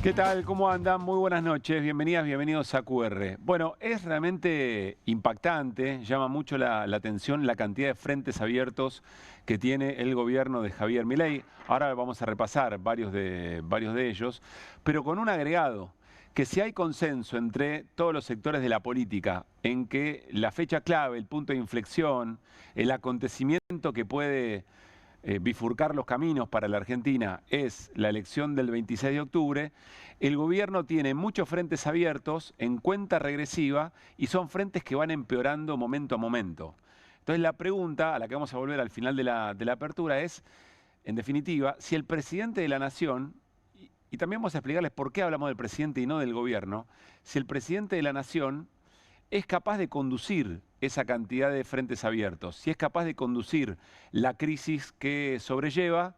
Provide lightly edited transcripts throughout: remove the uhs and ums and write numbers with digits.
¿Qué tal? ¿Cómo andan? Muy buenas noches. Bienvenidas, bienvenidos a QR. Bueno, es realmente impactante, llama mucho la atención la cantidad de frentes abiertos que tiene el gobierno de Javier Milei. Ahora vamos a repasar varios de ellos, pero con un agregado, que si hay consenso entre todos los sectores de la política en que la fecha clave, el punto de inflexión, el acontecimiento que puede bifurcar los caminos para la Argentina es la elección del 26 de octubre, el gobierno tiene muchos frentes abiertos en cuenta regresiva y son frentes que van empeorando momento a momento. Entonces la pregunta a la que vamos a volver al final de la apertura es, en definitiva, si el presidente de la Nación, y también vamos a explicarles por qué hablamos del presidente y no del gobierno, si el presidente de la Nación es capaz de conducir esa cantidad de frentes abiertos, si es capaz de conducir la crisis que sobrelleva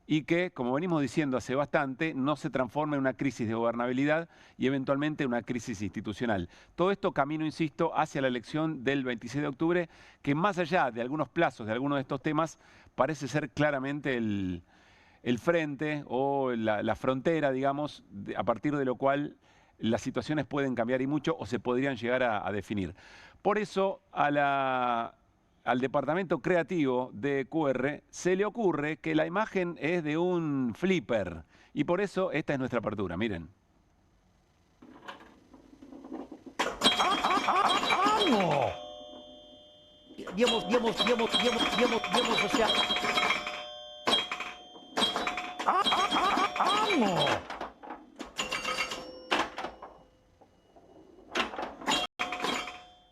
y que, como venimos diciendo hace bastante, no se transforme en una crisis de gobernabilidad y eventualmente una crisis institucional. Todo esto camino, insisto, hacia la elección del 26 de octubre, que más allá de algunos plazos de algunos de estos temas, parece ser claramente el frente o la frontera, digamos, a partir de lo cual las situaciones pueden cambiar y mucho o se podrían llegar a definir. Por eso al departamento creativo de QR se le ocurre que la imagen es de un flipper y por eso esta es nuestra apertura. Miren. ¡Amo! Digamos, o sea... ¡Amo!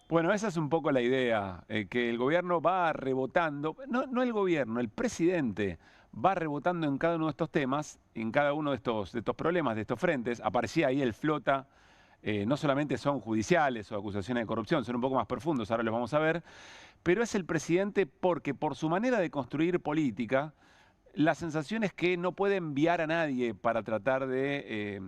Bueno, esa es un poco la idea, que el gobierno va rebotando, no el gobierno, el presidente va rebotando en cada uno de estos temas, en cada uno de estos problemas, de estos frentes. Aparecía ahí el flota, no solamente son judiciales o acusaciones de corrupción, son un poco más profundos, ahora los vamos a ver, pero es el presidente porque por su manera de construir política, la sensación es que no puede enviar a nadie para tratar de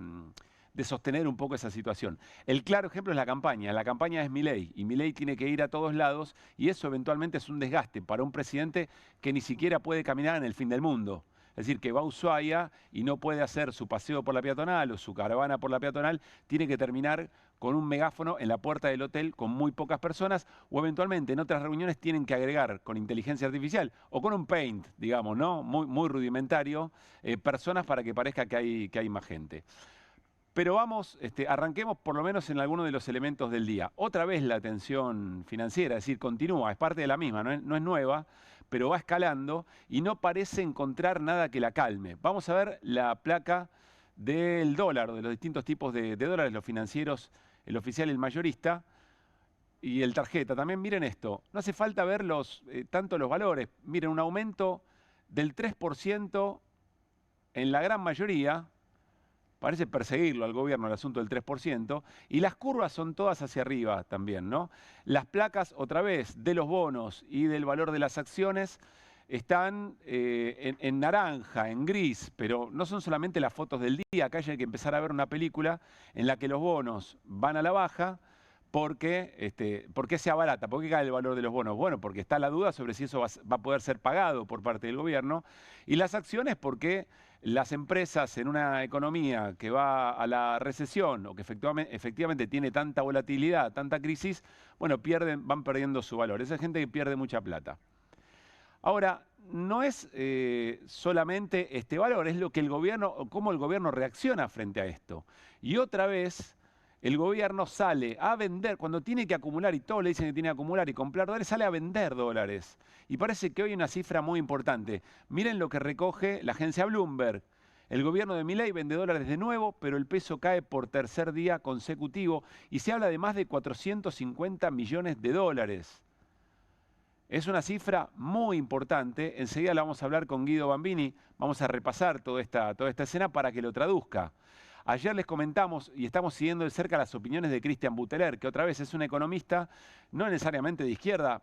sostener un poco esa situación. El claro ejemplo es la campaña. La campaña es Milei y Milei tiene que ir a todos lados y eso eventualmente es un desgaste para un presidente que ni siquiera puede caminar en el fin del mundo. Es decir, que va a Ushuaia y no puede hacer su paseo por la peatonal o su caravana por la peatonal, tiene que terminar con un megáfono en la puerta del hotel con muy pocas personas o eventualmente en otras reuniones tienen que agregar con inteligencia artificial o con un paint, digamos, ¿no? Muy rudimentario, personas para que parezca que hay más gente. Pero vamos, arranquemos por lo menos en alguno de los elementos del día. Otra vez la tensión financiera, es decir, continúa, es parte de la misma, no es nueva, pero va escalando y no parece encontrar nada que la calme. Vamos a ver la placa del dólar, de los distintos tipos de dólares, los financieros, el oficial y el mayorista, y el tarjeta. También miren esto, no hace falta ver tanto los valores. Miren, un aumento del 3% en la gran mayoría. Parece perseguirlo al gobierno el asunto del 3%, y las curvas son todas hacia arriba también, ¿no? Las placas, otra vez, de los bonos y del valor de las acciones están en naranja, en gris, pero no son solamente las fotos del día. Acá hay que empezar a ver una película en la que los bonos van a la baja. ¿Por qué se abarata? ¿Por qué cae el valor de los bonos? Bueno, porque está la duda sobre si eso va a poder ser pagado por parte del gobierno. Y las acciones porque las empresas en una economía que va a la recesión o que efectivamente tiene tanta volatilidad, tanta crisis, bueno, van perdiendo su valor. Esa gente que pierde mucha plata. Ahora, no es solamente este valor, es lo que cómo el gobierno reacciona frente a esto. Y otra vez, el gobierno sale a vender, cuando tiene que acumular, y todos le dicen que tiene que acumular y comprar dólares, sale a vender dólares. Y parece que hoy hay una cifra muy importante. Miren lo que recoge la agencia Bloomberg. El gobierno de Milei vende dólares de nuevo, pero el peso cae por tercer día consecutivo y se habla de más de 450 millones de dólares. Es una cifra muy importante. Enseguida la vamos a hablar con Guido Bambini. Vamos a repasar toda esta escena para que lo traduzca. Ayer les comentamos y estamos siguiendo de cerca las opiniones de Christian Buteler, que otra vez es un economista, no necesariamente de izquierda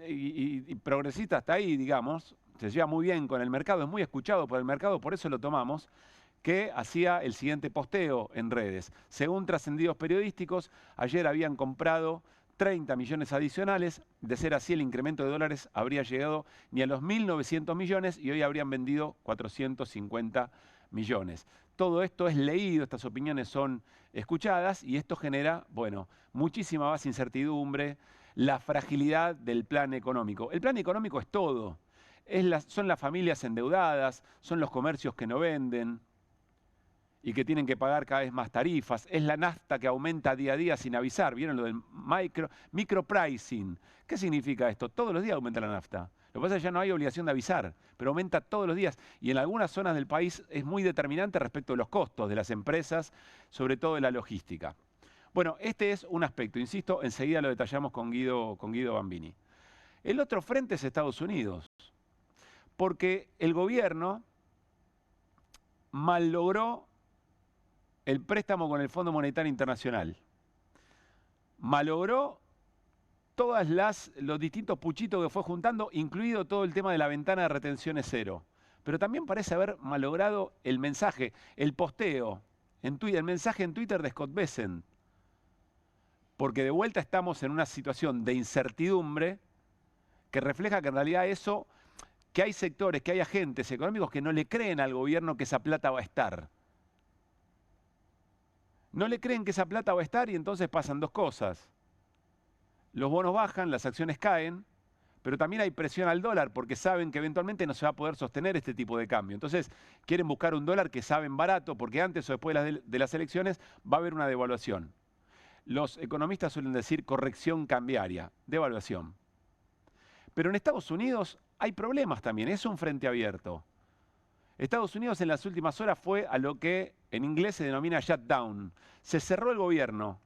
y progresista hasta ahí, digamos. Se lleva muy bien con el mercado, es muy escuchado por el mercado, por eso lo tomamos, que hacía el siguiente posteo en redes. Según trascendidos periodísticos, ayer habían comprado 30 millones adicionales. De ser así, el incremento de dólares habría llegado ni a los 1.900 millones y hoy habrían vendido 450 millones. todo esto es leído, estas opiniones son escuchadas y esto genera, bueno, muchísima más incertidumbre, la fragilidad del plan económico. El plan económico es todo. Son las familias endeudadas, son los comercios que no venden y que tienen que pagar cada vez más tarifas. Es la nafta que aumenta día a día sin avisar. ¿Vieron lo del micropricing? ¿Qué significa esto? Todos los días aumenta la nafta. Lo que pasa es que ya no hay obligación de avisar, pero aumenta todos los días. Y en algunas zonas del país es muy determinante respecto de los costos de las empresas, sobre todo de la logística. Bueno, este es un aspecto, insisto, enseguida lo detallamos con Guido Bambini. El otro frente es Estados Unidos, porque el gobierno malogró el préstamo con el Fondo Monetario Internacional. Malogró todos los distintos puchitos que fue juntando, incluido todo el tema de la ventana de retenciones cero. Pero también parece haber malogrado el mensaje, el posteo, el mensaje en Twitter de Scott Bessent. Porque de vuelta estamos en una situación de incertidumbre que refleja que en realidad eso, que hay sectores, que hay agentes económicos que no le creen al gobierno que esa plata va a estar. No le creen que esa plata va a estar y entonces pasan dos cosas. Los bonos bajan, las acciones caen, pero también hay presión al dólar porque saben que eventualmente no se va a poder sostener este tipo de cambio. Entonces quieren buscar un dólar que saben barato porque antes o después de las elecciones va a haber una devaluación. Los economistas suelen decir corrección cambiaria, devaluación. Pero en Estados Unidos hay problemas también, es un frente abierto. Estados Unidos en las últimas horas fue a lo que en inglés se denomina shutdown. Se cerró el gobierno,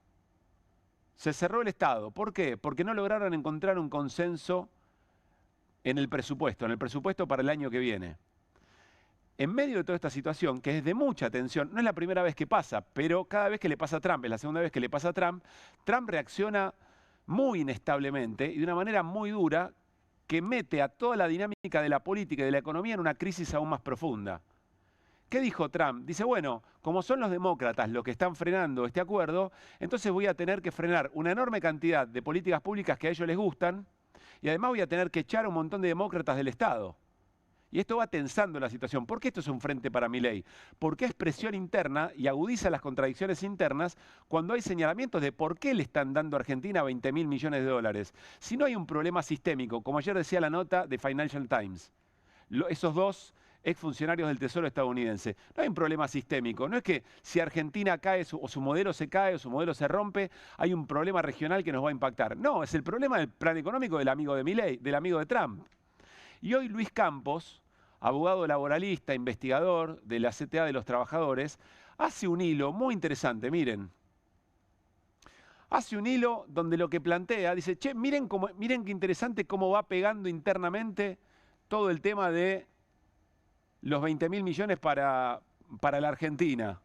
se cerró el Estado. ¿Por qué? Porque no lograron encontrar un consenso en el presupuesto para el año que viene. En medio de toda esta situación, que es de mucha tensión, no es la primera vez que pasa, pero cada vez que le pasa a Trump, es la segunda vez que le pasa a Trump, Trump reacciona muy inestablemente y de una manera muy dura que mete a toda la dinámica de la política y de la economía en una crisis aún más profunda. ¿Qué dijo Trump? Dice, bueno, como son los demócratas los que están frenando este acuerdo, entonces voy a tener que frenar una enorme cantidad de políticas públicas que a ellos les gustan y además voy a tener que echar a un montón de demócratas del Estado. Y esto va tensando la situación. ¿Por qué esto es un frente para Milei? Porque es presión interna y agudiza las contradicciones internas cuando hay señalamientos de por qué le están dando a Argentina 20.000 millones de dólares. Si no hay un problema sistémico, como ayer decía la nota de Financial Times, esos dos exfuncionarios del Tesoro estadounidense, no hay un problema sistémico. No es que si Argentina cae o su modelo se cae o su modelo se rompe, hay un problema regional que nos va a impactar. No, es el problema del plan económico del amigo de Milei, del amigo de Trump. Y hoy Luis Campos, abogado laboralista, investigador de la CTA de los Trabajadores, hace un hilo muy interesante, miren. Hace un hilo donde lo que plantea, dice, che, miren qué interesante cómo va pegando internamente todo el tema de los 20.000 millones para la Argentina.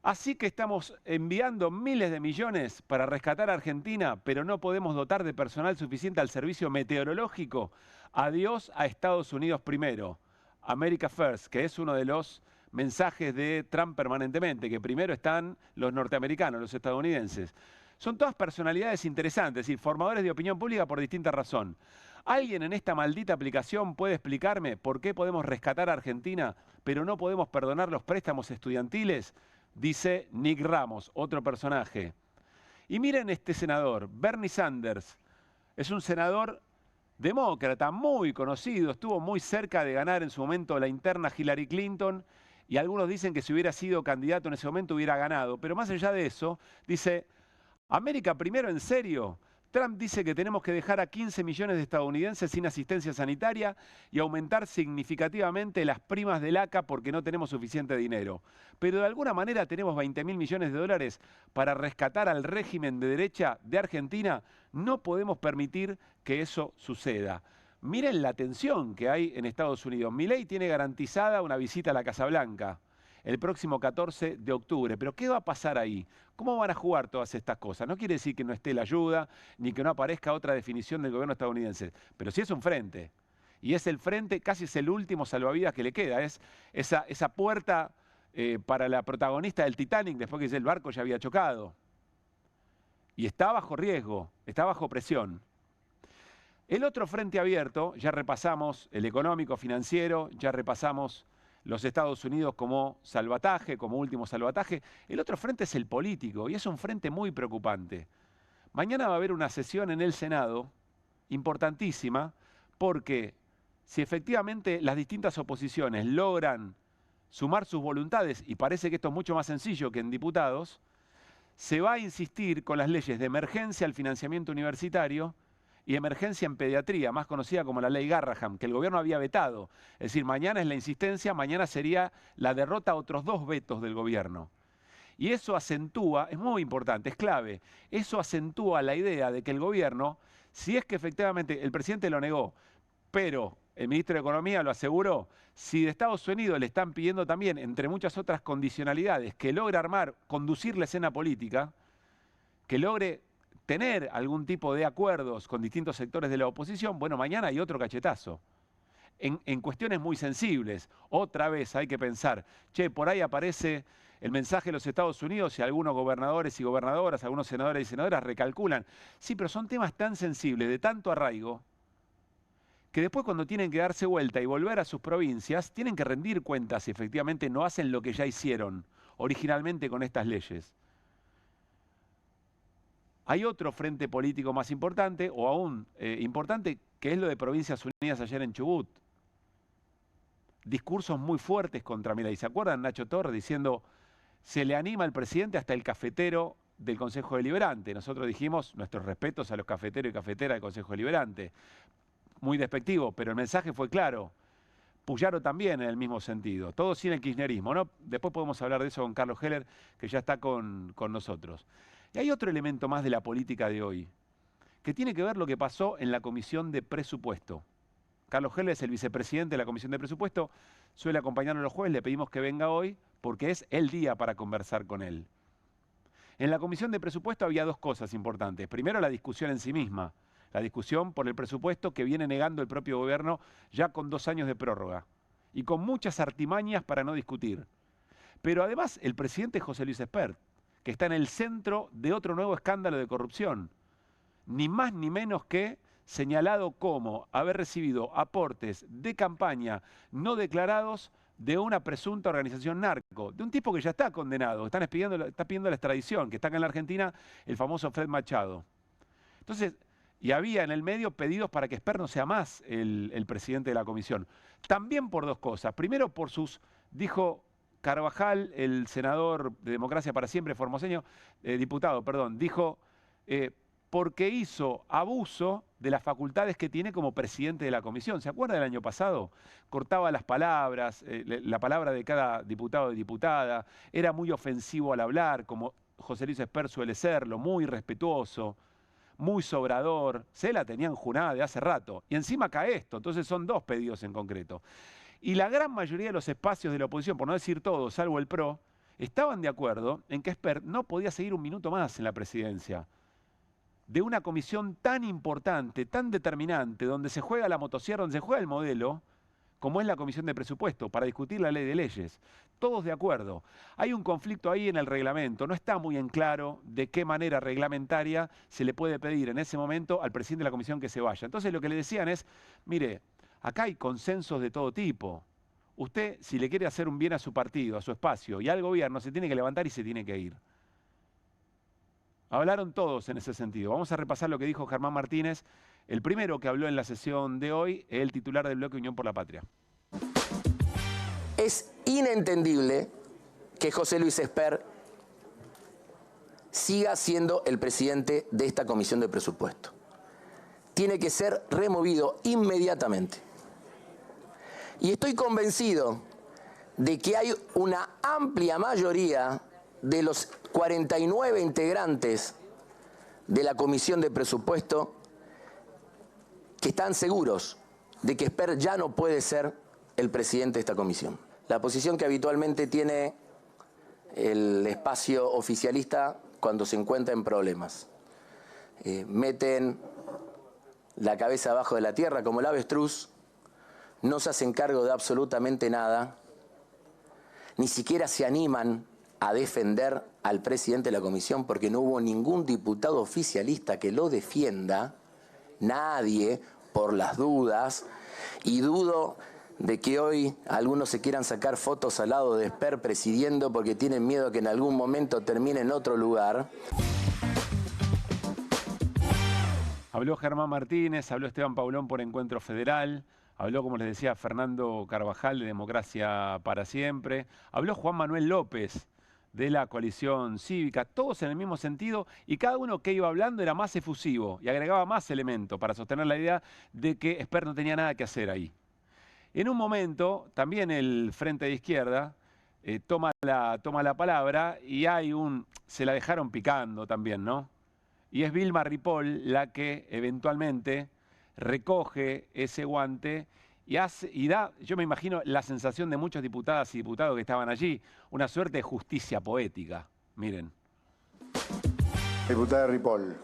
Así que estamos enviando miles de millones para rescatar a Argentina, pero no podemos dotar de personal suficiente al servicio meteorológico. Adiós a Estados Unidos primero. America First, que es uno de los mensajes de Trump permanentemente, que primero están los norteamericanos, los estadounidenses. Son todas personalidades interesantes, es decir, formadores de opinión pública por distinta razón. ¿Alguien en esta maldita aplicación puede explicarme por qué podemos rescatar a Argentina, pero no podemos perdonar los préstamos estudiantiles? Dice Nick Ramos, otro personaje. Y miren este senador, Bernie Sanders. Es un senador demócrata muy conocido, estuvo muy cerca de ganar en su momento la interna Hillary Clinton y algunos dicen que si hubiera sido candidato en ese momento hubiera ganado. Pero más allá de eso, dice, América primero, ¿en serio? Trump dice que tenemos que dejar a 15 millones de estadounidenses sin asistencia sanitaria y aumentar significativamente las primas del ACA porque no tenemos suficiente dinero. Pero de alguna manera tenemos 20.000 millones de dólares para rescatar al régimen de derecha de Argentina. No podemos permitir que eso suceda. Miren la tensión que hay en Estados Unidos. Milei tiene garantizada una visita a la Casa Blanca el próximo 14 de octubre. Pero ¿qué va a pasar ahí? ¿Cómo van a jugar todas estas cosas? No quiere decir que no esté la ayuda, ni que no aparezca otra definición del gobierno estadounidense, pero sí es un frente. Y es el frente, casi es el último salvavidas que le queda. Es esa puerta para la protagonista del Titanic después que el barco ya había chocado. Y está bajo riesgo, está bajo presión. El otro frente abierto, ya repasamos el económico, financiero, ya repasamos los Estados Unidos como salvataje, como último salvataje. El otro frente es el político y es un frente muy preocupante. Mañana va a haber una sesión en el Senado importantísima porque si efectivamente las distintas oposiciones logran sumar sus voluntades, y parece que esto es mucho más sencillo que en diputados, se va a insistir con las leyes de emergencia al financiamiento universitario y emergencia en pediatría, más conocida como la ley Garraham, que el gobierno había vetado. Es decir, mañana es la insistencia, mañana sería la derrota a otros 2 vetos del gobierno. Y eso acentúa, es muy importante, es clave, eso acentúa la idea de que el gobierno, si es que efectivamente el presidente lo negó, pero el ministro de Economía lo aseguró, si de Estados Unidos le están pidiendo también, entre muchas otras condicionalidades, que logre armar, conducir la escena política, que logre tener algún tipo de acuerdos con distintos sectores de la oposición, bueno, mañana hay otro cachetazo. En cuestiones muy sensibles, otra vez hay que pensar, che, por ahí aparece el mensaje de los Estados Unidos y algunos gobernadores y gobernadoras, algunos senadores y senadoras recalculan. Sí, pero son temas tan sensibles, de tanto arraigo, que después cuando tienen que darse vuelta y volver a sus provincias, tienen que rendir cuentas si efectivamente no hacen lo que ya hicieron originalmente con estas leyes. Hay otro frente político más importante, o aún importante, que es lo de Provincias Unidas ayer en Chubut. Discursos muy fuertes contra Milei. ¿Se acuerdan Nacho Torres diciendo, se le anima al presidente hasta el cafetero del Consejo Deliberante? Nosotros dijimos nuestros respetos a los cafeteros y cafeteras del Consejo Deliberante. Muy despectivo, pero el mensaje fue claro. Puyaro también en el mismo sentido. Todo sin el kirchnerismo, ¿no? Después podemos hablar de eso con Carlos Heller, que ya está con nosotros. Y hay otro elemento más de la política de hoy, que tiene que ver lo que pasó en la Comisión de Presupuesto. Carlos Heller es el vicepresidente de la Comisión de Presupuesto, suele acompañarnos los jueves, le pedimos que venga hoy porque es el día para conversar con él. En la Comisión de Presupuesto había 2 cosas importantes. Primero, la discusión en sí misma, la discusión por el presupuesto que viene negando el propio gobierno ya con 2 años de prórroga y con muchas artimañas para no discutir. Pero además el presidente José Luis Espert, que está en el centro de otro nuevo escándalo de corrupción, ni más ni menos que señalado como haber recibido aportes de campaña no declarados de una presunta organización narco, de un tipo que ya está condenado, está pidiendo la extradición, que está acá en la Argentina, el famoso Fred Machado. Entonces, y había en el medio pedidos para que Espert no sea más el presidente de la comisión. También por 2 cosas. Primero por sus, dijo Carvajal, el senador de Democracia para Siempre, formoseño, diputado, perdón, dijo, porque hizo abuso de las facultades que tiene como presidente de la comisión. ¿Se acuerda del año pasado? Cortaba las palabras, la palabra de cada diputado o diputada, era muy ofensivo al hablar, como José Luis Espert suele serlo, muy respetuoso, muy sobrador. Se la tenían jurada de hace rato. Y encima cae esto, entonces son 2 pedidos en concreto. Y la gran mayoría de los espacios de la oposición, por no decir todos, salvo el PRO, estaban de acuerdo en que Espert no podía seguir un minuto más en la presidencia de una comisión tan importante, tan determinante, donde se juega la motosierra, donde se juega el modelo, como es la Comisión de Presupuesto, para discutir la ley de leyes. Todos de acuerdo. Hay un conflicto ahí en el reglamento, no está muy en claro de qué manera reglamentaria se le puede pedir en ese momento al presidente de la comisión que se vaya. Entonces lo que le decían es, mire, acá hay consensos de todo tipo. Usted, si le quiere hacer un bien a su partido, a su espacio y al gobierno, se tiene que levantar y se tiene que ir. Hablaron todos en ese sentido. Vamos a repasar lo que dijo Germán Martínez, el primero que habló en la sesión de hoy, el titular del bloque Unión por la Patria. Es inentendible que José Luis Espert siga siendo el presidente de esta comisión de presupuesto. Tiene que ser removido inmediatamente. Y estoy convencido de que hay una amplia mayoría de los 49 integrantes de la Comisión de Presupuesto que están seguros de que Espert ya no puede ser el presidente de esta comisión. La posición que habitualmente tiene el espacio oficialista cuando se encuentra en problemas. Meten la cabeza abajo de la tierra como el avestruz, no se hacen cargo de absolutamente nada, ni siquiera se animan a defender al presidente de la comisión porque no hubo ningún diputado oficialista que lo defienda, nadie, por las dudas, y dudo de que hoy algunos se quieran sacar fotos al lado de Esper presidiendo porque tienen miedo que en algún momento termine en otro lugar. Habló Germán Martínez, habló Esteban Paulón por Encuentro Federal, habló, como les decía, Fernando Carvajal de Democracia para Siempre, habló Juan Manuel López de la Coalición Cívica, todos en el mismo sentido, y cada uno que iba hablando era más efusivo y agregaba más elementos para sostener la idea de que Esper no tenía nada que hacer ahí. En un momento, también el Frente de Izquierda toma la palabra y se la dejaron picando también, ¿no? Y es Vilma Ripoll la que eventualmente recoge ese guante y da, yo me imagino, la sensación de muchas diputadas y diputados que estaban allí, una suerte de justicia poética. Miren. Diputada Ripoll.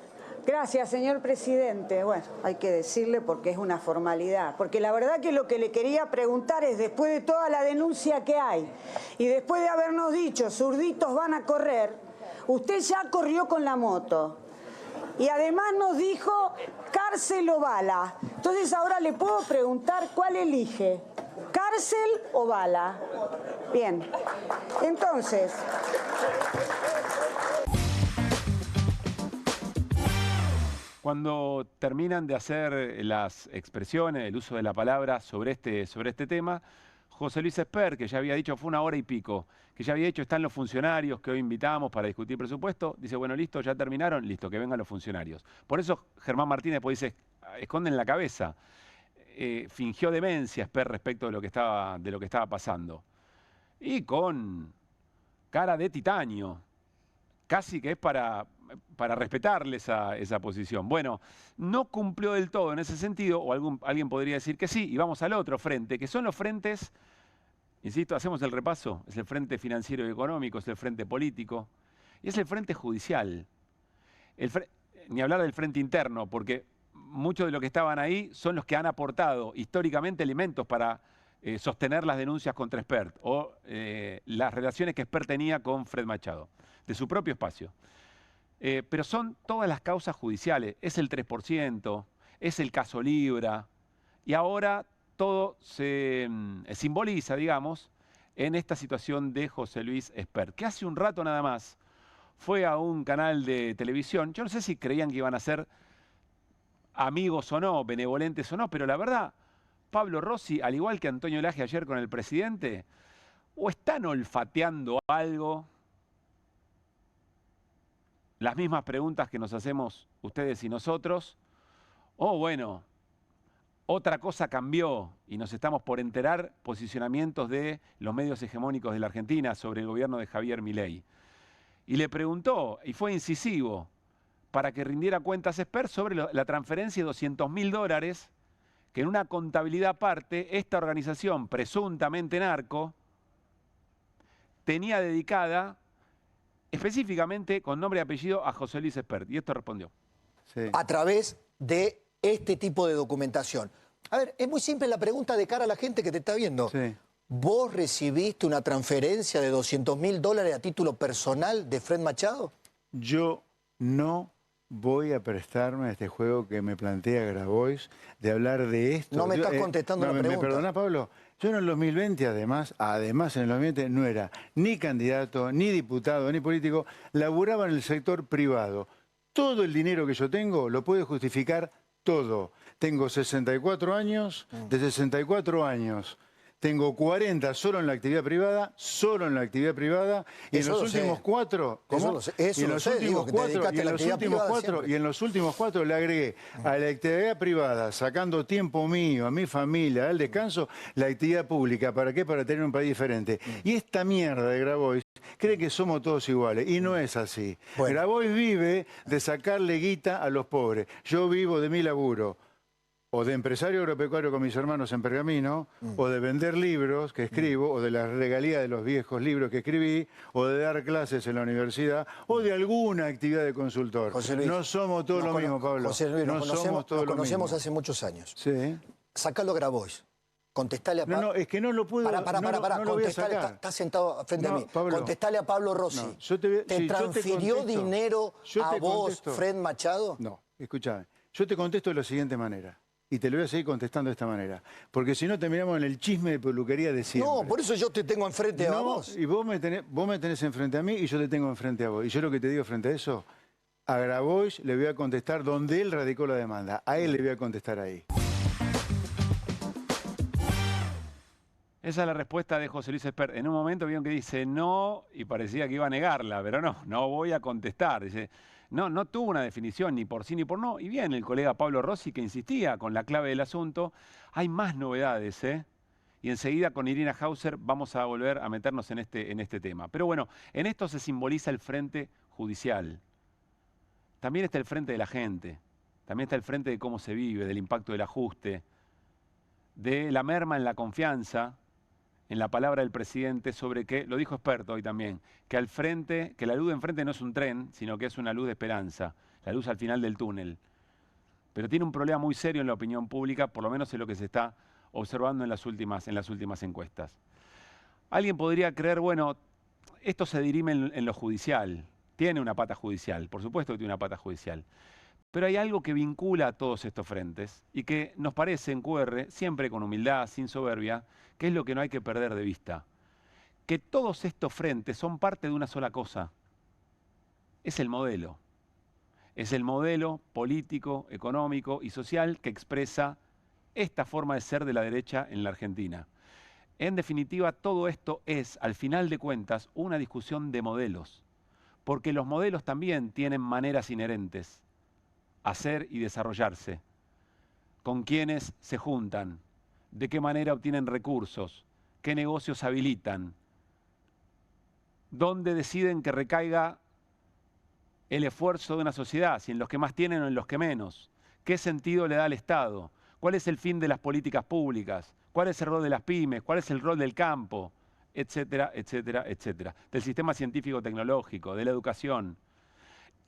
Gracias, señor presidente. Bueno, hay que decirle porque es una formalidad. Porque la verdad que lo que le quería preguntar es, después de toda la denuncia que hay y después de habernos dicho, zurditos van a correr, usted ya corrió con la moto. Y además nos dijo cárcel o bala. Entonces ahora le puedo preguntar cuál elige, cárcel o bala. Bien, entonces... Cuando terminan de hacer las expresiones, el uso de la palabra sobre este tema, José Luis Esper, que ya había dicho, fue 1 hora y pico, que ya había dicho, están los funcionarios que hoy invitamos para discutir presupuesto, dice, bueno, listo, ya terminaron, listo, que vengan los funcionarios. Por eso Germán Martínez pues dice, esconden la cabeza. Fingió demencia Esper respecto de lo que estaba pasando. Y con cara de titanio, casi que es para respetarle esa posición. Bueno, no cumplió del todo en ese sentido, o alguien podría decir que sí, y vamos al otro frente, que son los frentes, insisto, hacemos el repaso, es el frente financiero y económico, es el frente político, y es el frente judicial. Ni hablar del frente interno, porque muchos de los que estaban ahí son los que han aportado históricamente elementos para sostener las denuncias contra Esper, o las relaciones que Esper tenía con Fred Machado, de su propio espacio. Pero son todas las causas judiciales, es el 3%, es el caso Libra, y ahora todo se simboliza, digamos, en esta situación de José Luis Esper, que hace un rato nada más fue a un canal de televisión. Yo no sé si creían que iban a ser amigos o no, benevolentes o no, pero la verdad, Pablo Rossi, al igual que Antonio Lage ayer con el presidente, o están olfateando algo, las mismas preguntas que nos hacemos ustedes y nosotros, o bueno, otra cosa cambió y nos estamos por enterar posicionamientos de los medios hegemónicos de la Argentina sobre el gobierno de Javier Milei. Y le preguntó, y fue incisivo, para que rindiera cuentas Esper sobre la transferencia de $200.000 que en una contabilidad aparte esta organización presuntamente narco tenía dedicada específicamente con nombre y apellido a José Luis Esper. Y esto respondió. Sí. A través de este tipo de documentación. A ver, es muy simple la pregunta de cara a la gente que te está viendo. Sí. ¿Vos recibiste una transferencia de $200.000 a título personal de Fred Machado? Yo no voy a prestarme a este juego que me plantea Grabois de hablar de esto. No me estás contestando la pregunta. ¿Me perdonás, Pablo? Yo en el 2020, además en el 2020 no era ni candidato, ni diputado, ni político, laburaba en el sector privado. Todo el dinero que yo tengo lo puede justificar todo. Tengo 64 años, de 64 años tengo 40 solo en la actividad privada, y en los últimos 4, ¿cómo? Y en los últimos 4 le agregué a la actividad privada, sacando tiempo mío, a mi familia, al descanso, la actividad pública. ¿Para qué? Para tener un país diferente. Y esta mierda de Grabois cree que somos todos iguales, y no es así. Bueno. Grabois vive de sacarle guita a los pobres. Yo vivo de mi laburo, o de empresario agropecuario con mis hermanos en Pergamino, o de vender libros que escribo, o de la regalía de los viejos libros que escribí, o de dar clases en la universidad, o de alguna actividad de consultor. Luis, no somos todos lo mismo, Pablo. José Luis, no somos todos lo mismo. Nos conocemos hace muchos años. Sí. Sacalo a Grabois. Contestale a Pablo. No, es que no lo puedo. Pará. No Está sentado frente a mí. Pablo, contestale a Pablo Rossi. ¿Te transfirió dinero a vos, Fred Machado? No, escúchame. Yo te contesto de la siguiente manera. Y te lo voy a seguir contestando de esta manera. Porque si no terminamos en el chisme de peluquería de siempre. No, por eso yo te tengo enfrente a vos. Y vos me tenés enfrente a mí y yo te tengo enfrente a vos. Y yo lo que te digo frente a eso, a Grabois le voy a contestar donde él radicó la demanda. A él le voy a contestar ahí. Esa es la respuesta de José Luis Espert. En un momento vieron que dice no y parecía que iba a negarla, pero no voy a contestar. Dice, no tuvo una definición ni por sí ni por no. Y bien, el colega Pablo Rossi que insistía con la clave del asunto. Hay más novedades, ¿eh? Y enseguida con Irina Hauser vamos a volver a meternos en este tema. Pero bueno, en esto se simboliza el frente judicial. También está el frente de la gente. También está el frente de cómo se vive, del impacto del ajuste, de la merma en la confianza, en la palabra del presidente sobre que, lo dijo Experto hoy también, que al frente, que la luz de enfrente no es un tren, sino que es una luz de esperanza, la luz al final del túnel. Pero tiene un problema muy serio en la opinión pública, por lo menos en lo que se está observando en las últimas encuestas. Alguien podría creer, bueno, esto se dirime en lo judicial, tiene una pata judicial, por supuesto que tiene una pata judicial. Pero hay algo que vincula a todos estos frentes y que nos parece en QR, siempre con humildad, sin soberbia, que es lo que no hay que perder de vista. Que todos estos frentes son parte de una sola cosa. Es el modelo. Es el modelo político, económico y social que expresa esta forma de ser de la derecha en la Argentina. En definitiva, todo esto es, al final de cuentas, una discusión de modelos. Porque los modelos también tienen maneras inherentes. Hacer y desarrollarse, con quiénes se juntan, de qué manera obtienen recursos, qué negocios habilitan, dónde deciden que recaiga el esfuerzo de una sociedad, si en los que más tienen o en los que menos, qué sentido le da al Estado, cuál es el fin de las políticas públicas, cuál es el rol de las pymes, cuál es el rol del campo, etcétera, etcétera, etcétera, del sistema científico-tecnológico, de la educación.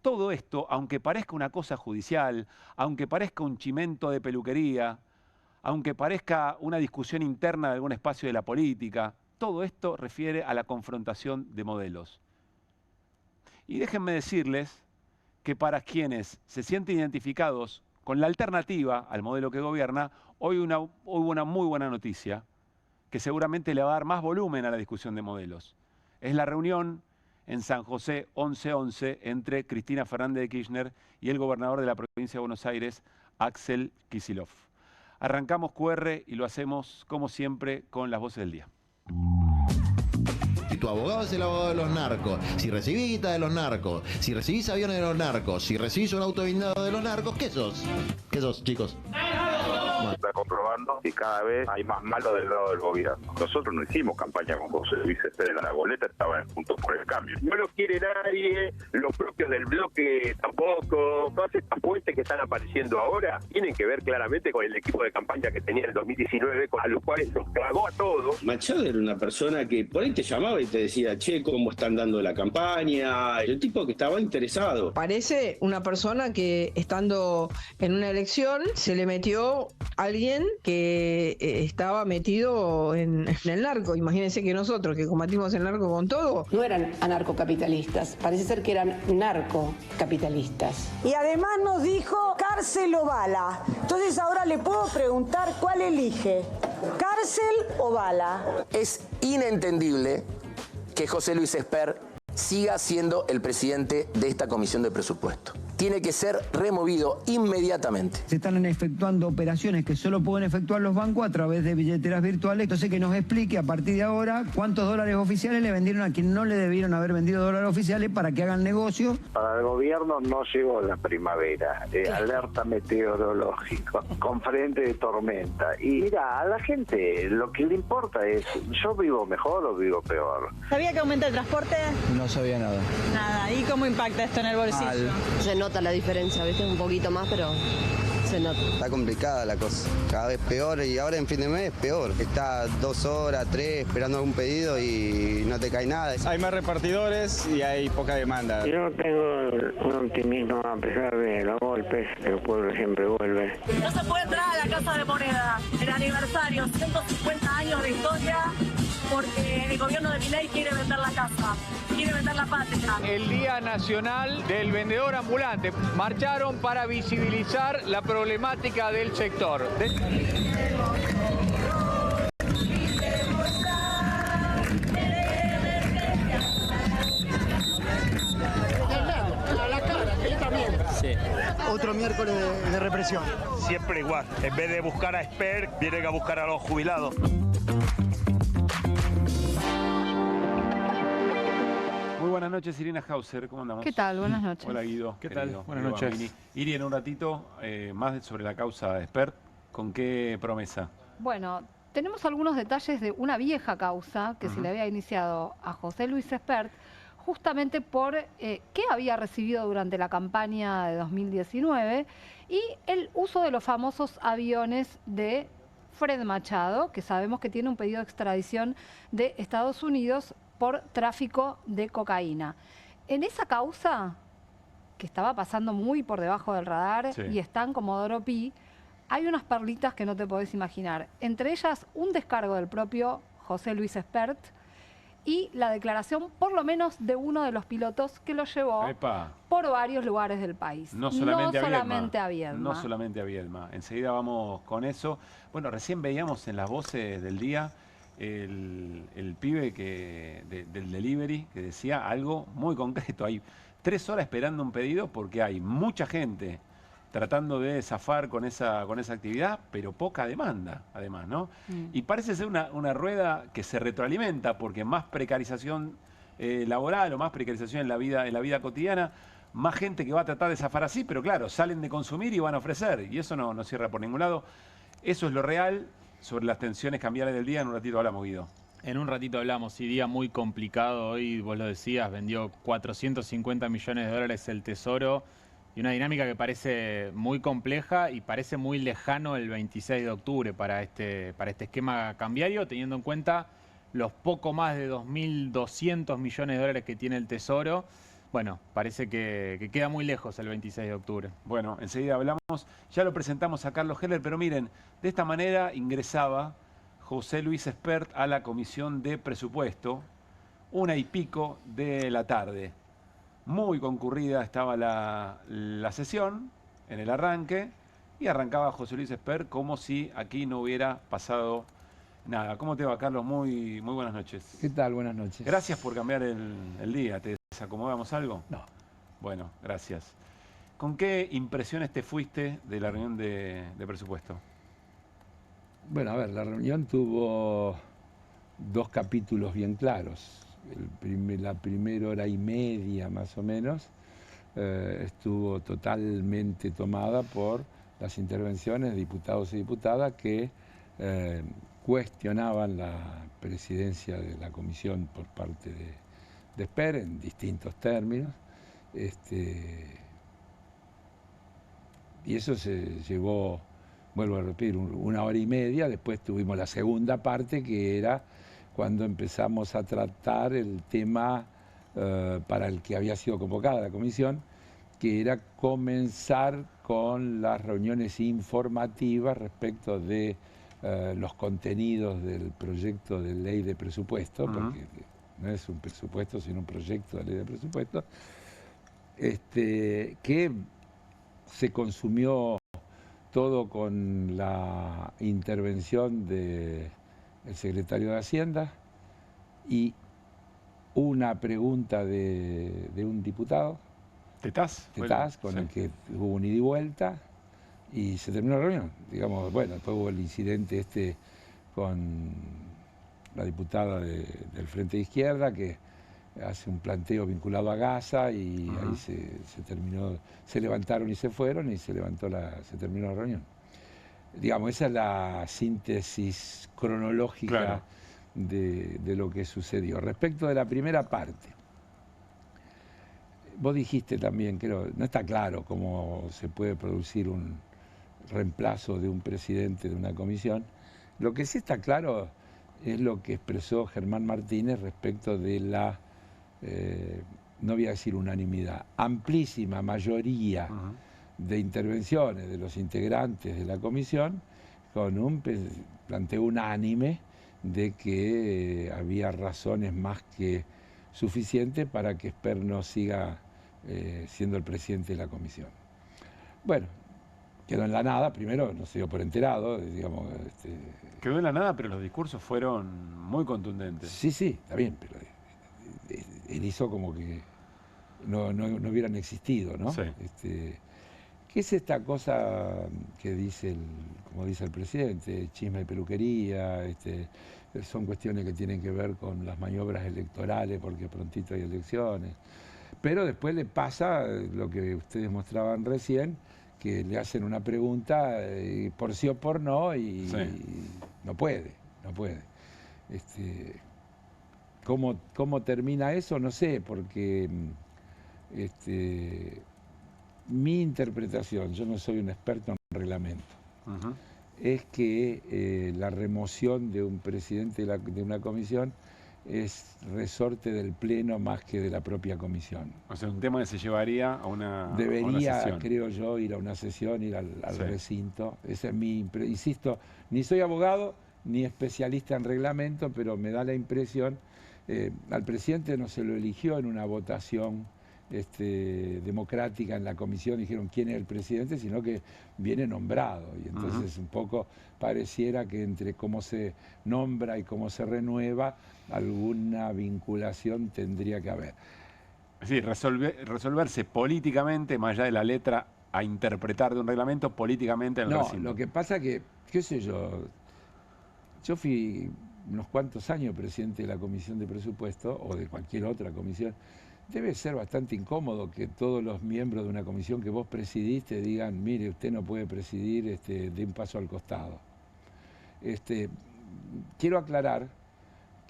Todo esto, aunque parezca una cosa judicial, aunque parezca un chimento de peluquería, aunque parezca una discusión interna de algún espacio de la política, todo esto refiere a la confrontación de modelos. Y déjenme decirles que para quienes se sienten identificados con la alternativa al modelo que gobierna, hoy hubo una muy buena noticia que seguramente le va a dar más volumen a la discusión de modelos. Es la reunión en San José 11-11 entre Cristina Fernández de Kirchner y el gobernador de la provincia de Buenos Aires, Axel Kicillof. Arrancamos QR y lo hacemos, como siempre, con las voces del día. Si tu abogado es el abogado de los narcos, si recibís guita de los narcos, si recibís aviones de los narcos, si recibís un auto blindado de los narcos, ¿qué sos? ¿Qué sos, chicos? Se está comprobando que cada vez hay más malos del lado del gobierno. Nosotros no hicimos campaña con José Luis Espert, la boleta estaba Juntos por el Cambio. No lo quiere nadie, los propios del bloque tampoco. Todas estas fuentes que están apareciendo ahora tienen que ver claramente con el equipo de campaña que tenía en el 2019, a los cuales los cagó a todos. Machado era una persona que por ahí te llamaba y te decía, che, ¿cómo están dando la campaña? El tipo que estaba interesado. Parece una persona que, estando en una elección, se le metió alguien que estaba metido en el narco. Imagínense que nosotros, que combatimos el narco con todo. No eran anarcocapitalistas, parece ser que eran narcocapitalistas. Y además nos dijo cárcel o bala. Entonces ahora le puedo preguntar cuál elige, cárcel o bala. Es inentendible que José Luis Espert siga siendo el presidente de esta comisión de presupuesto. Tiene que ser removido inmediatamente. Se están efectuando operaciones que solo pueden efectuar los bancos a través de billeteras virtuales. Entonces que nos explique a partir de ahora cuántos dólares oficiales le vendieron a quien no le debieron haber vendido dólares oficiales para que hagan negocio. Para el gobierno no llegó la primavera, alerta meteorológica, con frente de tormenta. Y mira, a la gente lo que le importa es, ¿yo vivo mejor o vivo peor? ¿Sabía que aumenta el transporte? No sabía nada. Nada. ¿Y cómo impacta esto en el bolsillo? Se nota la diferencia, ¿viste? Un poquito más, pero se nota. Está complicada la cosa, cada vez peor y ahora en fin de mes peor. Estás 2 horas, 3 esperando algún pedido y no te cae nada. Hay más repartidores y hay poca demanda. Yo tengo un optimismo a pesar de los golpes, el pueblo siempre vuelve. No se puede entrar a la Casa de Moneda, el aniversario, 150 años de historia, porque el gobierno de Milei quiere vender la casa, quiere vender la patria. El Día Nacional del Vendedor Ambulante. Marcharon para visibilizar la problemática del sector. Sí. Otro miércoles de represión. Siempre igual. En vez de buscar a Esper, vienen a buscar a los jubilados. Muy buenas noches, Irina Hauser. ¿Cómo andamos? ¿Qué tal? Buenas noches. Hola, Guido. ¿Qué tal? Querido. Buenas Guido noches. Bambini. Iri, en un ratito, más sobre la causa Esper. ¿Con qué promesa? Bueno, tenemos algunos detalles de una vieja causa que se le había iniciado a José Luis Espert, justamente por qué había recibido durante la campaña de 2019 y el uso de los famosos aviones de Fred Machado, que sabemos que tiene un pedido de extradición de Estados Unidos por tráfico de cocaína. En esa causa, que estaba pasando muy por debajo del radar y está en Comodoro Pi, hay unas perlitas que no te podés imaginar. Entre ellas, un descargo del propio José Luis Espert y la declaración, por lo menos, de uno de los pilotos que lo llevó por varios lugares del país. No solamente a Viedma. No solamente a Viedma. Enseguida vamos con eso. Bueno, recién veíamos en las voces del día el pibe del delivery que decía algo muy concreto. Hay 3 horas esperando un pedido porque hay mucha gente tratando de zafar con esa actividad, pero poca demanda, además, ¿no? Y parece ser una rueda que se retroalimenta, porque más precarización laboral o más precarización en la vida cotidiana, más gente que va a tratar de zafar así, pero claro, salen de consumir y van a ofrecer, y eso no cierra por ningún lado. Eso es lo real sobre las tensiones cambiarias del día. En un ratito hablamos, Guido. En un ratito hablamos, sí, día muy complicado hoy, vos lo decías, vendió 450 millones de dólares el Tesoro, y una dinámica que parece muy compleja y parece muy lejano el 26 de octubre para este esquema cambiario, teniendo en cuenta los poco más de 2.200 millones de dólares que tiene el Tesoro. Bueno, parece que queda muy lejos el 26 de octubre. Bueno, enseguida hablamos. Ya lo presentamos a Carlos Heller, pero miren, de esta manera ingresaba José Luis Espert a la Comisión de Presupuesto, 1:00 de la tarde. Muy concurrida estaba la sesión en el arranque y arrancaba José Luis Espert como si aquí no hubiera pasado nada. ¿Cómo te va, Carlos? Muy buenas noches. ¿Qué tal? Buenas noches. Gracias por cambiar el día. ¿Te desacomodamos algo? No. Bueno, gracias. ¿Con qué impresiones te fuiste de la reunión de presupuesto? Bueno, a ver, la reunión tuvo 2 capítulos bien claros. La primera hora y media más o menos estuvo totalmente tomada por las intervenciones de diputados y diputadas que cuestionaban la presidencia de la comisión por parte de Espert en distintos términos. Y eso se llevó, vuelvo a repetir, 1 hora y media. Después tuvimos la segunda parte, que era cuando empezamos a tratar el tema para el que había sido convocada la comisión, que era comenzar con las reuniones informativas respecto de los contenidos del proyecto de ley de presupuesto, porque no es un presupuesto, sino un proyecto de ley de presupuesto, que se consumió todo con la intervención del secretario de Hacienda y una pregunta de un diputado, Tetaz, con el que hubo un ida y vuelta y se terminó la reunión. Digamos, bueno, después hubo el incidente con la diputada del Frente de Izquierda, que hace un planteo vinculado a Gaza y ahí se terminó, se levantaron y se fueron y se terminó la reunión. Digamos, esa es la síntesis cronológica de lo que sucedió. Respecto de la primera parte, vos dijiste también, creo, no está claro cómo se puede producir un reemplazo de un presidente de una comisión. Lo que sí está claro es lo que expresó Germán Martínez respecto de la, no voy a decir unanimidad, amplísima mayoría de intervenciones de los integrantes de la comisión, con un planteo unánime de que había razones más que suficientes para que Espert no siga siendo el presidente de la comisión. Bueno, quedó en la nada, primero no se dio por enterado, digamos. Quedó en la nada, pero los discursos fueron muy contundentes. Sí, sí, está bien, pero él hizo como que no hubieran existido, ¿no? Sí. ¿Qué es esta cosa que dice como dice el presidente, chisme de peluquería? Son cuestiones que tienen que ver con las maniobras electorales, porque prontito hay elecciones. Pero después le pasa lo que ustedes mostraban recién, que le hacen una pregunta por sí o por no y no puede. ¿Cómo termina eso? No sé, porque mi interpretación, yo no soy un experto en reglamento, es que la remoción de un presidente de una comisión es resorte del Pleno más que de la propia comisión. O sea, un tema que se llevaría a una Debería, sesión. creo yo, ir a una sesión, ir al recinto. Esa es insisto, ni soy abogado ni especialista en reglamento, pero me da la impresión, al presidente no se lo eligió en una votación democrática en la comisión, dijeron quién es el presidente, sino que viene nombrado. Y entonces un poco pareciera que entre cómo se nombra y cómo se renueva, alguna vinculación tendría que haber. Sí, resolverse políticamente, más allá de la letra, a interpretar de un reglamento políticamente en el recinto. Lo que pasa que, qué sé yo fui unos cuantos años presidente de la Comisión de Presupuesto, o de cualquier otra comisión. Debe ser bastante incómodo que todos los miembros de una comisión que vos presidiste digan, mire, usted no puede presidir, de un paso al costado. Quiero aclarar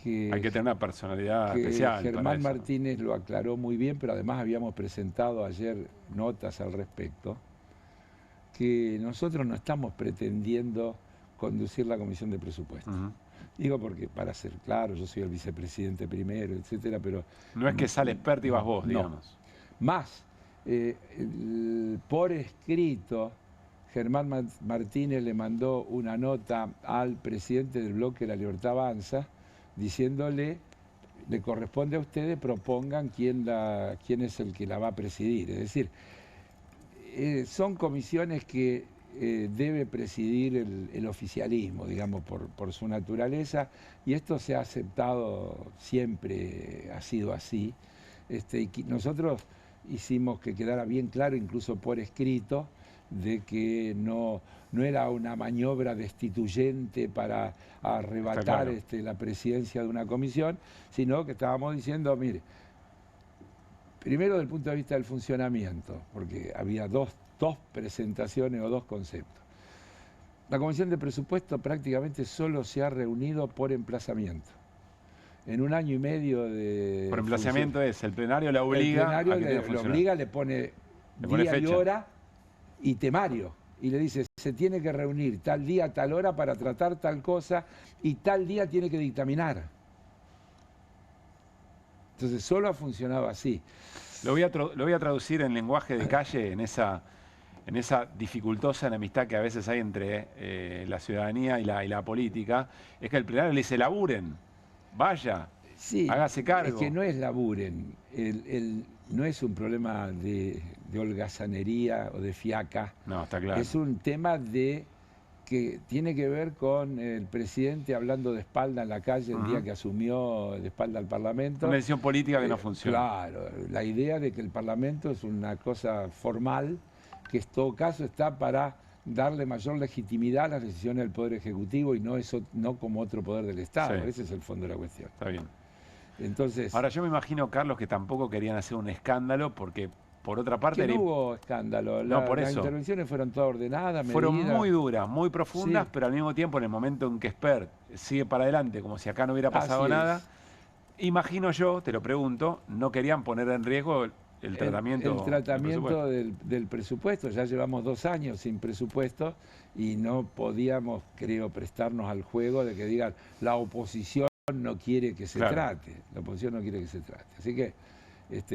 que... Hay que tener una personalidad especial. Germán Martínez lo aclaró muy bien, pero además habíamos presentado ayer notas al respecto, que nosotros no estamos pretendiendo conducir la Comisión de Presupuestos. Digo porque, para ser claro, yo soy el vicepresidente primero, etcétera, pero... No es que sale Espert y vas vos, digamos. Más, por escrito, Germán Martínez le mandó una nota al presidente del Bloque de la Libertad Avanza, diciéndole, le corresponde a ustedes, propongan quién es el que la va a presidir. Es decir, son comisiones que debe presidir el oficialismo, digamos, por su naturaleza, y esto se ha aceptado siempre, ha sido así. Y nosotros hicimos que quedara bien claro, incluso por escrito, de que no era una maniobra destituyente para arrebatar la presidencia de una comisión, sino que estábamos diciendo, mire, primero desde el punto de vista del funcionamiento, porque había dos presentaciones o dos conceptos. La Comisión de Presupuesto prácticamente solo se ha reunido por emplazamiento. En un año y medio de... Por emplazamiento es, el plenario la obliga. El plenario le obliga, le pone día y hora y temario. Y le dice, se tiene que reunir tal día, tal hora para tratar tal cosa y tal día tiene que dictaminar. Entonces solo ha funcionado así. Lo voy a traducir en lenguaje de calle, en esa dificultosa enemistad que a veces hay entre la ciudadanía y la política. Es que el plenario le dice, laburen, vaya, hágase cargo. Es que no es laburen, no es un problema de holgazanería o de fiaca. No, está claro. Es un tema que tiene que ver con el presidente hablando de espalda en la calle el día que asumió de espalda al Parlamento. Una decisión política que no funciona. Claro, la idea de que el Parlamento es una cosa formal, que en todo caso está para darle mayor legitimidad a las decisiones del Poder Ejecutivo y no como otro poder del Estado. Sí. Ese es el fondo de la cuestión. Está bien. Entonces, ahora yo me imagino, Carlos, que tampoco querían hacer un escándalo porque, por otra parte... no hubo escándalo. Las intervenciones fueron todas ordenadas, medidas. Fueron muy duras, muy profundas, Sí. pero al mismo tiempo, en el momento en que Espert sigue para adelante, como si acá no hubiera pasado Así nada, es. imagino yo, te lo pregunto, no querían poner en riesgo el tratamiento. El tratamiento del presupuesto. Ya llevamos 2 años sin presupuesto y no podíamos, creo, prestarnos al juego de que digan la oposición no quiere que se trate. La oposición no quiere que se trate. Así que,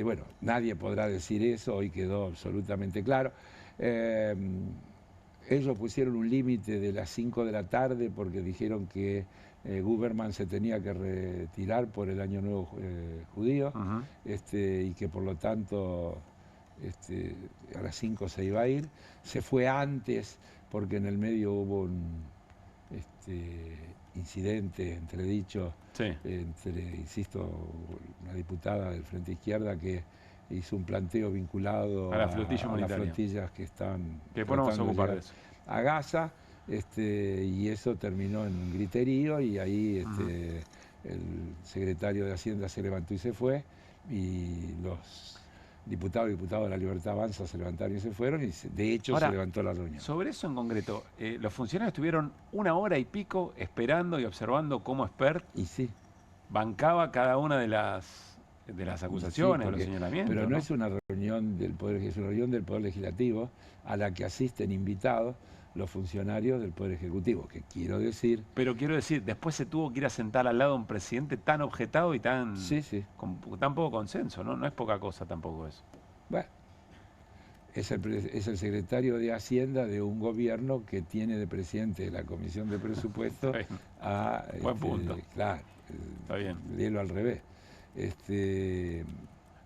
bueno, nadie podrá decir eso, hoy quedó absolutamente claro. Ellos pusieron un límite de las 5 de la tarde porque dijeron que Guberman se tenía que retirar por el Año Nuevo judío, y que por lo tanto a las 5 se iba a ir. Se fue antes porque en el medio hubo un incidente, entredicho, entre, insisto, una diputada del Frente Izquierda que hizo un planteo vinculado a la flotilla a las humanitaria, flotillas que están que después nos vamos a ocupar de eso, a Gaza, y eso terminó en un griterío, y ahí el secretario de Hacienda se levantó y se fue, y los diputados y diputadas de la Libertad Avanza se levantaron y se fueron, y de hecho ahora, se levantó la reunión. Sobre eso en concreto, los funcionarios estuvieron 1 hora y pico esperando y observando cómo Spert bancaba cada una de las acusaciones, de los señalamientos. Pero no es una reunión del Poder, es una reunión del Poder Legislativo a la que asisten invitados los funcionarios del Poder Ejecutivo, que quiero decir... Pero quiero decir, después se tuvo que ir a sentar al lado de un presidente tan objetado y tan, con tan poco consenso, ¿no? No es poca cosa tampoco eso. Bueno, es el secretario de Hacienda de un gobierno que tiene de presidente de la Comisión de Presupuesto a... Buen punto. Claro. Está bien. Léelo al revés.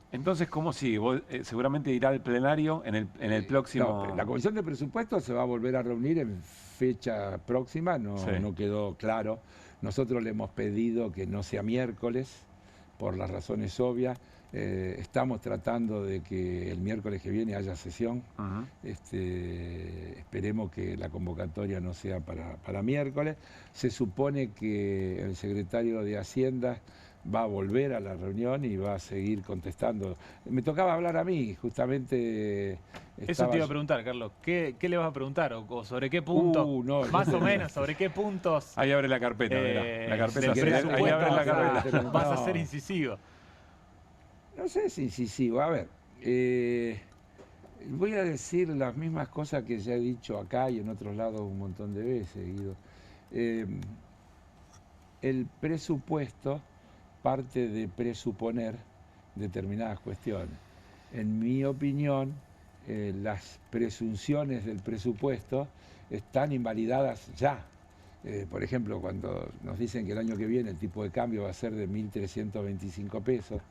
Entonces, ¿cómo sigue? Vos, seguramente irá al plenario en el próximo... No, la Comisión de Presupuestos se va a volver a reunir en fecha próxima, no quedó claro. Nosotros le hemos pedido que no sea miércoles, por las razones obvias. Estamos tratando de que el miércoles que viene haya sesión. Esperemos que la convocatoria no sea para miércoles. Se supone que el secretario de Hacienda va a volver a la reunión y va a seguir contestando. Me tocaba hablar a mí, justamente... Eso te iba a preguntar, Carlos. ¿Qué le vas a preguntar? ¿O sobre qué puntos? Más o menos, ¿sobre qué puntos? Ahí abre la carpeta, mirá. La carpeta. Ahí abre la carpeta. Vas a ser incisivo. No sé si incisivo. A ver, voy a decir las mismas cosas que ya he dicho acá y en otros lados un montón de veces, Guido. El presupuesto parte de presuponer determinadas cuestiones. En mi opinión, las presunciones del presupuesto están invalidadas ya. Por ejemplo, cuando nos dicen que el año que viene el tipo de cambio va a ser de 1.325 pesos,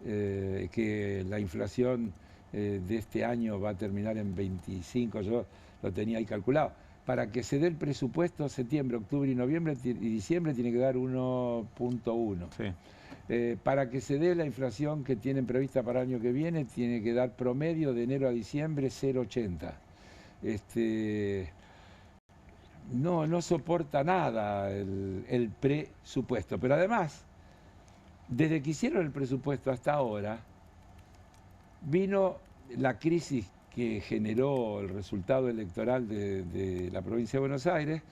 que la inflación de este año va a terminar en 25, yo lo tenía ahí calculado. Para que se dé el presupuesto, septiembre, octubre y noviembre y diciembre tiene que dar 1.1. Para que se dé la inflación que tienen prevista para el año que viene, tiene que dar promedio de enero a diciembre 0,80. No soporta nada el presupuesto. Pero además, desde que hicieron el presupuesto hasta ahora, vino la crisis que generó el resultado electoral de la provincia de Buenos Aires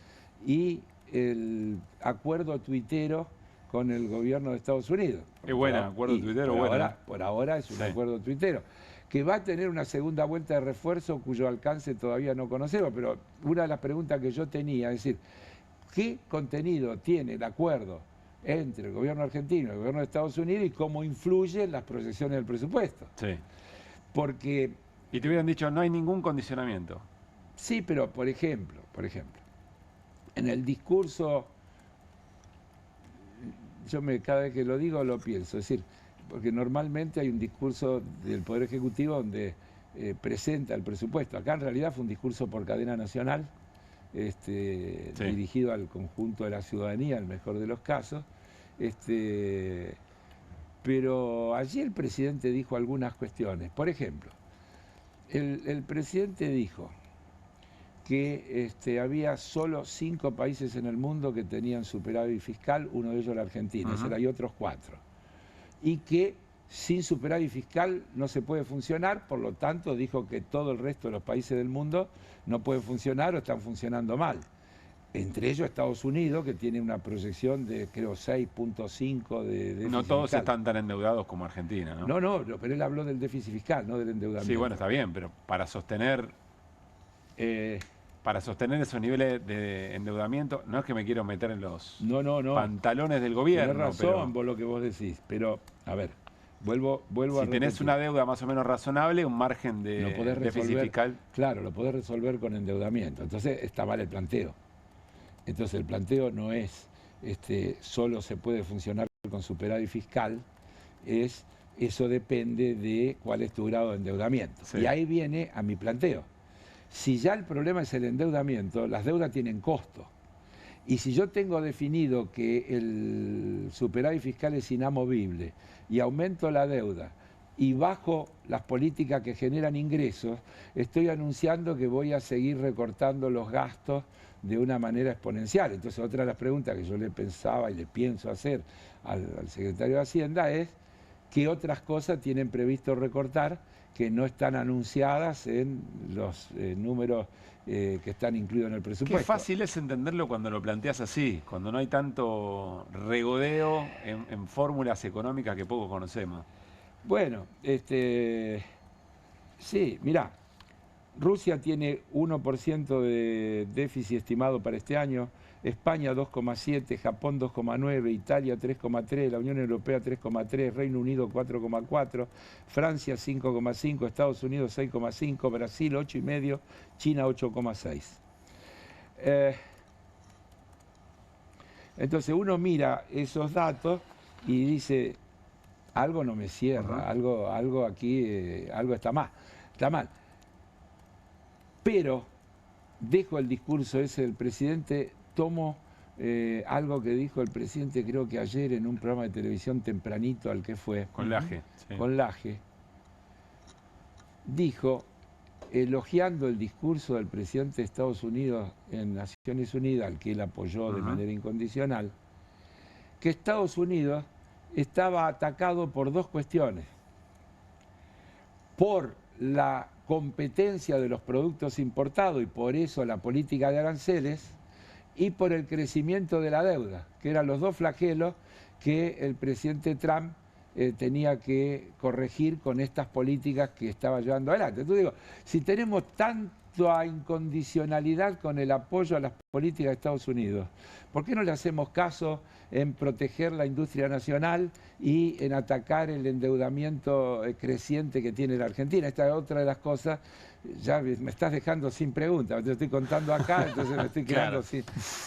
y el acuerdo tuitero con el gobierno de Estados Unidos. Qué bueno, acuerdo tuitero, por ahora es un acuerdo tuitero, que va a tener una segunda vuelta de refuerzo cuyo alcance todavía no conocemos, pero una de las preguntas que yo tenía, es decir, ¿qué contenido tiene el acuerdo entre el gobierno argentino y el gobierno de Estados Unidos y cómo influye en las proyecciones del presupuesto? Porque... Y te hubieran dicho, no hay ningún condicionamiento. Sí, pero por ejemplo, en el discurso, cada vez que lo digo lo pienso, es decir, porque normalmente hay un discurso del Poder Ejecutivo donde presenta el presupuesto. Acá en realidad fue un discurso por cadena nacional, dirigido al conjunto de la ciudadanía, en el mejor de los casos. Pero allí el presidente dijo algunas cuestiones. Por ejemplo, el presidente dijo que había solo 5 países en el mundo que tenían superávit fiscal, uno de ellos la Argentina, hay otros 4. Y que sin superávit fiscal no se puede funcionar, por lo tanto dijo que todo el resto de los países del mundo no pueden funcionar o están funcionando mal. Entre ellos Estados Unidos, que tiene una proyección de, creo, 6.5 de déficit No todos fiscal. están tan endeudados como Argentina, ¿no? No, pero él habló del déficit fiscal, no del endeudamiento. Sí, bueno, está bien, pero para sostener esos niveles de endeudamiento, no es que me quiero meter en los pantalones del gobierno. Tenés razón vos lo que vos decís, pero, a ver, vuelvo a si tenés una deuda más o menos razonable, un margen de déficit fiscal... Claro, lo podés resolver con endeudamiento. Entonces está mal el planteo. Entonces el planteo no es solo se puede funcionar con superávit fiscal, eso depende de cuál es tu grado de endeudamiento. Sí. Y ahí viene a mi planteo. Si ya el problema es el endeudamiento, las deudas tienen costo. Y si yo tengo definido que el superávit fiscal es inamovible y aumento la deuda y bajo las políticas que generan ingresos, estoy anunciando que voy a seguir recortando los gastos de una manera exponencial. Entonces, otra de las preguntas que yo le pensaba y le pienso hacer al secretario de Hacienda es ¿qué otras cosas tienen previsto recortar que no están anunciadas en los números que están incluidos en el presupuesto? Qué fácil es entenderlo cuando lo planteas así, cuando no hay tanto regodeo en fórmulas económicas que poco conocemos. Bueno, sí, mirá, Rusia tiene 1% de déficit estimado para este año, España 2,7, Japón 2,9, Italia 3,3, la Unión Europea 3,3, Reino Unido 4,4, Francia 5,5, Estados Unidos 6,5, Brasil 8,5, China 8,6. Entonces uno mira esos datos y dice, algo no me cierra, algo aquí, algo está mal. Pero dejo el discurso ese del presidente, tomo algo que dijo el presidente, creo que ayer en un programa de televisión tempranito al que fue. Con Laje. Sí. Con Laje. Dijo, elogiando el discurso del presidente de Estados Unidos en Naciones Unidas, al que él apoyó de manera incondicional, que Estados Unidos estaba atacado por dos cuestiones. Por la competencia de los productos importados y por eso la política de aranceles, y por el crecimiento de la deuda, que eran los dos flagelos que el presidente Trump tenía que corregir con estas políticas que estaba llevando adelante. Entonces digo, si tenemos tanta incondicionalidad con el apoyo a las políticas de Estados Unidos, ¿por qué no le hacemos caso en proteger la industria nacional y en atacar el endeudamiento creciente que tiene la Argentina? Esta es otra de las cosas. Ya me estás dejando sin preguntas, te estoy contando acá, entonces me estoy quedando sin...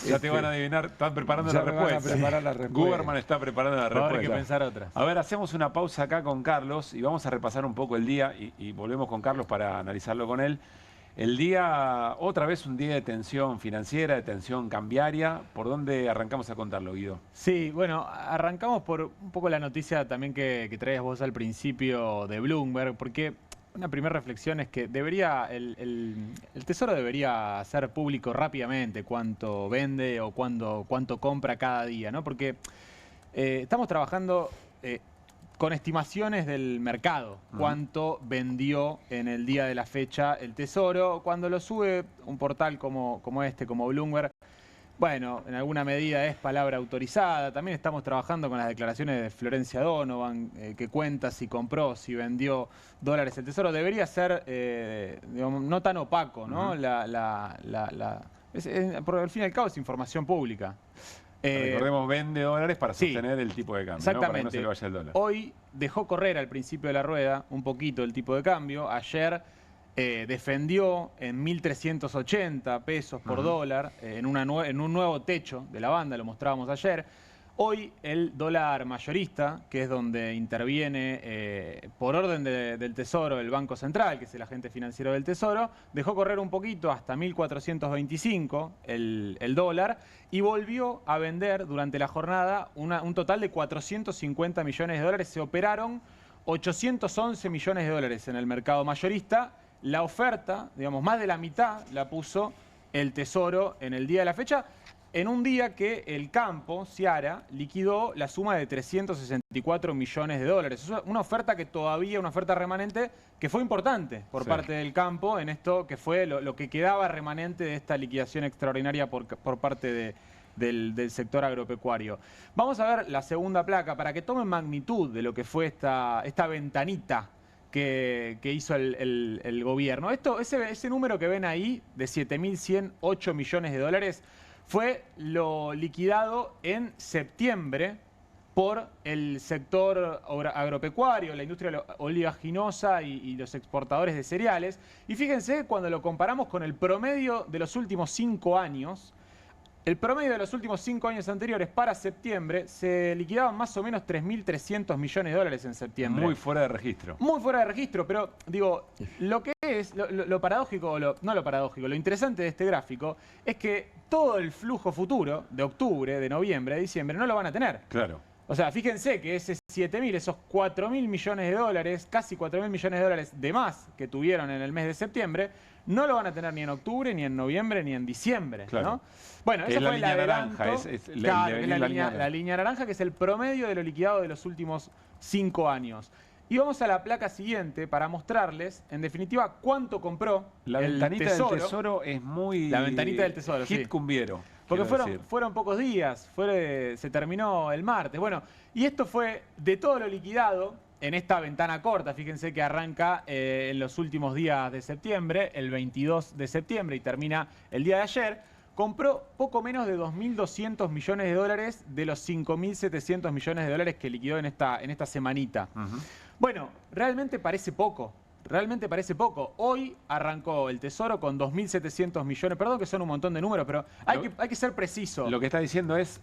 Ya te van a adivinar, están preparando la respuesta. Van a preparar la respuesta. Guberman está preparando la respuesta. Ahora hay que pensar otras. A ver, hacemos una pausa acá con Carlos y vamos a repasar un poco el día y volvemos con Carlos para analizarlo con él. El día, otra vez un día de tensión financiera, de tensión cambiaria. ¿Por dónde arrancamos a contarlo, Guido? Sí, bueno, arrancamos por un poco la noticia también que traías vos al principio de Bloomberg, porque una primera reflexión es que el Tesoro debería hacer público rápidamente cuánto vende o cuánto compra cada día, ¿no? Porque estamos trabajando con estimaciones del mercado, cuánto vendió en el día de la fecha el Tesoro. Cuando lo sube un portal como Bloomberg, bueno, en alguna medida es palabra autorizada. También estamos trabajando con las declaraciones de Florencia Donovan, que cuenta si compró, si vendió dólares el Tesoro. Debería ser, digamos, no tan opaco, ¿no? Por al fin y al cabo es información pública. Recordemos, vende dólares para sostener el tipo de cambio, exactamente, ¿no? Para que no se le vaya el dólar. Hoy dejó correr al principio de la rueda un poquito el tipo de cambio. Ayer defendió en 1.380 pesos por dólar, en un nuevo techo de la banda, lo mostrábamos ayer. Hoy el dólar mayorista, que es donde interviene por orden del Tesoro el Banco Central, que es el agente financiero del Tesoro, dejó correr un poquito hasta 1.425 el dólar y volvió a vender durante la jornada un total de 450 millones de dólares. Se operaron 811 millones de dólares en el mercado mayorista. La oferta, digamos, más de la mitad la puso el Tesoro en el día de la fecha, en un día que el campo, Ciara, liquidó la suma de 364 millones de dólares. Es una oferta que todavía, una oferta remanente, que fue importante por parte del campo en esto que fue lo que quedaba remanente de esta liquidación extraordinaria por parte del sector agropecuario. Vamos a ver la segunda placa para que tomen magnitud de lo que fue esta ventanita que hizo el gobierno. Ese número que ven ahí, de 7.108 millones de dólares, fue lo liquidado en septiembre por el sector agropecuario, la industria oleaginosa y los exportadores de cereales. Y fíjense, cuando lo comparamos con el promedio de los últimos 5 años, El promedio de los últimos 5 años anteriores para septiembre se liquidaban más o menos 3.300 millones de dólares en septiembre. Muy fuera de registro. Muy fuera de registro, pero digo, lo que es, lo paradójico, no lo paradójico, lo interesante de este gráfico es que todo el flujo futuro de octubre, de noviembre, de diciembre no lo van a tener. Claro. O sea, fíjense que ese 7.000, esos 4.000 millones de dólares, casi 4.000 millones de dólares de más que tuvieron en el mes de septiembre, no lo van a tener ni en octubre, ni en noviembre, ni en diciembre. Claro. ¿No? Bueno, esa fue la el naranja, adelanto. La línea naranja, que es el promedio de lo liquidado de los últimos 5 años. Y vamos a la placa siguiente para mostrarles, en definitiva, cuánto compró la ventanita del tesoro. Es muy... La ventanita del tesoro, hit cumbiero. Porque fueron pocos días, se terminó el martes. Bueno, y esto fue de todo lo liquidado en esta ventana corta. Fíjense que arranca en los últimos días de septiembre, el 22 de septiembre, y termina el día de ayer. Compró poco menos de 2.200 millones de dólares de los 5.700 millones de dólares que liquidó en esta semanita. Bueno, realmente parece poco. Realmente parece poco. Hoy arrancó el Tesoro con 2.700 millones. Perdón que son un montón de números, pero hay que ser preciso. Lo que está diciendo es,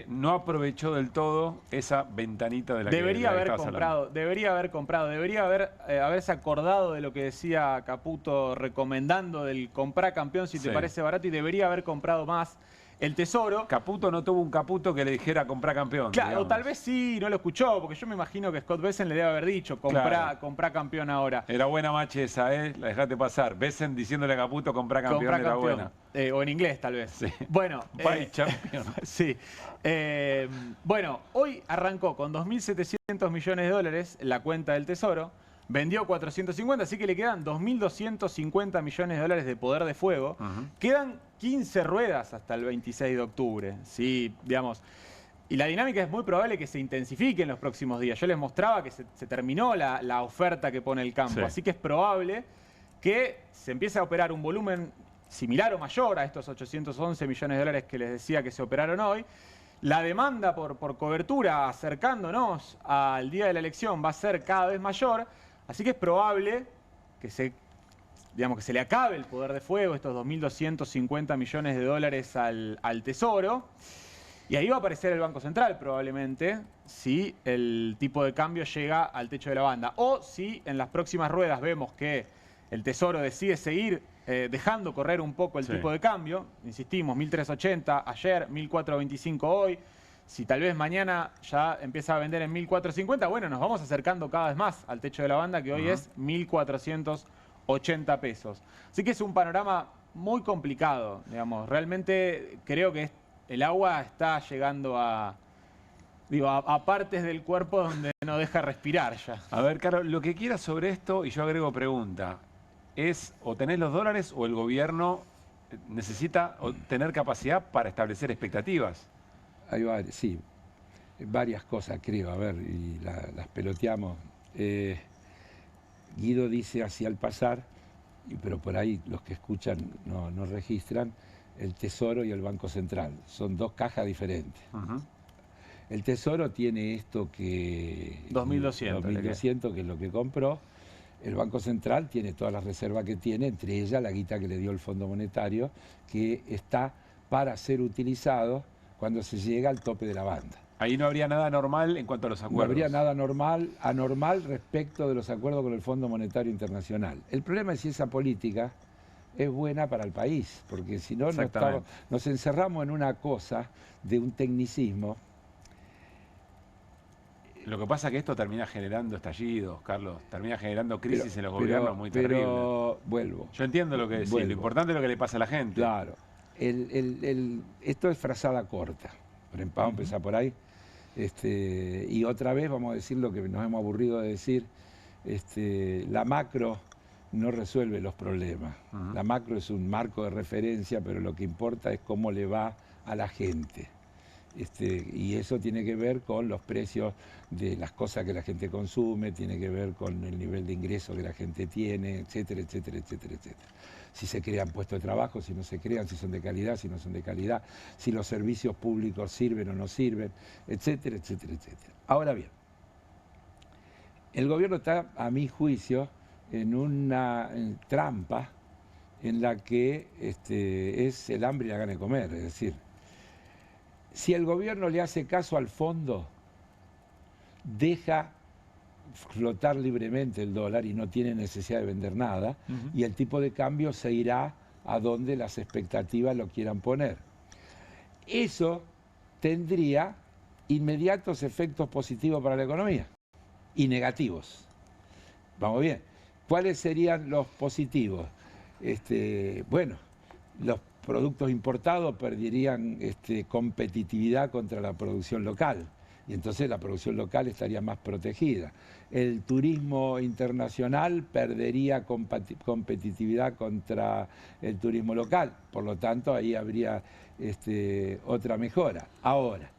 no aprovechó del todo esa ventanita de la que debería haber comprado, debería haberse acordado de lo que decía Caputo recomendando del comprar campeón si te parece barato, y debería haber comprado más el Tesoro. Caputo no tuvo un Caputo que le dijera comprar campeón. Claro, digamos. o tal vez sí, no lo escuchó, porque yo me imagino que Scott Bessent le debe haber dicho, comprá campeón ahora. Era buena mache esa, la dejaste pasar. Bessent diciéndole a Caputo comprar campeón era buena. O en inglés, tal vez. Sí. Bueno, champion. Sí. Bueno, hoy arrancó con 2.700 millones de dólares la cuenta del Tesoro. Vendió 450, así que le quedan 2.250 millones de dólares de poder de fuego. Quedan 15 ruedas hasta el 26 de octubre. Sí, digamos. Y la dinámica es muy probable que se intensifique en los próximos días. Yo les mostraba que se terminó la oferta que pone el campo. Sí. Así que es probable que se empiece a operar un volumen similar o mayor a estos 811 millones de dólares que les decía que se operaron hoy. La demanda por cobertura acercándonos al día de la elección va a ser cada vez mayor. Así que es probable que se le acabe el poder de fuego, estos 2.250 millones de dólares al Tesoro. Y ahí va a aparecer el Banco Central probablemente, si el tipo de cambio llega al techo de la banda. O si en las próximas ruedas vemos que el Tesoro decide seguir dejando correr un poco el tipo de cambio. Insistimos, 1.380 ayer, 1.425 hoy. Si tal vez mañana ya empieza a vender en 1.450, bueno, nos vamos acercando cada vez más al techo de la banda, que hoy es 1.480 pesos. Así que es un panorama muy complicado, digamos. Realmente creo que el agua está llegando a partes del cuerpo donde no deja respirar ya. A ver, Carlos, lo que quieras sobre esto, y yo agrego pregunta, es o tenés los dólares o el gobierno necesita tener capacidad para establecer expectativas. Hay varias cosas, creo, a ver, y las peloteamos. Guido dice hacia el pasar, pero por ahí los que escuchan no registran, el Tesoro y el Banco Central. Son dos cajas diferentes. El Tesoro tiene esto que... 2.200, que es lo que compró. El Banco Central tiene todas las reservas que tiene, entre ellas la guita que le dio el Fondo Monetario, que está para ser utilizado cuando se llega al tope de la banda. Ahí no habría nada normal en cuanto a los acuerdos. No habría nada anormal respecto de los acuerdos con el Fondo Monetario Internacional. El problema es si esa política es buena para el país, porque si no nos encerramos en una cosa de un tecnicismo. Lo que pasa es que esto termina generando estallidos, Carlos, termina generando crisis en los gobiernos muy terribles. Pero vuelvo. Yo entiendo lo que decís, lo importante es lo que le pasa a la gente. Claro. Esto es frazada corta, vamos a empezar por ahí. Y otra vez vamos a decir lo que nos hemos aburrido de decir, la macro no resuelve los problemas. La macro es un marco de referencia, pero lo que importa es cómo le va a la gente. Y eso tiene que ver con los precios de las cosas que la gente consume, tiene que ver con el nivel de ingreso que la gente tiene, etcétera, etcétera, etcétera, etcétera. Si se crean puestos de trabajo, si no se crean, si son de calidad, si no son de calidad, si los servicios públicos sirven o no sirven, etcétera, etcétera, etcétera. Ahora bien, el gobierno está, a mi juicio, en una trampa en la que es el hambre y la gana de comer, es decir, Si el gobierno le hace caso al fondo, deja flotar libremente el dólar y no tiene necesidad de vender nada, y el tipo de cambio se irá a donde las expectativas lo quieran poner. Eso tendría inmediatos efectos positivos para la economía y negativos. Vamos bien. ¿Cuáles serían los positivos? Bueno, los productos importados perderían competitividad contra la producción local, y entonces la producción local estaría más protegida. El turismo internacional perdería competitividad contra el turismo local, por lo tanto ahí habría otra mejora. Ahora,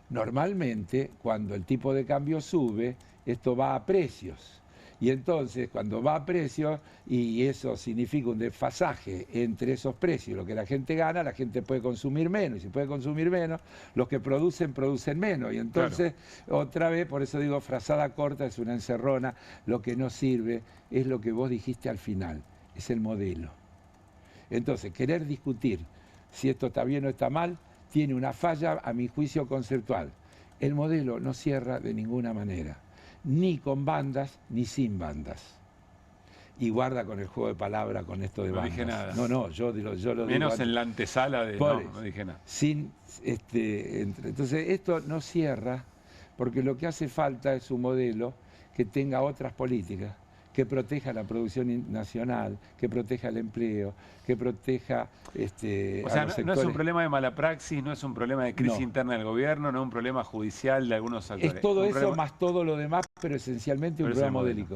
normalmente cuando el tipo de cambio sube, esto va a precios. Y entonces, cuando va a precios, y eso significa un desfasaje entre esos precios, lo que la gente gana, la gente puede consumir menos. Y si puede consumir menos, los que producen menos. Y entonces, otra vez, por eso digo, frazada corta es una encerrona. Lo que no sirve es lo que vos dijiste al final, es el modelo. Entonces, querer discutir si esto está bien o está mal, tiene una falla, a mi juicio, conceptual. El modelo no cierra de ninguna manera, ni con bandas, ni sin bandas. Y guarda con el juego de palabras, con esto de bandas. No dije nada. No, yo lo digo. Menos en la antesala de... No dije nada. Entonces, esto no cierra, porque lo que hace falta es un modelo que tenga otras políticas, que proteja la producción nacional, que proteja el empleo, que proteja o sea, no es un problema de mala praxis, no es un problema de crisis interna del gobierno, no es un problema judicial de algunos actores. Es todo eso más todo lo demás, pero esencialmente un problema modélico.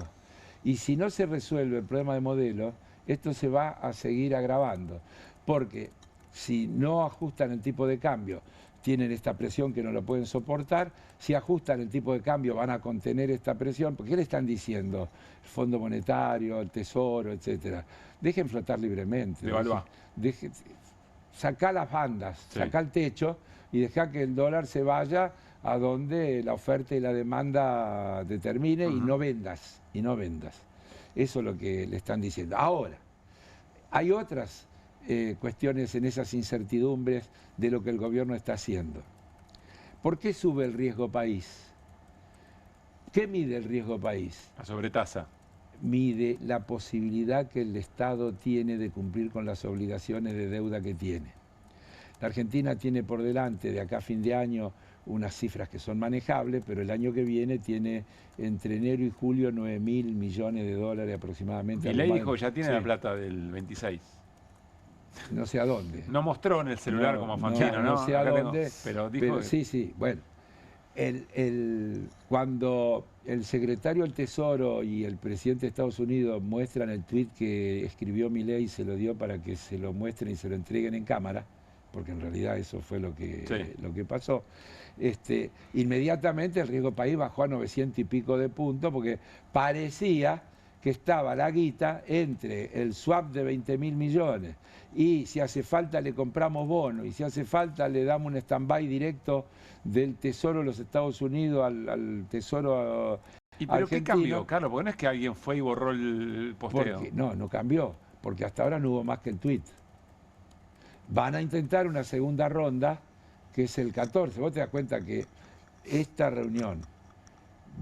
Y si no se resuelve el problema de modelo, esto se va a seguir agravando. Porque si no ajustan el tipo de cambio, tienen esta presión que no lo pueden soportar. Si ajustan el tipo de cambio, van a contener esta presión. ¿Qué le están diciendo? El Fondo Monetario, el Tesoro, etcétera. Dejen flotar libremente. Sacá las bandas, sacá el techo y dejá que el dólar se vaya a donde la oferta y la demanda determine y no vendas. Eso es lo que le están diciendo. Ahora, hay otras cuestiones en esas incertidumbres de lo que el gobierno está haciendo. ¿Por qué sube el riesgo país? ¿Qué mide el riesgo país? La sobretasa. Mide la posibilidad que el Estado tiene de cumplir con las obligaciones de deuda que tiene. La Argentina tiene por delante, de acá a fin de año, unas cifras que son manejables, pero el año que viene tiene entre enero y julio 9.000 millones de dólares aproximadamente. Milei dijo que ya tiene la plata del 26. No sé a dónde. No mostró en el celular como Fantino, ¿no? No sé a dónde, pero dijo que... Sí, bueno. Cuando el secretario del Tesoro y el presidente de Estados Unidos muestran el tuit que escribió Milei y se lo dio para que se lo muestren y se lo entreguen en cámara, porque en realidad eso fue lo que pasó, inmediatamente el riesgo país bajó a 900 y pico de puntos, porque parecía que estaba la guita entre el swap de 20.000 millones y si hace falta le compramos bonos y si hace falta le damos un stand-by directo del Tesoro de los Estados Unidos al Tesoro ¿Y pero argentino. ¿Qué cambió, Carlos? Porque no es que alguien fue y borró el posteo. No cambió, porque hasta ahora no hubo más que el tuit. Van a intentar una segunda ronda, que es el 14. Vos te das cuenta que esta reunión,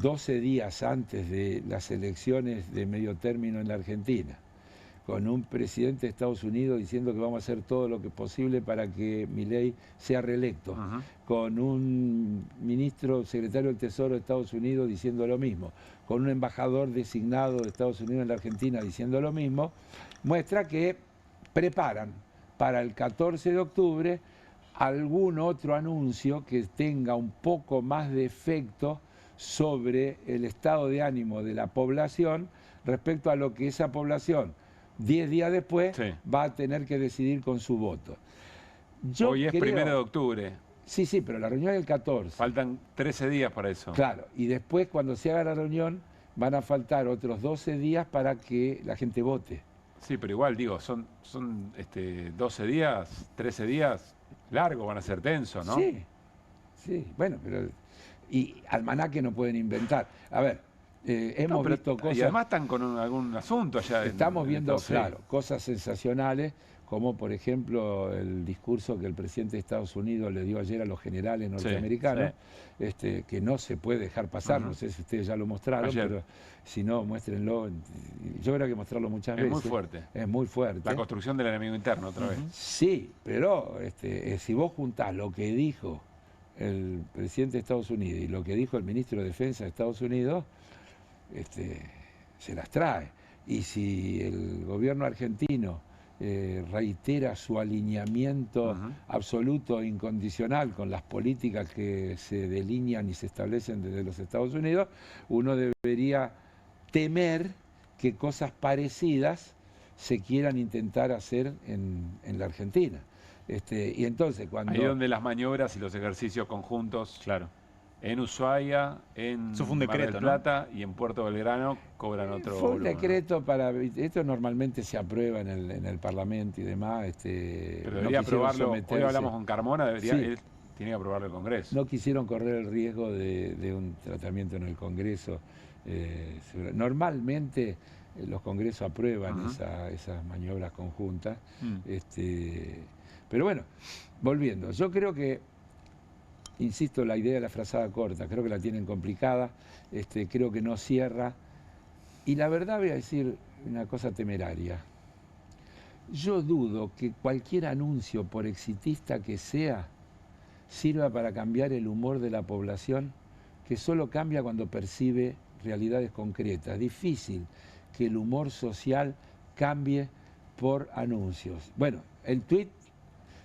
12 días antes de las elecciones de medio término en la Argentina, con un presidente de Estados Unidos diciendo que vamos a hacer todo lo que es posible para que Milei sea reelecto, con un secretario del Tesoro de Estados Unidos diciendo lo mismo, con un embajador designado de Estados Unidos en la Argentina diciendo lo mismo, muestra que preparan para el 14 de octubre algún otro anuncio que tenga un poco más de efecto sobre el estado de ánimo de la población respecto a lo que esa población 10 días después va a tener que decidir con su voto. Hoy es 1 de octubre. Sí, pero la reunión es el 14. Faltan 13 días para eso. Claro, y después cuando se haga la reunión van a faltar otros 12 días para que la gente vote. Sí, pero igual, digo, son 12 días, 13 días, largos, van a ser tensos, ¿no? Sí, bueno, pero... Y almanaque no pueden inventar. A ver, hemos visto cosas... Y además están con algún asunto allá. Estamos viendo, claro, cosas sensacionales, como por ejemplo el discurso que el presidente de Estados Unidos le dio ayer a los generales norteamericanos, que no se puede dejar pasar, no sé si ustedes ya lo mostraron, pero si no, muéstrenlo. Yo creo que mostrarlo muchas veces. Es muy fuerte. Es muy fuerte. La construcción del enemigo interno, otra vez. Sí, pero si vos juntás lo que dijo el presidente de Estados Unidos y lo que dijo el ministro de Defensa de Estados Unidos, se las trae. Y si el gobierno argentino reitera su alineamiento absoluto e incondicional con las políticas que se delinean y se establecen desde los Estados Unidos, uno debería temer que cosas parecidas se quieran intentar hacer en la Argentina. Y entonces cuando... Ahí donde las maniobras y los ejercicios conjuntos, en Ushuaia, en Mar del Plata y en Puerto Belgrano cobran otro Fue un volumen, decreto para... Esto normalmente se aprueba en el Parlamento y demás. Pero no debería aprobarlo. Hoy someterse. hablamos con Carmona, él tiene que aprobarlo el Congreso. No quisieron correr el riesgo de un tratamiento en el Congreso. Normalmente los Congresos aprueban esas maniobras conjuntas. Pero bueno, volviendo, yo creo que, insisto, la idea de la frazada corta, creo que la tienen complicada, creo que no cierra. Y la verdad voy a decir una cosa temeraria. Yo dudo que cualquier anuncio, por exitista que sea, sirva para cambiar el humor de la población, que solo cambia cuando percibe realidades concretas. Difícil que el humor social cambie por anuncios. Bueno, el tuit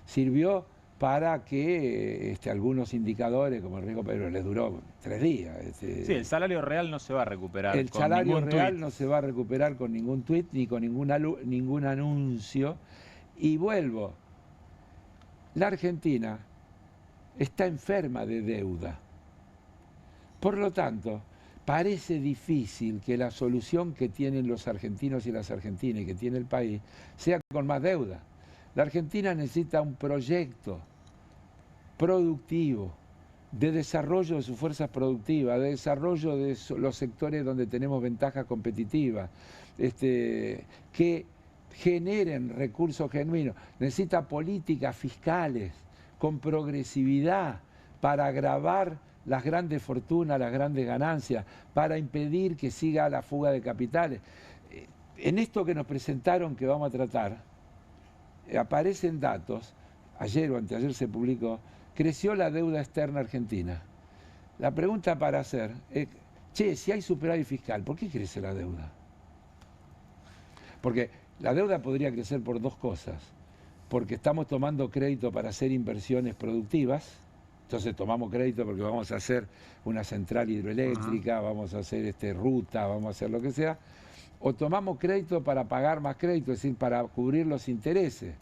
sirvió para que algunos indicadores, como el riesgo, pero les duró 3 días. Sí, el salario real no se va a recuperar. El salario real no se va a recuperar con ningún tuit ni con ningún anuncio. Y vuelvo, la Argentina está enferma de deuda. Por lo tanto, parece difícil que la solución que tienen los argentinos y las argentinas y que tiene el país sea con más deuda. La Argentina necesita un proyecto productivo, de desarrollo de sus fuerzas productivas, de desarrollo de los sectores donde tenemos ventajas competitivas, que generen recursos genuinos. Necesita políticas fiscales con progresividad para agravar las grandes fortunas, las grandes ganancias, para impedir que siga la fuga de capitales. En esto que nos presentaron, que vamos a tratar, aparecen datos, ayer o anteayer se publicó, creció la deuda externa argentina. La pregunta para hacer es, si hay superávit fiscal, ¿por qué crece la deuda? Porque la deuda podría crecer por 2 cosas. Porque estamos tomando crédito para hacer inversiones productivas, entonces tomamos crédito porque vamos a hacer una central hidroeléctrica, vamos a hacer ruta, vamos a hacer lo que sea, o tomamos crédito para pagar más crédito, es decir, para cubrir los intereses.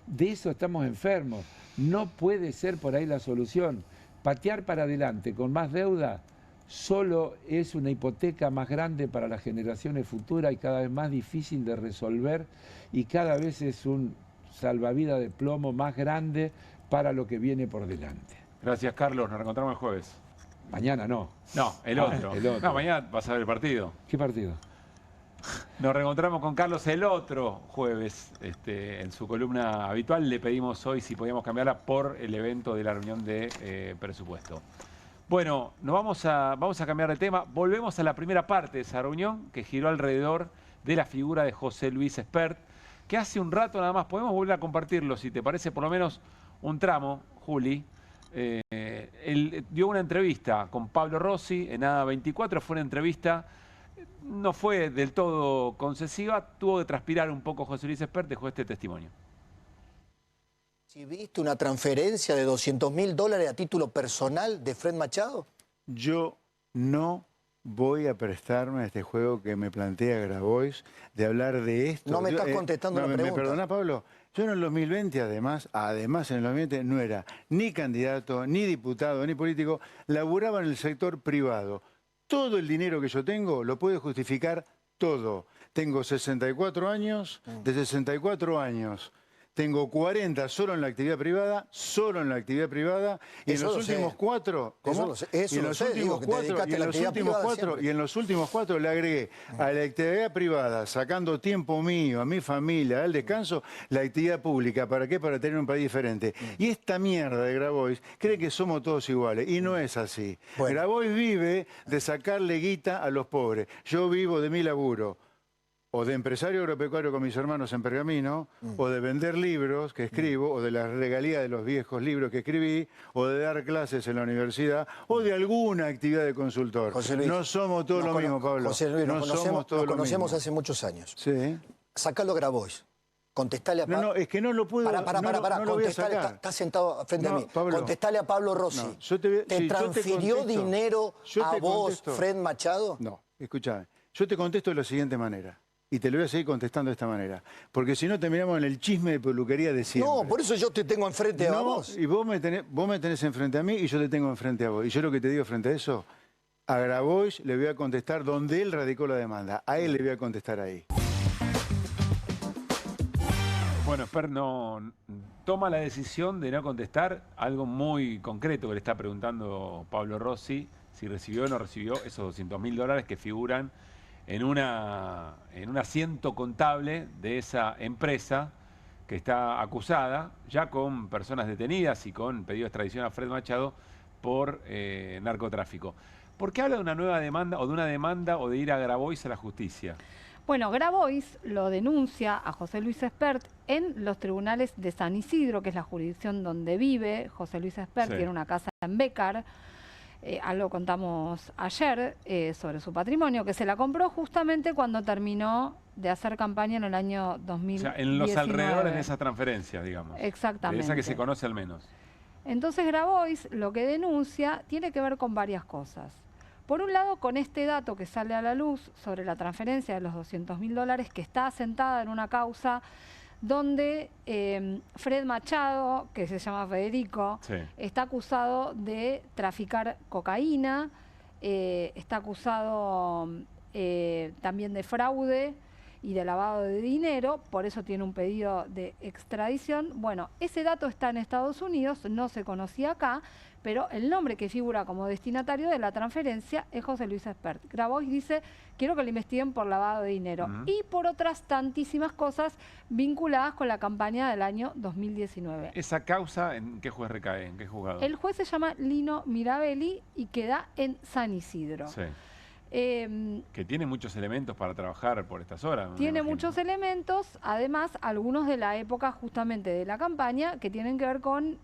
De eso estamos enfermos. No puede ser por ahí la solución. Patear para adelante con más deuda solo es una hipoteca más grande para las generaciones futuras y cada vez más difícil de resolver, y cada vez es un salvavidas de plomo más grande para lo que viene por delante. Gracias, Carlos. Nos reencontramos el jueves. Mañana no. No, el otro. No, mañana vas a ver el partido. ¿Qué partido? Nos reencontramos con Carlos el otro jueves. En su columna habitual le pedimos hoy si podíamos cambiarla por el evento de la reunión de presupuesto. Bueno, vamos a cambiar de tema. Volvemos a la primera parte de esa reunión que giró alrededor de la figura de José Luis Espert, que hace un rato nada más, podemos volver a compartirlo, si te parece, por lo menos un tramo, Juli. Él dio una entrevista con Pablo Rossi en A24, fue una entrevista, no fue del todo concesiva, tuvo que transpirar un poco José Luis Espert, dejó este testimonio. ¿Si viste una transferencia de $200.000 a título personal de Fred Machado? Yo no voy a prestarme a este juego que me plantea Grabois de hablar de esto. No me estás contestando la pregunta. ¿Me perdonás, Pablo? Yo en el 2020, además en el 2020 no era ni candidato, ni diputado, ni político, laburaba en el sector privado. Todo el dinero que yo tengo lo puede justificar todo. Tengo 64 años, de 64 años tengo 40 solo en la actividad privada, y en los últimos 4, y en los últimos 4 le agregué a la actividad privada, sacando tiempo mío, a mi familia, al descanso, la actividad pública. ¿Para qué? Para tener un país diferente. Y esta mierda de Grabois cree que somos todos iguales, y no es así. Bueno. Grabois vive de sacarle guita a los pobres. Yo vivo de mi laburo, o de empresario agropecuario con mis hermanos en Pergamino, o de vender libros que escribo, o de la regalía de los viejos libros que escribí, o de dar clases en la universidad, o de alguna actividad de consultor. José Luis, no somos todos lo mismo, Pablo. José Luis, nos conocemos hace muchos años. Sí. Sacalo a Grabois. Contestale a Pablo. No, es que no lo puedo. No lo voy a sacar. Está sentado frente a mí. Pablo, contestale a Pablo Rossi. ¿Te transfirió dinero a vos, Fred Machado? No, escúchame. Yo te contesto de la siguiente manera. Y te lo voy a seguir contestando de esta manera. Porque si no terminamos en el chisme de peluquería de siempre. No, por eso yo te tengo enfrente a vos. Y vos me tenés enfrente a mí y yo te tengo enfrente a vos. Y yo lo que te digo frente a eso, a Grabois le voy a contestar donde él radicó la demanda. A él le voy a contestar ahí. Bueno, Spert no toma la decisión de no contestar algo muy concreto que le está preguntando Pablo Rossi, si recibió o no recibió esos $200.000 que figuran en un asiento contable de esa empresa que está acusada, ya con personas detenidas y con pedido de extradición a Fred Machado por narcotráfico. ¿Por qué habla de una nueva demanda o de ir a Grabois a la justicia? Bueno, Grabois lo denuncia a José Luis Espert en los tribunales de San Isidro, que es la jurisdicción donde vive José Luis Espert, tiene una casa en Bécar. Algo contamos ayer sobre su patrimonio, que se la compró justamente cuando terminó de hacer campaña en el año 2019. O sea, en los alrededores de esa transferencia, digamos. Exactamente. De esa que se conoce al menos. Entonces Grabois lo que denuncia tiene que ver con varias cosas. Por un lado, con este dato que sale a la luz sobre la transferencia de los $200.000 que está asentada en una causa donde Fred Machado, que se llama Federico, está acusado de traficar cocaína, está acusado también de fraude y de lavado de dinero, por eso tiene un pedido de extradición. Bueno, ese dato está en Estados Unidos, no se conocía acá, pero el nombre que figura como destinatario de la transferencia es José Luis Espert. Grabois dice, quiero que lo investiguen por lavado de dinero y por otras tantísimas cosas vinculadas con la campaña del año 2019. ¿Esa causa en qué juez recae? ¿En qué juzgado? El juez se llama Lino Mirabelli y queda en San Isidro. Sí. Que tiene muchos elementos para trabajar por estas horas. Tiene muchos elementos, además algunos de la época justamente de la campaña que tienen que ver con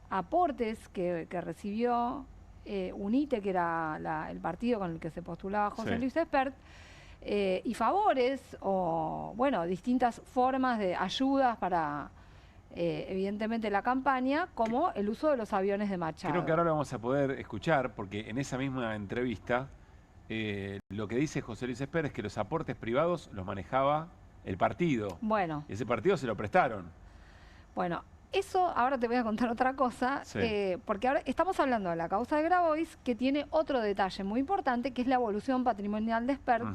aportes que recibió UNITE, que era el partido con el que se postulaba José Luis Espert, y favores o, bueno, distintas formas de ayudas para, evidentemente, la campaña, como el uso de los aviones de Machado. Creo que ahora lo vamos a poder escuchar, porque en esa misma entrevista lo que dice José Luis Espert es que los aportes privados los manejaba el partido. Bueno. Y ese partido se lo prestaron. Bueno, eso ahora te voy a contar otra cosa, porque ahora estamos hablando de la causa de Grabois, que tiene otro detalle muy importante, que es la evolución patrimonial de Espert,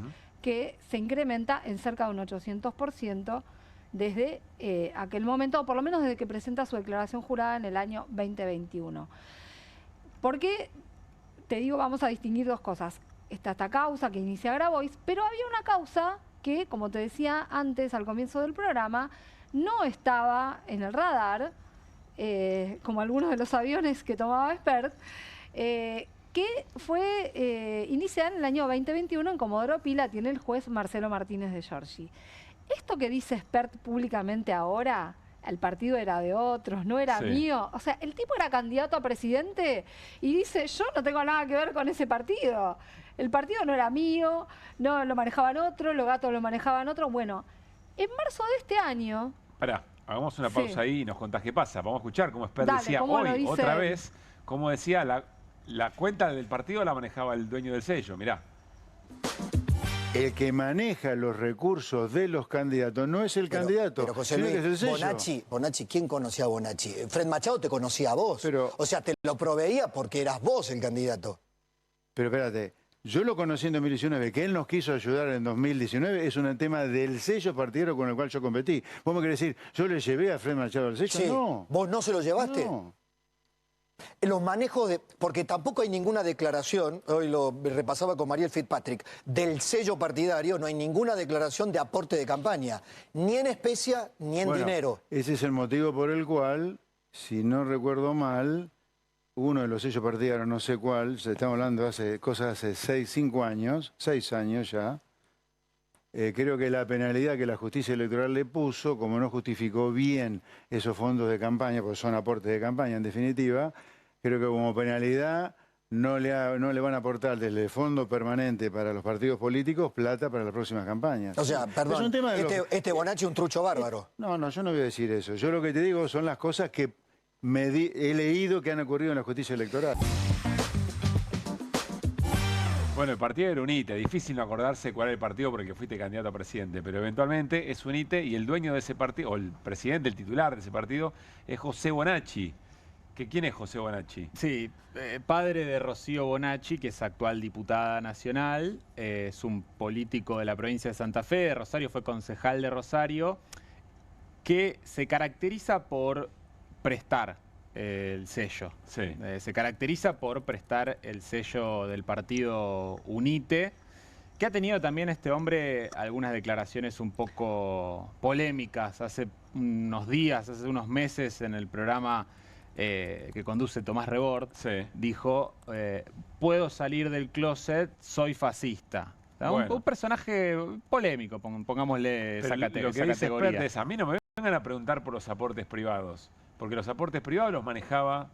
que se incrementa en cerca de un 800% desde aquel momento, o por lo menos desde que presenta su declaración jurada en el año 2021. Porque, te digo, vamos a distinguir dos cosas. Está esta causa que inicia Grabois, pero había una causa que, como te decía antes, al comienzo del programa, no estaba en el radar, como algunos de los aviones que tomaba Espert, que fue iniciada en el año 2021 en Comodoro Pi, la tiene el juez Marcelo Martínez de Giorgi. Esto que dice Espert públicamente ahora, el partido era de otros, no era mío. O sea, el tipo era candidato a presidente y dice, yo no tengo nada que ver con ese partido. El partido no era mío, no lo manejaban otros, los gatos lo manejaban otros. Bueno, en marzo de este año... Pará, hagamos una pausa ahí y nos contás qué pasa. Vamos a escuchar cómo Espert decía hoy, otra vez, cómo decía, la cuenta del partido la manejaba el dueño del sello, mirá. El que maneja los recursos de los candidatos no es el candidato, pero José sino Luis, que es el sello. Bonacci, ¿quién conocía a Bonacci? Fred Machado te conocía a vos. O sea, te lo proveía porque eras vos el candidato. Pero espérate, Yo lo conocí en 2019, que él nos quiso ayudar en 2019, es un tema del sello partidario con el cual yo competí. ¿Vos me querés decir, yo le llevé a Fred Machado al sello? Sí. No. ¿Vos no se lo llevaste? No. Los manejos de... Porque tampoco hay ninguna declaración, hoy lo repasaba con Mariel Fitzpatrick, del sello partidario, no hay ninguna declaración de aporte de campaña, ni en especia ni en dinero. Ese es el motivo por el cual, si no recuerdo mal, uno de los sellos partidarios, no sé cuál, estamos hablando hace 5 años, 6 años ya, creo que la penalidad que la justicia electoral le puso, como no justificó bien esos fondos de campaña, porque son aportes de campaña en definitiva, creo que como penalidad no le van a aportar desde el fondo permanente para los partidos políticos plata para las próximas campañas. O sea, perdón, es un tema de este Bonacci es un trucho bárbaro. No, yo no voy a decir eso. Yo lo que te digo son las cosas que he leído que han ocurrido en la justicia electoral. Bueno, el partido era UNITE, difícil no acordarse cuál era el partido porque fuiste candidato a presidente, pero eventualmente es UNITE y el dueño de ese partido, o el presidente, el titular de ese partido, es José Bonacci. ¿Quién es José Bonacci? Sí, padre de Rocío Bonacci, que es actual diputada nacional, es un político de la provincia de Santa Fe, de Rosario, fue concejal de Rosario, que se caracteriza por prestar el sello. Sí. Se caracteriza por prestar el sello del partido UNITE, que ha tenido también este hombre algunas declaraciones un poco polémicas. Hace unos días, hace unos meses, en el programa que conduce Tomás Rebord, dijo, puedo salir del closet, soy fascista. Bueno. Un personaje polémico, pongámosle esa categoría. A mí no me vengan a preguntar por los aportes privados. Porque los aportes privados los manejaba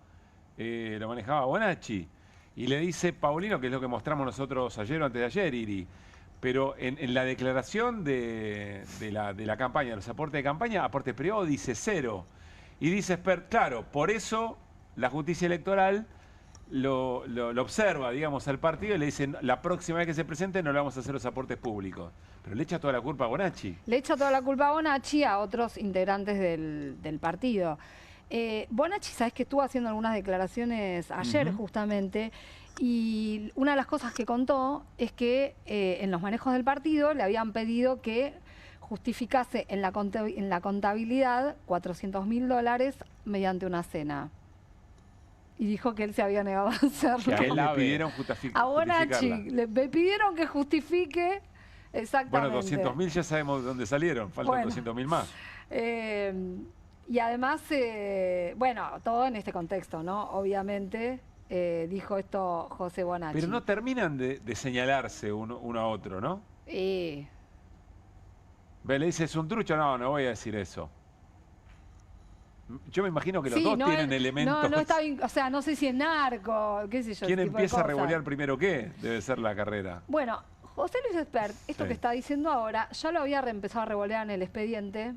Bonacci. Y le dice Paulino, que es lo que mostramos nosotros ayer o antes de ayer, Iri. Pero en la declaración de la campaña, de los aportes de campaña, aportes privados dice 0. Y dice Espert, claro, por eso la justicia electoral lo observa, digamos, al partido y le dice, la próxima vez que se presente no le vamos a hacer los aportes públicos. Pero le echa toda la culpa a Bonacci. Le echa toda la culpa a Bonacci, a otros integrantes del partido. Bonacci, sabes que estuvo haciendo algunas declaraciones ayer justamente, y una de las cosas que contó es que en los manejos del partido le habían pedido que justificase en la contabilidad $400.000 mediante una cena. Y dijo que él se había negado a hacerlo. Que le pidieron a Bonacci le pidieron que justifique exactamente. Bueno, 200.000 ya sabemos de dónde salieron, faltan 200.000 más. Y además, bueno, todo en este contexto, ¿no? Obviamente, dijo esto José Bonacci. Pero no terminan de señalarse uno a otro, ¿no? Ve, le dice, ¿es un trucho? No voy a decir eso. Yo me imagino que los dos tienen elementos. No está bien, o sea, no sé si es narco, qué sé yo. ¿Quién empieza a revolear primero qué? Debe ser la carrera. Bueno, José Luis Espert, esto que está diciendo ahora, ya lo había empezado a revolear en el expediente.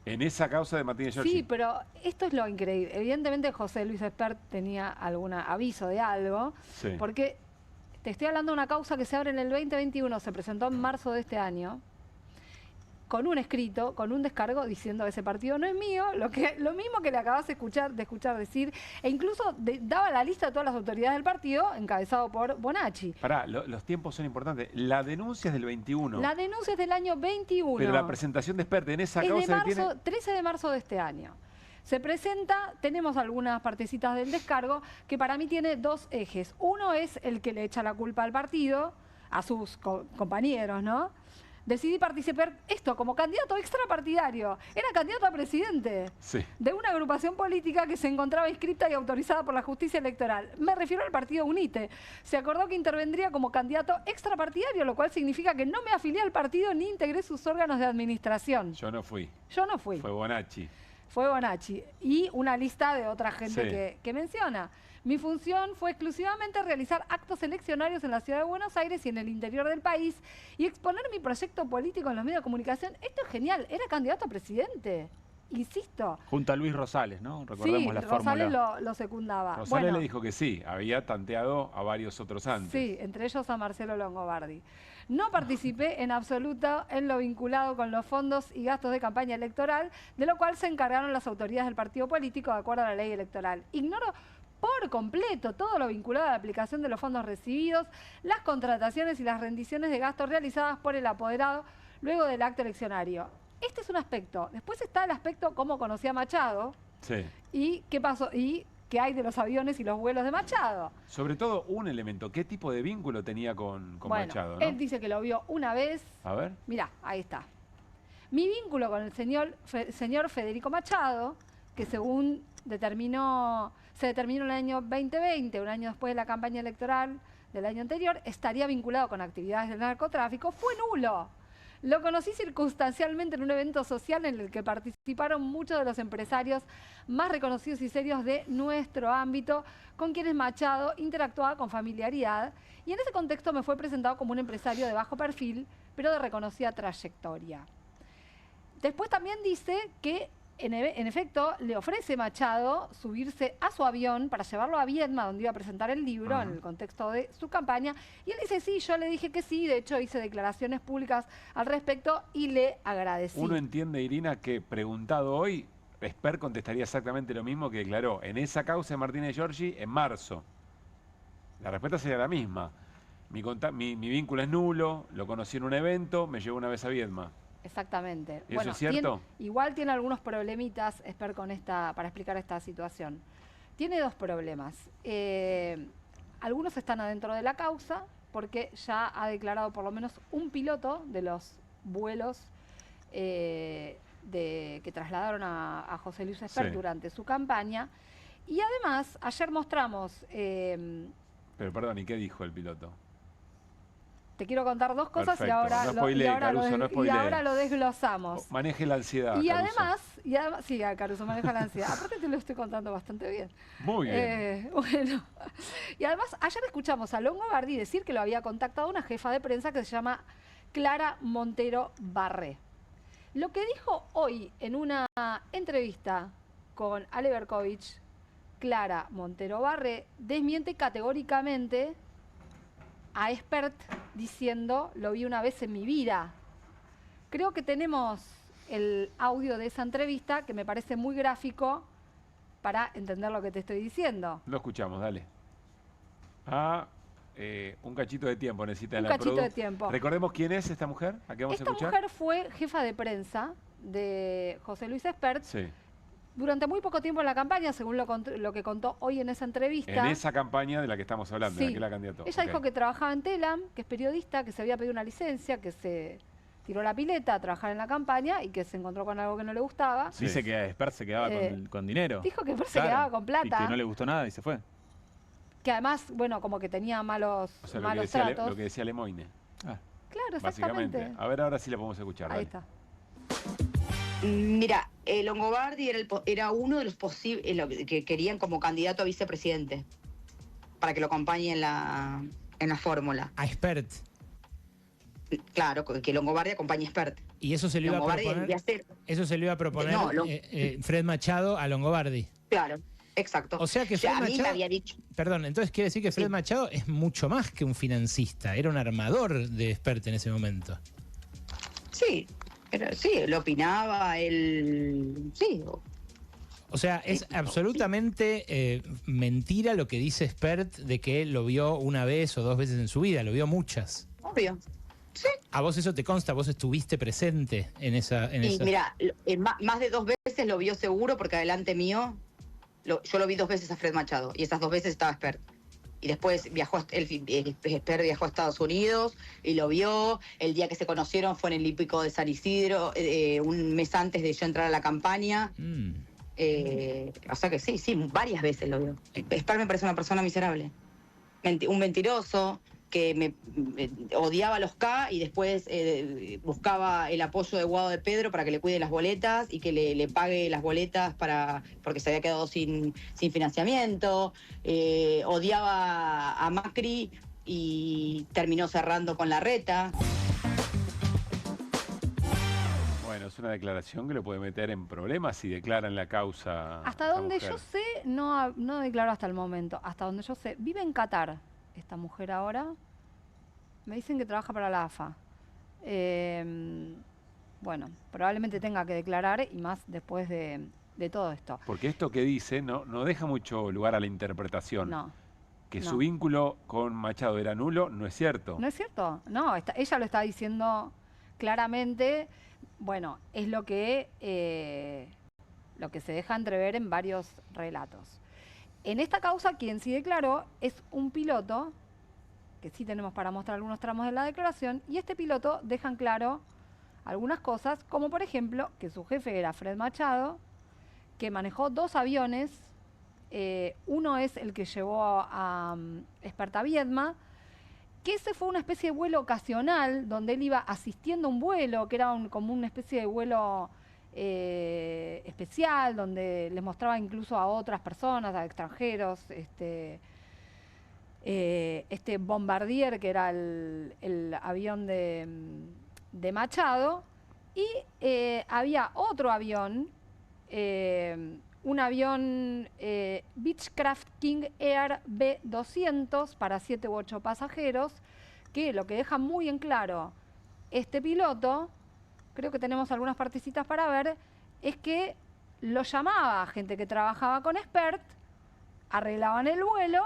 ¿En esa causa de Martínez Giorgi? Sí, pero esto es lo increíble. Evidentemente José Luis Espert tenía algún aviso de algo, porque te estoy hablando de una causa que se abre en el 2021, se presentó en marzo de este año, con un escrito, con un descargo diciendo ese partido no es mío, lo mismo que le acabas de escuchar decir, e incluso daba la lista de todas las autoridades del partido, encabezado por Bonacci. Pará, los tiempos son importantes. La denuncia es del 21. La denuncia es del año 21. Pero la presentación de Espert en esa causa es de 13 de marzo de este año. Se presenta, tenemos algunas partecitas del descargo, que para mí tiene dos ejes. Uno es el que le echa la culpa al partido, a sus compañeros, ¿no? Decidí participar como candidato extrapartidario. Era candidato a presidente de una agrupación política que se encontraba inscripta y autorizada por la justicia electoral. Me refiero al partido UNITE. Se acordó que intervendría como candidato extrapartidario, lo cual significa que no me afilié al partido ni integré sus órganos de administración. Yo no fui. Fue Bonacci. Fue Bonacci. Y una lista de otra gente que menciona. Mi función fue exclusivamente realizar actos eleccionarios en la ciudad de Buenos Aires y en el interior del país y exponer mi proyecto político en los medios de comunicación. Esto es genial, era candidato a presidente, insisto. Junto a Luis Rosales, ¿no? Recordemos la fórmula. Rosales lo secundaba. Rosales le dijo que sí, había tanteado a varios otros antes. Sí, entre ellos a Marcelo Longobardi. No participé en absoluto en lo vinculado con los fondos y gastos de campaña electoral, de lo cual se encargaron las autoridades del partido político de acuerdo a la ley electoral. Ignoro por completo todo lo vinculado a la aplicación de los fondos recibidos, las contrataciones y las rendiciones de gastos realizadas por el apoderado luego del acto eleccionario. Este es un aspecto. Después está el aspecto cómo conocía a Machado y qué pasó y qué hay de los aviones y los vuelos de Machado. Sobre todo un elemento, ¿qué tipo de vínculo tenía con Machado? ¿No? Él dice que lo vio una vez. A ver. Mirá, ahí está. Mi vínculo con el señor Federico Machado, que según se determinó en el año 2020, un año después de la campaña electoral del año anterior, estaría vinculado con actividades del narcotráfico, fue nulo. Lo conocí circunstancialmente en un evento social en el que participaron muchos de los empresarios más reconocidos y serios de nuestro ámbito, con quienes Machado interactuaba con familiaridad, y en ese contexto me fue presentado como un empresario de bajo perfil, pero de reconocida trayectoria. Después también dice que en efecto le ofrece Machado subirse a su avión para llevarlo a Viedma, donde iba a presentar el libro en el contexto de su campaña. Y él dice, sí, yo le dije que sí, de hecho hice declaraciones públicas al respecto y le agradecí. Uno entiende, Irina, que preguntado hoy, Espert contestaría exactamente lo mismo que declaró en esa causa de Martínez Giorgi en marzo. La respuesta sería la misma. Mi vínculo es nulo, lo conocí en un evento, me llevó una vez a Viedma. Exactamente. ¿Y eso es cierto? Igual tiene algunos problemitas, Espert, para explicar esta situación. Tiene dos problemas. Algunos están adentro de la causa, porque ya ha declarado por lo menos un piloto de los vuelos que trasladaron a José Luis Espert durante su campaña. Y además, ayer mostramos... Pero perdón, ¿y qué dijo el piloto? Te quiero contar dos cosas. Perfecto. y ahora lo desglosamos. Maneje la ansiedad, y Caruso. además, sí, Caruso, maneja la ansiedad. Aparte te lo estoy contando bastante bien. Muy bien. Bueno, y además ayer escuchamos a Longobardi decir que lo había contactado una jefa de prensa que se llama Clara Montero Barré. Lo que dijo hoy en una entrevista con Ale Berkovich, Clara Montero Barré desmiente categóricamente a Espert diciendo, lo vi una vez en mi vida. Creo que tenemos el audio de esa entrevista que me parece muy gráfico para entender lo que te estoy diciendo. Lo escuchamos, dale. Un cachito de tiempo necesita un la cachito de tiempo. Recordemos quién es esta mujer. ¿A qué vamos a escuchar? Esta mujer fue jefa de prensa de José Luis Espert. Sí. Durante muy poco tiempo en la campaña, según lo que contó hoy en esa entrevista. En esa campaña de la que estamos hablando, sí. de la que la candidató. Ella dijo que trabajaba en Telam, que es periodista, que se había pedido una licencia, que se tiró la pileta a trabajar en la campaña y que se encontró con algo que no le gustaba. Sí. Dice que Espert se quedaba con dinero. Dijo que Espert se quedaba con plata. Y que no le gustó nada y se fue. Que además, bueno, como que tenía malos tratos. Lo que decía Lemoine. Claro, exactamente. Básicamente. A ver, ahora sí la podemos escuchar. Ahí dale. está. Mira, Longobardi era uno de los posibles que querían como candidato a vicepresidente para que lo acompañe en la fórmula. A Espert. Claro, que Longobardi acompañe a Espert. Y eso se le iba a proponer. Eso se le iba a proponer Fred Machado a Longobardi. Claro, exacto. O sea que Fred a mí Machado, me había dicho. Perdón, entonces quiere decir que Fred Machado es mucho más que un financista, era un armador de Espert en ese momento. Sí. Sí, lo opinaba, él... Sí. O sea, es absolutamente mentira lo que dice Espert de que él lo vio una vez o dos veces en su vida, lo vio muchas. Obvio. Sí. ¿A vos eso te consta? ¿Vos estuviste presente en esa...? Mira, más de 2 veces lo vio seguro porque adelante mío, yo lo vi 2 veces a Fred Machado y esas 2 veces estaba Espert. Y después Espert viajó a Estados Unidos y lo vio. El día que se conocieron fue en el hípico de San Isidro, un mes antes de yo entrar a la campaña. O sea que sí, varias veces lo vio. Espert me parece una persona miserable. Un mentiroso que odiaba a los K y después buscaba el apoyo de Guado de Pedro para que le cuide las boletas y que le pague las boletas porque se había quedado sin financiamiento. Odiaba a Macri y terminó cerrando con Larreta. Bueno, es una declaración que lo puede meter en problemas si declara en la causa. Hasta donde yo sé, no declaró hasta el momento. Hasta donde yo sé, vive en Qatar esta mujer ahora. Me dicen que trabaja para la AFA. Bueno, probablemente tenga que declarar y más después de todo esto. Porque esto que dice no deja mucho lugar a la interpretación. No. Que no. su vínculo con Machado era nulo, no es cierto. ¿No es cierto? No, ella lo está diciendo claramente. Bueno, es lo que se deja entrever en varios relatos. En esta causa, quien sí declaró es un piloto, que sí tenemos para mostrar algunos tramos de la declaración, y este piloto deja en claro algunas cosas, como por ejemplo que su jefe era Fred Machado, que manejó 2 aviones, uno es el que llevó a Espert a Viedma, que ese fue una especie de vuelo ocasional, donde él iba asistiendo a un vuelo, que era como una especie de vuelo especial, donde les mostraba incluso a otras personas, a extranjeros, este Bombardier, que era el avión de Machado, y había otro avión, un avión Beechcraft King Air B200 para 7 u 8 pasajeros, que lo que deja muy en claro este piloto, creo que tenemos algunas partecitas para ver, es que lo llamaba gente que trabajaba con Espert, arreglaban el vuelo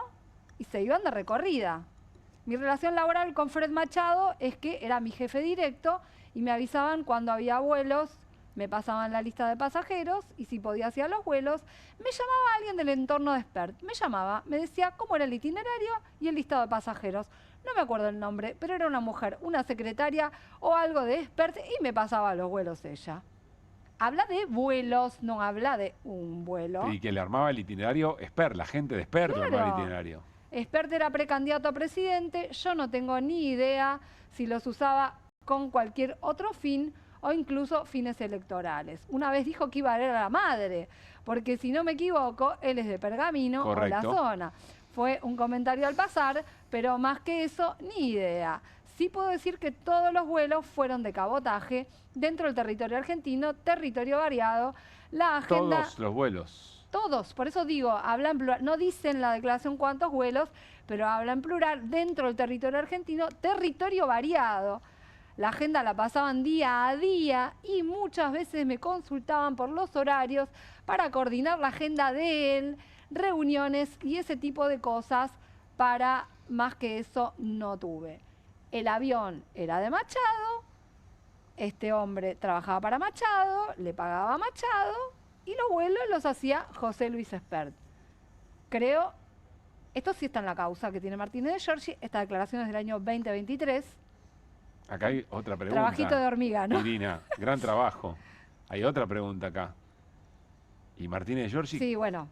y se iban de recorrida. Mi relación laboral con Fred Machado es que era mi jefe directo y me avisaban cuando había vuelos, me pasaban la lista de pasajeros y si podía hacer los vuelos, me llamaba alguien del entorno de Espert. Me llamaba, me decía cómo era el itinerario y el listado de pasajeros. No me acuerdo el nombre, pero era una mujer, una secretaria o algo de Espert y me pasaba los vuelos ella. Habla de vuelos, no habla de un vuelo. Y que le armaba el itinerario Espert, la gente de Espert le armaba el itinerario. Espert era precandidato a presidente, yo no tengo ni idea si los usaba con cualquier otro fin o incluso fines electorales. Una vez dijo que iba a ver a la madre, porque si no me equivoco, él es de Pergamino. Correcto. O la zona. Fue un comentario al pasar, pero más que eso, ni idea. Sí puedo decir que todos los vuelos fueron de cabotaje dentro del territorio argentino, territorio variado. La agenda... Todos los vuelos. Todos, por eso digo, habla en plural, no dice en la declaración cuántos vuelos, pero habla en plural dentro del territorio argentino, territorio variado. La agenda la pasaban día a día y muchas veces me consultaban por los horarios para coordinar la agenda de él, reuniones y ese tipo de cosas. Para más que eso no tuve. El avión era de Machado, este hombre trabajaba para Machado, le pagaba a Machado y los vuelos los hacía José Luis Espert. Creo, esto sí está en la causa que tiene Martínez de Giorgi, esta declaración es del año 2023. Acá hay otra pregunta. Trabajito de hormiga, ¿no? Irina, gran trabajo. Hay otra pregunta acá. ¿Y Martínez de Giorgi? Sí, bueno.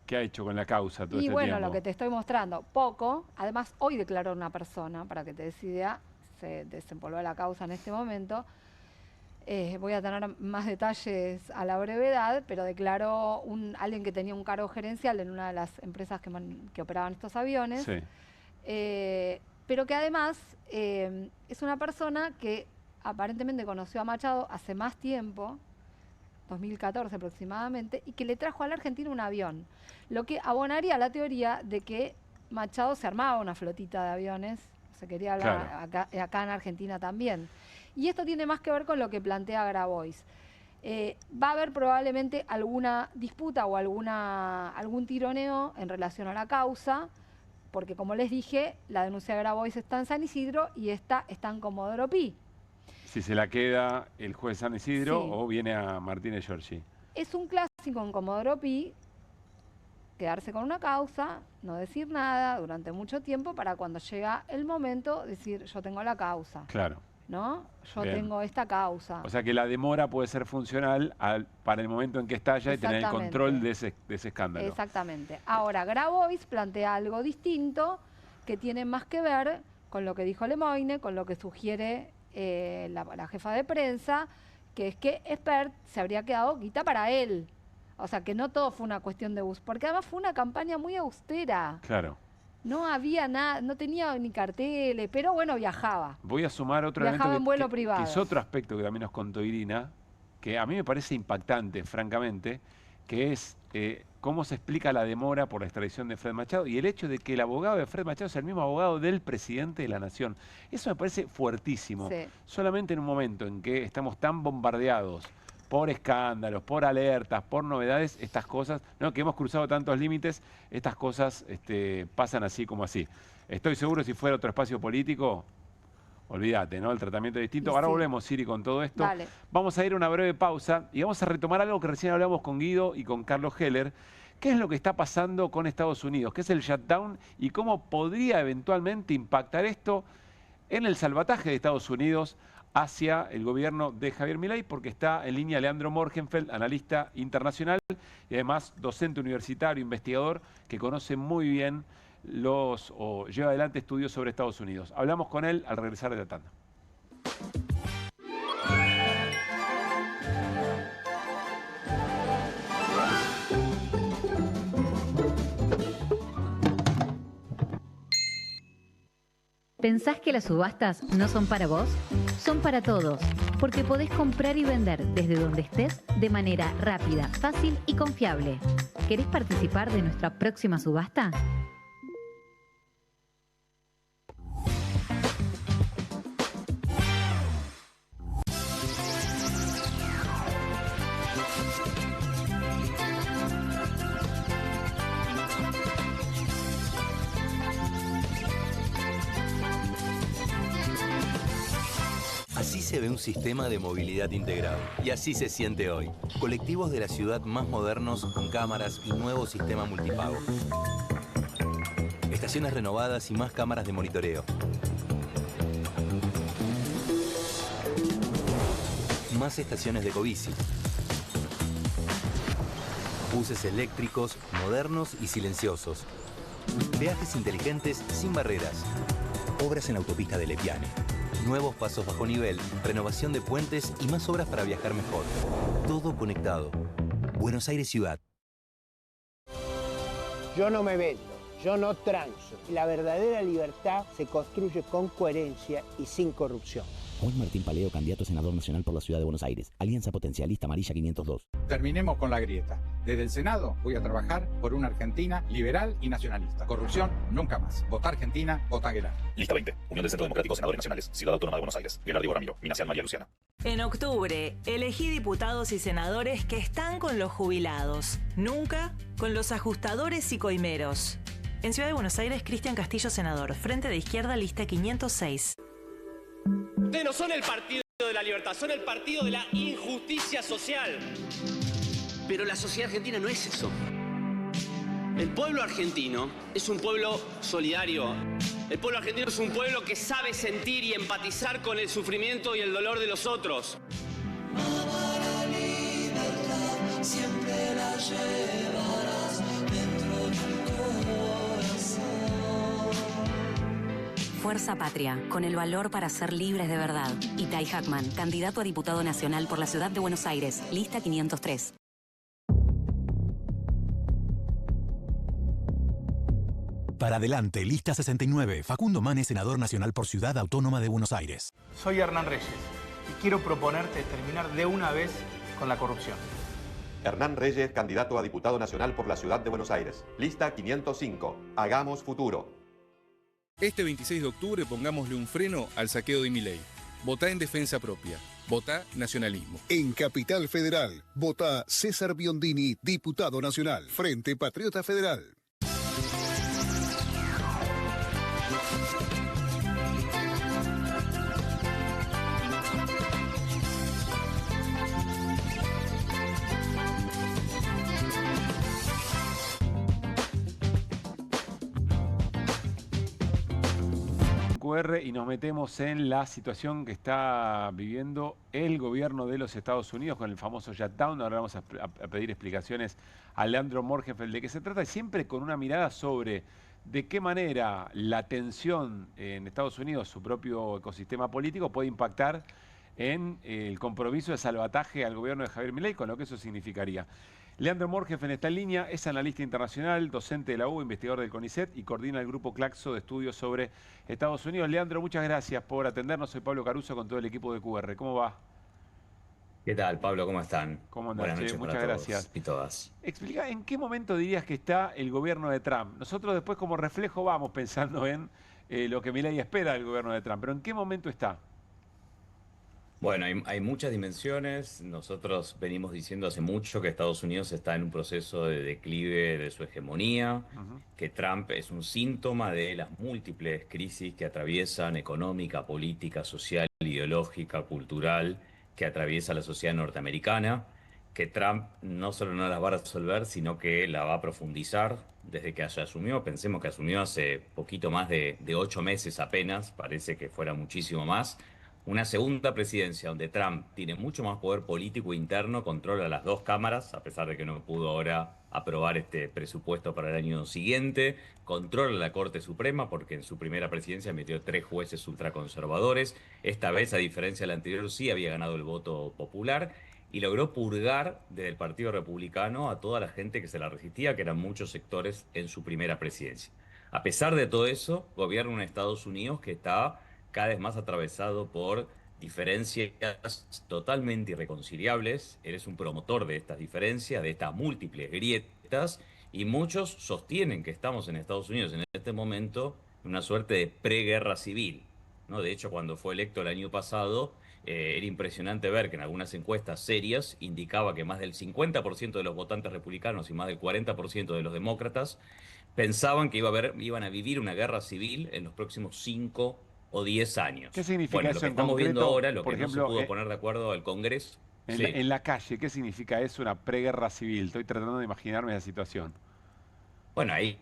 ¿Qué ha hecho con la causa todo y este bueno, tiempo? lo que te estoy mostrando, poco. Además, hoy declaró una persona, para que te des idea, se desempolvó la causa en este momento. Voy a tener más detalles a la brevedad, pero declaró alguien que tenía un cargo gerencial en una de las empresas que operaban estos aviones. Sí. Pero que además es una persona que aparentemente conoció a Machado hace más tiempo, 2014 aproximadamente, y que le trajo a la Argentina un avión. Lo que abonaría la teoría de que Machado se armaba una flotita de aviones, se quería hablar acá en Argentina también. Y esto tiene más que ver con lo que plantea Grabois. Va a haber probablemente alguna disputa o algún tironeo en relación a la causa, porque como les dije, la denuncia de Grabois está en San Isidro y esta está en Comodoro Pi. Si se la queda el juez San Isidro Sí. o viene a Martínez Giorgi. Es un clásico en Comodoro Pi quedarse con una causa, no decir nada durante mucho tiempo para cuando llega el momento decir yo tengo la causa. Claro. ¿No? Yo Bien. tengo esta causa. O sea que la demora puede ser funcional para el momento en que estalla y tener el Exactamente. control de ese escándalo. Exactamente. Ahora, Grabois plantea algo distinto que tiene más que ver con lo que dijo Lemoyne, con lo que sugiere la jefa de prensa, que es que Espert se habría quedado guita para él. O sea, que no todo fue una cuestión de bus, porque además fue una campaña muy austera. Claro. No había nada, no tenía ni carteles, pero bueno, viajaba. Voy a sumar otro Viajaba elemento en vuelo que privado. es otro aspecto que también nos contó Irina, que a mí me parece impactante, francamente, que es cómo se explica la demora por la extradición de Fred Machado y el hecho de que el abogado de Fred Machado es el mismo abogado del presidente de la Nación. Eso me parece fuertísimo. Sí. Solamente en un momento en que estamos tan bombardeados por escándalos, por alertas, por novedades, estas cosas, ¿no? Que hemos cruzado tantos límites, estas cosas pasan así como así. Estoy seguro si fuera otro espacio político, olvídate, ¿no? El tratamiento es distinto. Ahora volvemos, Siri, con todo esto. Dale. Vamos a ir a una breve pausa y vamos a retomar algo que recién hablamos con Guido y con Carlos Heller. ¿Qué es lo que está pasando con Estados Unidos? ¿Qué es el shutdown? ¿Y cómo podría eventualmente impactar esto en el salvataje de Estados Unidos hacia el gobierno de Javier Milei? Porque está en línea Leandro Morgenfeld, analista internacional y además docente universitario, investigador, que conoce muy bien o lleva adelante estudios sobre Estados Unidos. Hablamos con él al regresar de la tanda. ¿Pensás que las subastas no son para vos? Son para todos, porque podés comprar y vender desde donde estés de manera rápida, fácil y confiable. ¿Querés participar de nuestra próxima subasta? Así se ve un sistema de movilidad integrado. Y así se siente hoy. Colectivos de la ciudad más modernos con cámaras y nuevo sistema multipago. Estaciones renovadas y más cámaras de monitoreo. Más estaciones de cobici. Buses eléctricos, modernos y silenciosos. Peajes inteligentes sin barreras. Obras en la autopista de Lepiane. Nuevos pasos bajo nivel, renovación de puentes y más obras para viajar mejor. Todo conectado. Buenos Aires Ciudad. Yo no me vendo, yo no transo. La verdadera libertad se construye con coherencia y sin corrupción. Juan Martín Paleo, candidato a senador nacional por la Ciudad de Buenos Aires. Alianza Potencialista Amarilla 502. Terminemos con la grieta. Desde el Senado voy a trabajar por una Argentina liberal y nacionalista. Corrupción, nunca más. Vota Argentina, vota Aguilar. Lista 20. Unión del Centro Democrático Senadores Nacionales. Ciudad Autónoma de Buenos Aires. Leonardo Ramiro. Minacial María Luciana. En octubre, elegí diputados y senadores que están con los jubilados. Nunca con los ajustadores y coimeros. En Ciudad de Buenos Aires, Cristian Castillo, senador. Frente de Izquierda, lista 506. Ustedes no son el partido de la libertad, son el partido de la injusticia social. Pero la sociedad argentina no es eso. El pueblo argentino es un pueblo solidario. El pueblo argentino es un pueblo que sabe sentir y empatizar con el sufrimiento y el dolor de los otros. La libertad siempre la llevarás dentro de tu corazón. Fuerza Patria, con el valor para ser libres de verdad. Itay Hackman, candidato a diputado nacional por la Ciudad de Buenos Aires, lista 503. Para adelante, lista 69. Facundo Manes, senador nacional por Ciudad Autónoma de Buenos Aires. Soy Hernán Reyes y quiero proponerte terminar de una vez con la corrupción. Hernán Reyes, candidato a diputado nacional por la Ciudad de Buenos Aires. Lista 505. Hagamos futuro. Este 26 de octubre pongámosle un freno al saqueo de Milei. Votá en defensa propia. Votá nacionalismo. En Capital Federal, votá César Biondini, diputado nacional. Frente Patriota Federal. QR y nos metemos en la situación que está viviendo el gobierno de los Estados Unidos con el famoso shutdown. Ahora vamos a pedir explicaciones a Leandro Morgenfeld de qué se trata, siempre con una mirada sobre de qué manera la tensión en Estados Unidos, su propio ecosistema político, puede impactar en el compromiso de salvataje al gobierno de Javier Milei, con lo que eso significaría. Leandro Morgenfeld está en línea, es analista internacional, docente de la UBA, investigador del CONICET y coordina el grupo Claxo de estudios sobre Estados Unidos. Leandro, muchas gracias por atendernos. Soy Pablo Caruso con todo el equipo de QR. ¿Cómo va? ¿Qué tal, Pablo? ¿Cómo están? ¿Cómo andas? Buenas noches Muchas para gracias. Todos y todas. Explica, ¿en qué momento dirías que está el gobierno de Trump? Nosotros después como reflejo vamos pensando en lo que Milei espera del gobierno de Trump, pero ¿en qué momento está? Bueno, hay muchas dimensiones. Nosotros venimos diciendo hace mucho que Estados Unidos está en un proceso de declive de su hegemonía, que Trump es un síntoma de las múltiples crisis que atraviesan económica, política, social, ideológica, cultural, que atraviesa la sociedad norteamericana, que Trump no solo no las va a resolver, sino que la va a profundizar desde que asumió. Pensemos que asumió hace poquito más de 8 meses apenas, parece que fuera muchísimo más. Una segunda presidencia donde Trump tiene mucho más poder político interno, controla las 2 cámaras, a pesar de que no pudo ahora aprobar este presupuesto para el año siguiente, controla la Corte Suprema porque en su primera presidencia metió 3 jueces ultraconservadores, esta vez a diferencia de la anterior sí había ganado el voto popular y logró purgar del Partido Republicano a toda la gente que se la resistía, que eran muchos sectores en su primera presidencia. A pesar de todo eso, gobierna un Estados Unidos que está cada vez más atravesado por diferencias totalmente irreconciliables. Él es un promotor de estas diferencias, de estas múltiples grietas, y muchos sostienen que estamos en Estados Unidos en este momento en una suerte de preguerra civil, ¿no? De hecho, cuando fue electo el año pasado, era impresionante ver que en algunas encuestas serias indicaba que más del 50% de los votantes republicanos y más del 40% de los demócratas pensaban que iban a vivir una guerra civil en los próximos 5 o 10 años. ¿Qué significa bueno, eso lo que en estamos concreto, viendo ahora, lo por que ejemplo, no se pudo poner de acuerdo el Congreso. En la calle, ¿qué significa eso, una preguerra civil? Estoy tratando de imaginarme esa situación. Bueno, hay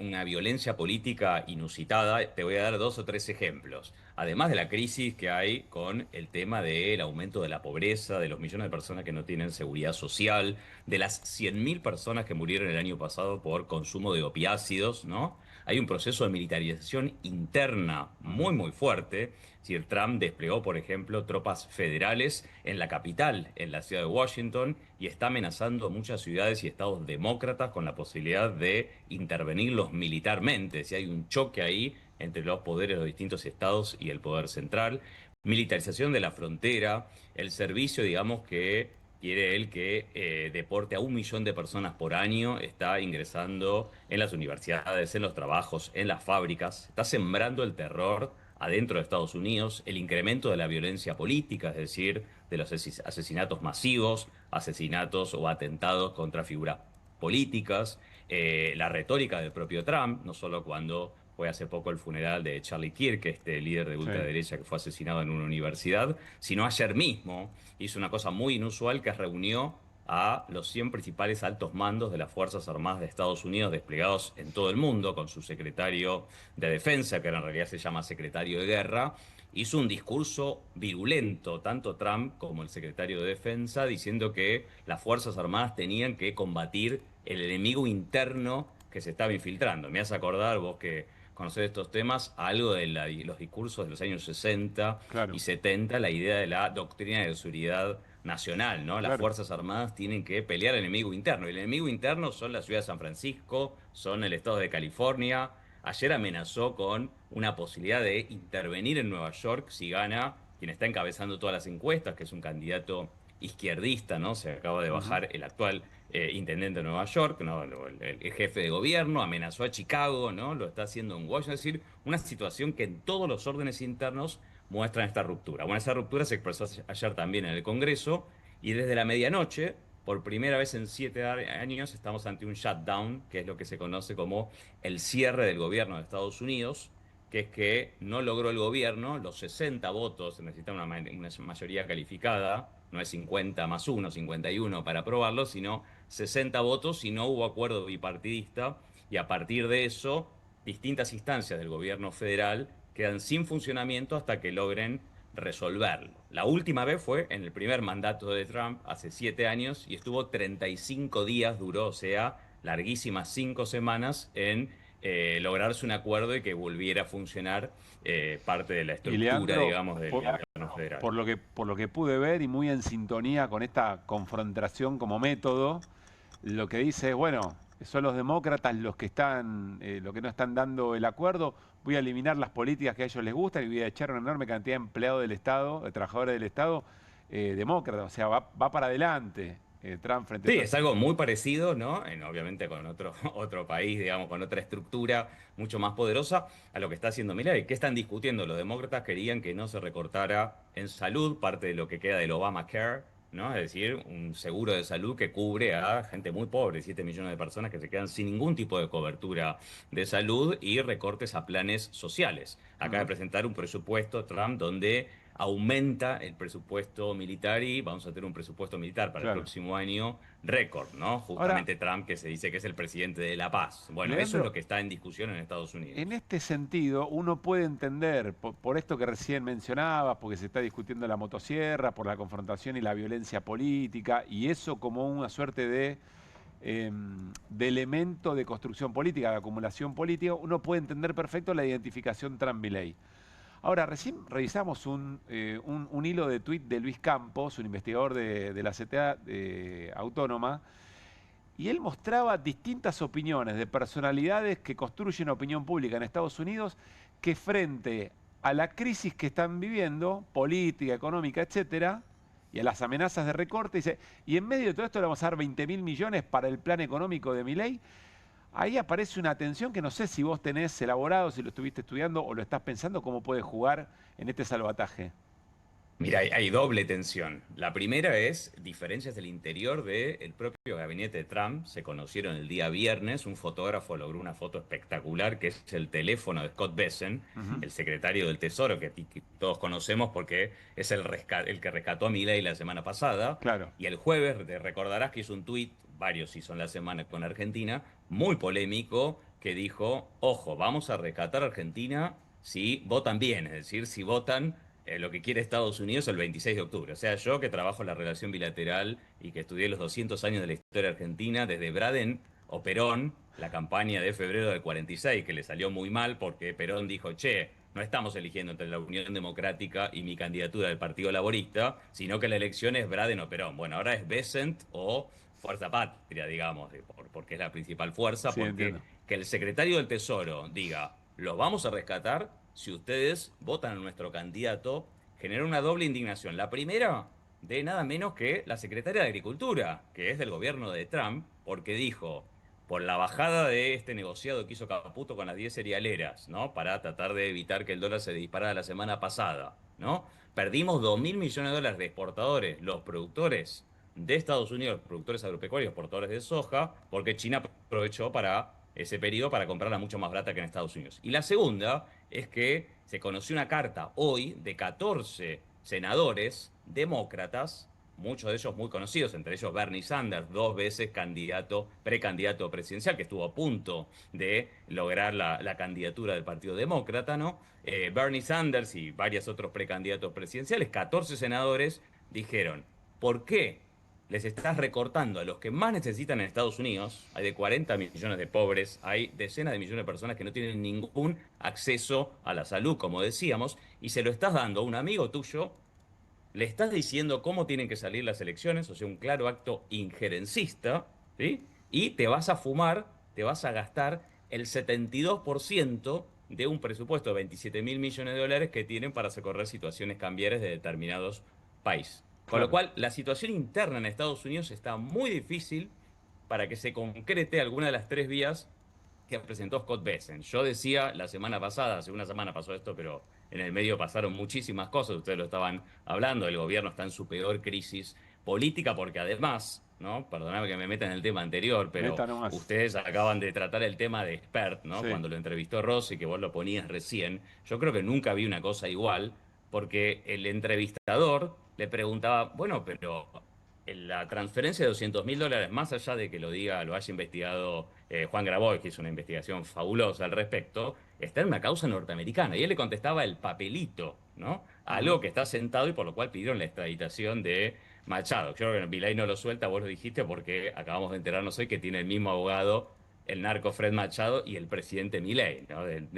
una violencia política inusitada. Te voy a dar 2 o 3 ejemplos. Además de la crisis que hay con el tema del aumento de la pobreza, de los millones de personas que no tienen seguridad social, de las 100.000 personas que murieron el año pasado por consumo de opiácidos, ¿no? Hay un proceso de militarización interna muy, muy fuerte. Si el Trump desplegó, por ejemplo, tropas federales en la capital, en la ciudad de Washington, y está amenazando muchas ciudades y estados demócratas con la posibilidad de intervenirlos militarmente. Si hay un choque ahí entre los poderes de los distintos estados y el poder central. Militarización de la frontera, el servicio, digamos, que quiere él que deporte a 1 millón de personas por año, está ingresando en las universidades, en los trabajos, en las fábricas, está sembrando el terror adentro de Estados Unidos, el incremento de la violencia política, es decir, de los asesinatos masivos, asesinatos o atentados contra figuras políticas, la retórica del propio Trump, no solo cuando fue hace poco el funeral de Charlie Kirk, este líder de ultraderecha que fue asesinado en una universidad, sino ayer mismo hizo una cosa muy inusual que reunió a los 100 principales altos mandos de las Fuerzas Armadas de Estados Unidos desplegados en todo el mundo, con su secretario de Defensa, que en realidad se llama secretario de Guerra. Hizo un discurso virulento, tanto Trump como el secretario de Defensa, diciendo que las Fuerzas Armadas tenían que combatir el enemigo interno que se estaba infiltrando. Me hace acordar, vos que conocés estos temas, algo de los discursos de los años 60 y 70, la idea de la doctrina de seguridad nacional, ¿no? Las Fuerzas Armadas tienen que pelear al enemigo interno. Y el enemigo interno son la ciudad de San Francisco, son el estado de California. Ayer amenazó con una posibilidad de intervenir en Nueva York si gana quien está encabezando todas las encuestas, que es un candidato izquierdista, ¿no? Se acaba de bajar el actual intendente de Nueva York, ¿no? El jefe de gobierno, amenazó a Chicago, ¿no? Lo está haciendo en Washington. Es decir, una situación que en todos los órdenes internos muestran esta ruptura. Bueno, esa ruptura se expresó ayer también en el Congreso y desde la medianoche, por primera vez en 7 años, estamos ante un shutdown, que es lo que se conoce como el cierre del gobierno de Estados Unidos, que es que no logró el gobierno los 60 votos, se necesita una mayoría calificada, no es 50 más 1, 51 para aprobarlo, sino 60 votos y no hubo acuerdo bipartidista, y a partir de eso, distintas instancias del gobierno federal quedan sin funcionamiento hasta que logren resolverlo. La última vez fue en el primer mandato de Trump, hace 7 años, y estuvo 35 días, duró, o sea, larguísimas 5 semanas en lograrse un acuerdo y que volviera a funcionar parte de la estructura, Leandro, digamos, del gobierno federal. Por lo que pude ver y muy en sintonía con esta confrontación como método, lo que dice es, bueno, son los demócratas los que no están dando el acuerdo, voy a eliminar las políticas que a ellos les gustan y voy a echar una enorme cantidad de empleados del Estado, de trabajadores del Estado, demócratas, o sea, va para adelante. Trump frente Sí, a... es algo muy parecido, ¿no? Obviamente con otro país, digamos, con otra estructura mucho más poderosa a lo que está haciendo Milei. ¿Qué están discutiendo? Los demócratas querían que no se recortara en salud parte de lo que queda del Obamacare, ¿no? Es decir, un seguro de salud que cubre a gente muy pobre, 7 millones de personas que se quedan sin ningún tipo de cobertura de salud y recortes a planes sociales. Acaba de presentar un presupuesto Trump donde aumenta el presupuesto militar y vamos a tener un presupuesto militar para el próximo año récord, ¿no? Justamente ahora, Trump, que se dice que es el presidente de la paz. Bueno, Leandro, eso es lo que está en discusión en Estados Unidos. En este sentido, uno puede entender, por esto que recién mencionabas, porque se está discutiendo la motosierra, por la confrontación y la violencia política, y eso como una suerte de elemento de construcción política, de acumulación política, uno puede entender perfecto la identificación Trump-Milei. Ahora, recién revisamos un hilo de tuit de Luis Campos, un investigador de la CTA Autónoma, y él mostraba distintas opiniones de personalidades que construyen opinión pública en Estados Unidos que frente a la crisis que están viviendo, política, económica, etcétera, y a las amenazas de recorte, dice, y en medio de todo esto le vamos a dar 20.000 millones para el plan económico de Milei. Ahí aparece una tensión que no sé si vos tenés elaborado, si lo estuviste estudiando o lo estás pensando, cómo puede jugar en este salvataje. Mira, hay doble tensión. La primera es diferencias del interior del propio gabinete de Trump. Se conocieron el día viernes. Un fotógrafo logró una foto espectacular, que es el teléfono de Scott Bessent, el secretario del Tesoro, que todos conocemos porque es el que rescató a Milei la semana pasada. Claro. Y el jueves, te recordarás que hizo un tuit, varios hizo en la semana con Argentina, muy polémico, que dijo, ojo, vamos a rescatar a Argentina si votan bien, es decir, si votan lo que quiere Estados Unidos el 26 de octubre. O sea, yo que trabajo en la relación bilateral y que estudié los 200 años de la historia argentina, desde Braden o Perón, la campaña de febrero del 46, que le salió muy mal porque Perón dijo, che, no estamos eligiendo entre la Unión Democrática y mi candidatura del Partido Laborista, sino que la elección es Braden o Perón. Bueno, ahora es Bessent o Fuerza Patria, digamos, porque es la principal fuerza, sí, porque entiendo. Que el secretario del Tesoro diga, los vamos a rescatar si ustedes votan a nuestro candidato, genera una doble indignación. La primera, de nada menos que la secretaria de Agricultura, que es del gobierno de Trump, porque dijo, por la bajada de este negociado que hizo Caputo con las 10 cerealeras, ¿no? Para tratar de evitar que el dólar se disparara la semana pasada, ¿no? Perdimos 2.000 millones de dólares de exportadores, los productores de Estados Unidos, productores agropecuarios, exportadores de soja, porque China aprovechó para ese periodo para comprarla mucho más barata que en Estados Unidos. Y la segunda es que se conoció una carta hoy de 14 senadores demócratas, muchos de ellos muy conocidos, entre ellos Bernie Sanders, 2 veces precandidato presidencial, que estuvo a punto de lograr la candidatura del Partido Demócrata, ¿no? Bernie Sanders y varios otros precandidatos presidenciales, 14 senadores, dijeron, ¿por qué les estás recortando a los que más necesitan en Estados Unidos? Hay de 40 millones de pobres, hay decenas de millones de personas que no tienen ningún acceso a la salud, como decíamos, y se lo estás dando a un amigo tuyo, le estás diciendo cómo tienen que salir las elecciones, o sea, un claro acto injerencista, ¿sí? Y te vas a fumar, te vas a gastar el 72% de un presupuesto de 27.000 millones de dólares que tienen para socorrer situaciones cambiarias de determinados países. Con lo cual, la situación interna en Estados Unidos está muy difícil para que se concrete alguna de las 3 vías que presentó Scott Bessent. Yo decía la semana pasada, hace una semana pasó esto, pero en el medio pasaron muchísimas cosas, ustedes lo estaban hablando, el gobierno está en su peor crisis política porque además, ¿no? Perdóname que me meta en el tema anterior, pero ustedes acaban de tratar el tema de Spert, ¿no? Sí. Cuando lo entrevistó Rossi, que vos lo ponías recién, yo creo que nunca vi una cosa igual, porque el entrevistador le preguntaba, bueno, pero la transferencia de $200.000, más allá de que lo haya investigado Juan Grabois, que hizo una investigación fabulosa al respecto, está en una causa norteamericana. Y él le contestaba el papelito, ¿no? Algo que está sentado y por lo cual pidieron la extraditación de Machado. Yo creo que Milei no lo suelta, vos lo dijiste, porque acabamos de enterarnos hoy que tiene el mismo abogado, el narco Fred Machado, y el presidente Milei, ¿no? del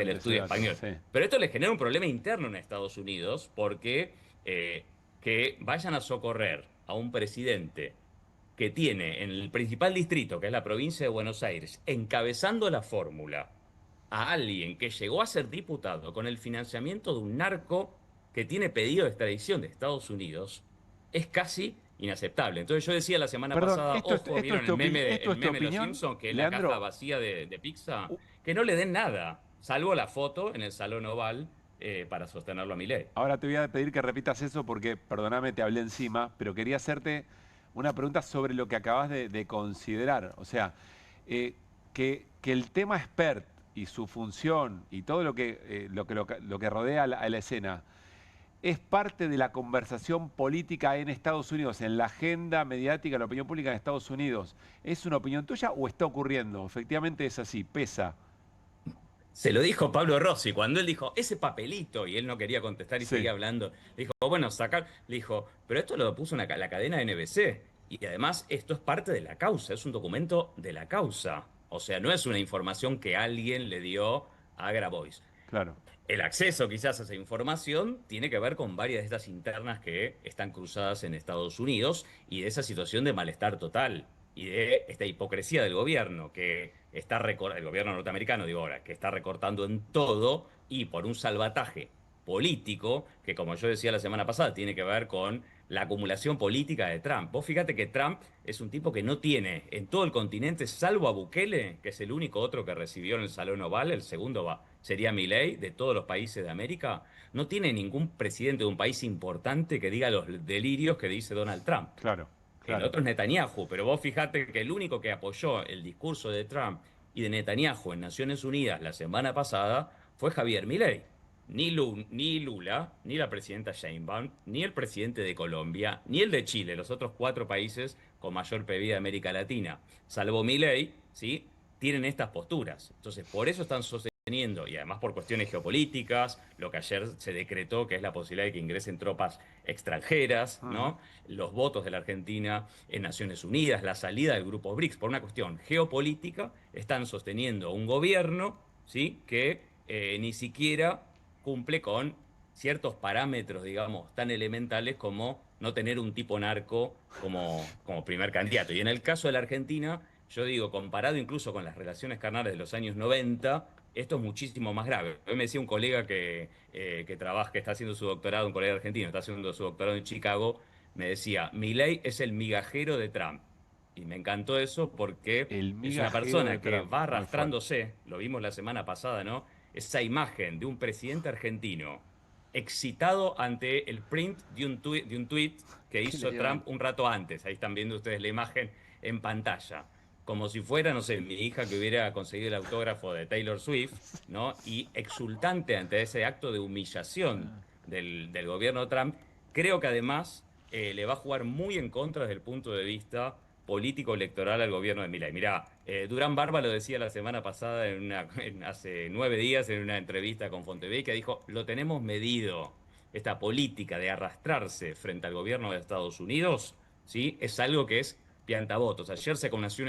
estudio español. Sí. Pero esto le genera un problema interno en Estados Unidos, porque que vayan a socorrer a un presidente que tiene en el principal distrito, que es la provincia de Buenos Aires, encabezando la fórmula, a alguien que llegó a ser diputado con el financiamiento de un narco que tiene pedido de extradición de Estados Unidos, es casi inaceptable. Entonces yo decía la semana Perdón, pasada, ojo, ¿vieron el meme de los Simpsons? Que es la Leandro, caja vacía de pizza, que no le den nada, salvo la foto en el Salón Oval para sostenerlo a Milei. ahora te voy a pedir que repitas eso porque, perdóname, te hablé encima, pero quería hacerte una pregunta sobre lo que acabas de considerar. O sea, que el tema expert y su función y todo lo que rodea a la escena es parte de la conversación política en Estados Unidos, en la agenda mediática, la opinión pública en Estados Unidos. ¿Es una opinión tuya o está ocurriendo? Efectivamente es así, pesa. Se lo dijo Pablo Rossi cuando él dijo ese papelito y él no quería contestar y seguía hablando. Le dijo, bueno, sacar. Le dijo, pero esto lo puso la cadena NBC y además esto es parte de la causa, es un documento de la causa. O sea, no es una información que alguien le dio a Grabois. Claro. El acceso quizás a esa información tiene que ver con varias de estas internas que están cruzadas en Estados Unidos y de esa situación de malestar total y de esta hipocresía del gobierno que está el gobierno norteamericano, digo ahora, que está recortando en todo y por un salvataje político que, como yo decía la semana pasada, tiene que ver con la acumulación política de Trump. Vos fíjate que Trump es un tipo que no tiene en todo el continente, salvo a Bukele, que es el único otro que recibió en el Salón Oval, el segundo sería Milei, de todos los países de América, no tiene ningún presidente de un país importante que diga los delirios que dice Donald Trump. Claro. El otro es Netanyahu, pero vos fíjate que el único que apoyó el discurso de Trump y de Netanyahu en Naciones Unidas la semana pasada fue Javier Milei. Ni Lula, ni la presidenta Sheinbaum, ni el presidente de Colombia, ni el de Chile, los otros 4 países con mayor PIB de América Latina, salvo Milei, ¿sí?, tienen estas posturas. Entonces, por eso están sosteniendo, y además por cuestiones geopolíticas, lo que ayer se decretó, que es la posibilidad de que ingresen tropas extranjeras, ¿no? Los votos de la Argentina en Naciones Unidas, la salida del grupo BRICS, por una cuestión geopolítica, están sosteniendo un gobierno, ¿sí?, que ni siquiera cumple con ciertos parámetros, digamos, tan elementales como no tener un tipo narco como primer candidato. Y en el caso de la Argentina, yo digo, comparado incluso con las relaciones carnales de los años 90, esto es muchísimo más grave. Hoy me decía un colega que está haciendo su doctorado, un colega argentino, está haciendo su doctorado en Chicago, me decía, Milei es el migajero de Trump. Y me encantó eso porque es una persona que va arrastrándose, lo vimos la semana pasada, ¿no? Esa imagen de un presidente argentino excitado ante el print de un tuit que hizo Trump un rato antes. Ahí están viendo ustedes la imagen en pantalla. Como si fuera, no sé, mi hija que hubiera conseguido el autógrafo de Taylor Swift, ¿no? Y exultante ante ese acto de humillación del gobierno Trump. Creo que además le va a jugar muy en contra desde el punto de vista político-electoral al gobierno de Milei. Mirá, Durán Barba lo decía la semana pasada, hace 9 días, en una entrevista con Fontevecchia, dijo, lo tenemos medido. Esta política de arrastrarse frente al gobierno de Estados Unidos, ¿sí?, es algo que es piantavotos. Ayer se conoció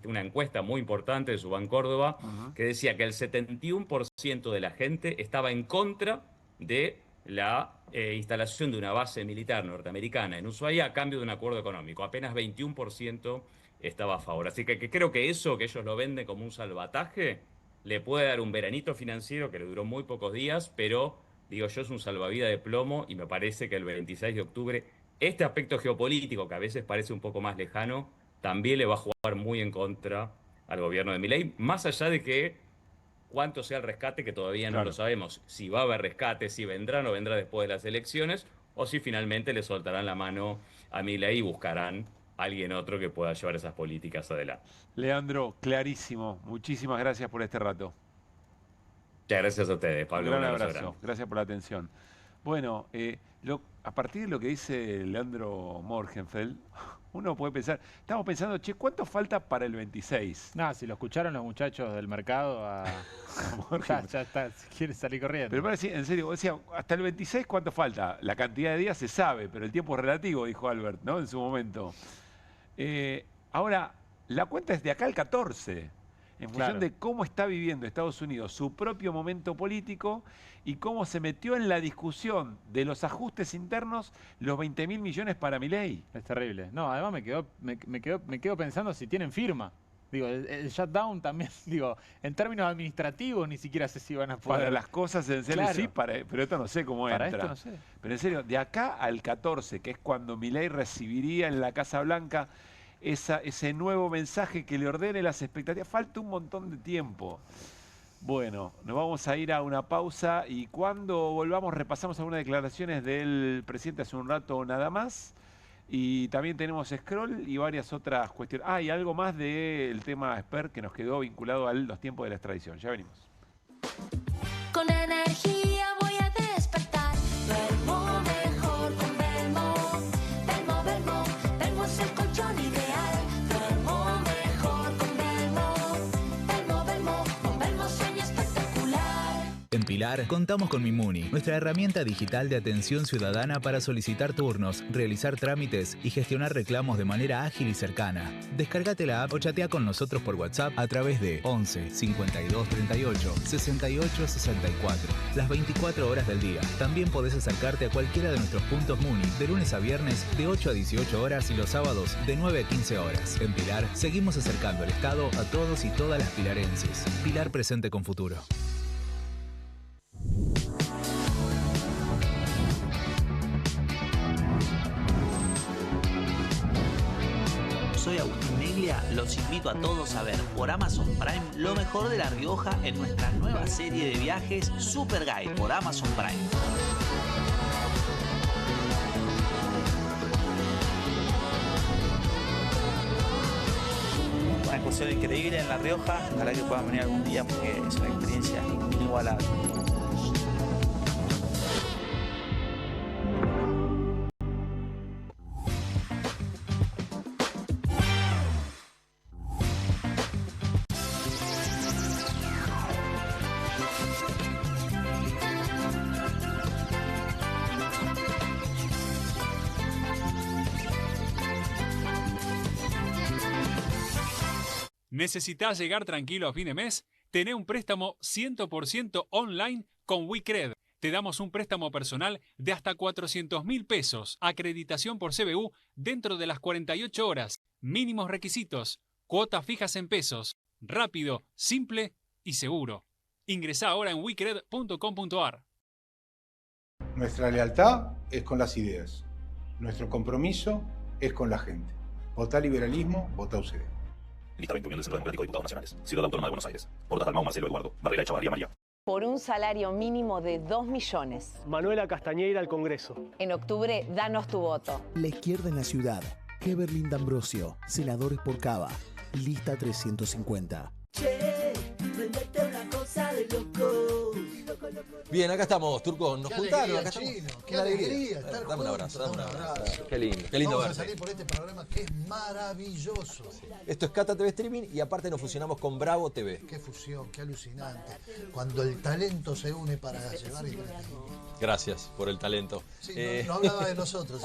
una encuesta muy importante de Subán Córdoba, que decía que el 71% de la gente estaba en contra de la instalación de una base militar norteamericana en Ushuaia a cambio de un acuerdo económico. Apenas 21% estaba a favor. Así que creo que eso, que ellos lo venden como un salvataje, le puede dar un veranito financiero que le duró muy pocos días, pero, digo yo, es un salvavidas de plomo y me parece que el 26 de octubre este aspecto geopolítico, que a veces parece un poco más lejano, también le va a jugar muy en contra al gobierno de Milei, más allá de que cuánto sea el rescate, que todavía no lo sabemos. Si va a haber rescate, si vendrá o no vendrá después de las elecciones, o si finalmente le soltarán la mano a Milei y buscarán a alguien otro que pueda llevar esas políticas adelante. Leandro, clarísimo. Muchísimas gracias por este rato. Muchas gracias a ustedes, Pablo. Un gran abrazo. Gracias por la atención. Bueno, a partir de lo que dice Leandro Morgenfeld, uno puede pensar, estamos pensando, che, ¿cuánto falta para el 26? No, si lo escucharon los muchachos del mercado, ya está, quiere salir corriendo. Pero parece, en serio, decía, hasta el 26, ¿cuánto falta? La cantidad de días se sabe, pero el tiempo es relativo, dijo Albert, ¿no? En su momento. Ahora, la cuenta es de acá al 14, en función de cómo está viviendo Estados Unidos su propio momento político y cómo se metió en la discusión de los ajustes internos los 20.000 millones para Milei. Es terrible. No, además me quedo pensando si tienen firma. Digo, el shutdown también, digo, en términos administrativos ni siquiera sé si van a poder. Para las cosas en serio sí, pero esto no sé cómo entra. Para esto no sé. Pero en serio, de acá al 14, que es cuando Milei recibiría en la Casa Blanca ese nuevo mensaje que le ordene las expectativas, falta un montón de tiempo. Bueno, nos vamos a ir a una pausa y cuando volvamos repasamos algunas declaraciones del presidente hace un rato nada más. Y también tenemos scroll y varias otras cuestiones. Y algo más del tema Spert que nos quedó vinculado a los tiempos de la extradición. Ya venimos. Con energía voy a despertar. Duermo mejor con Belmo. Belmo, Belmo, Belmo es el colchón ideal. Duermo mejor con Belmo. Belmo, Belmo, con Belmo sueño espectacular. En Pilar contamos con Mimuni, nuestra herramienta digital de atención ciudadana para solicitar turnos, realizar trámites y gestionar reclamos de manera ágil y cercana. Descárgate la app o chatea con nosotros por WhatsApp a través de 11 52 38 68 64. Las 24 horas del día. También podés acercarte a cualquiera de nuestros puntos Muni de lunes a viernes de 8 a 18 horas y los sábados de 9 a 15 horas. En Pilar seguimos acercando el Estado a todos y todas las pilarenses. Pilar presente con futuro. Soy Agustín Neglia, los invito a todos a ver por Amazon Prime lo mejor de La Rioja en nuestra nueva serie de viajes Super Guide por Amazon Prime. Una excursión increíble en La Rioja, ojalá que puedan venir algún día porque es una experiencia inigualable. ¿Necesitas llegar tranquilo a fin de mes? Tené un préstamo 100% online con WeCred. Te damos un préstamo personal de hasta 400.000 pesos, acreditación por CBU dentro de las 48 horas, mínimos requisitos, cuotas fijas en pesos, rápido, simple y seguro. Ingresá ahora en wecred.com.ar. Nuestra lealtad es con las ideas. Nuestro compromiso es con la gente. Votá liberalismo, votá UCD. Lista 20 Unión del Centro Democrático de Diputados Nacionales. Ciudad Autónoma de Buenos Aires. Portas Dalmau, Marcelo Eduardo. Barrera Echavarría María. Por un salario mínimo de 2 millones. Manuela Castañeira al Congreso. En octubre, danos tu voto. La izquierda en la ciudad. Keverlin D'Ambrosio. Senadores por Cava. Lista 350. Che, vendete una cosa de loco. Bien, acá estamos, Turco. Nos juntaron. Acá estamos. Qué alegría estar Dame un abrazo, dame un abrazo. Qué lindo Vamos verte. a salir por este programa que es maravilloso. Esto es Cata TV Streaming y aparte nos fusionamos con Bravo TV. Qué fusión, qué alucinante. Cuando el talento se une para llevar entretenimiento. Gracias por el talento. Sí, no hablaba de nosotros.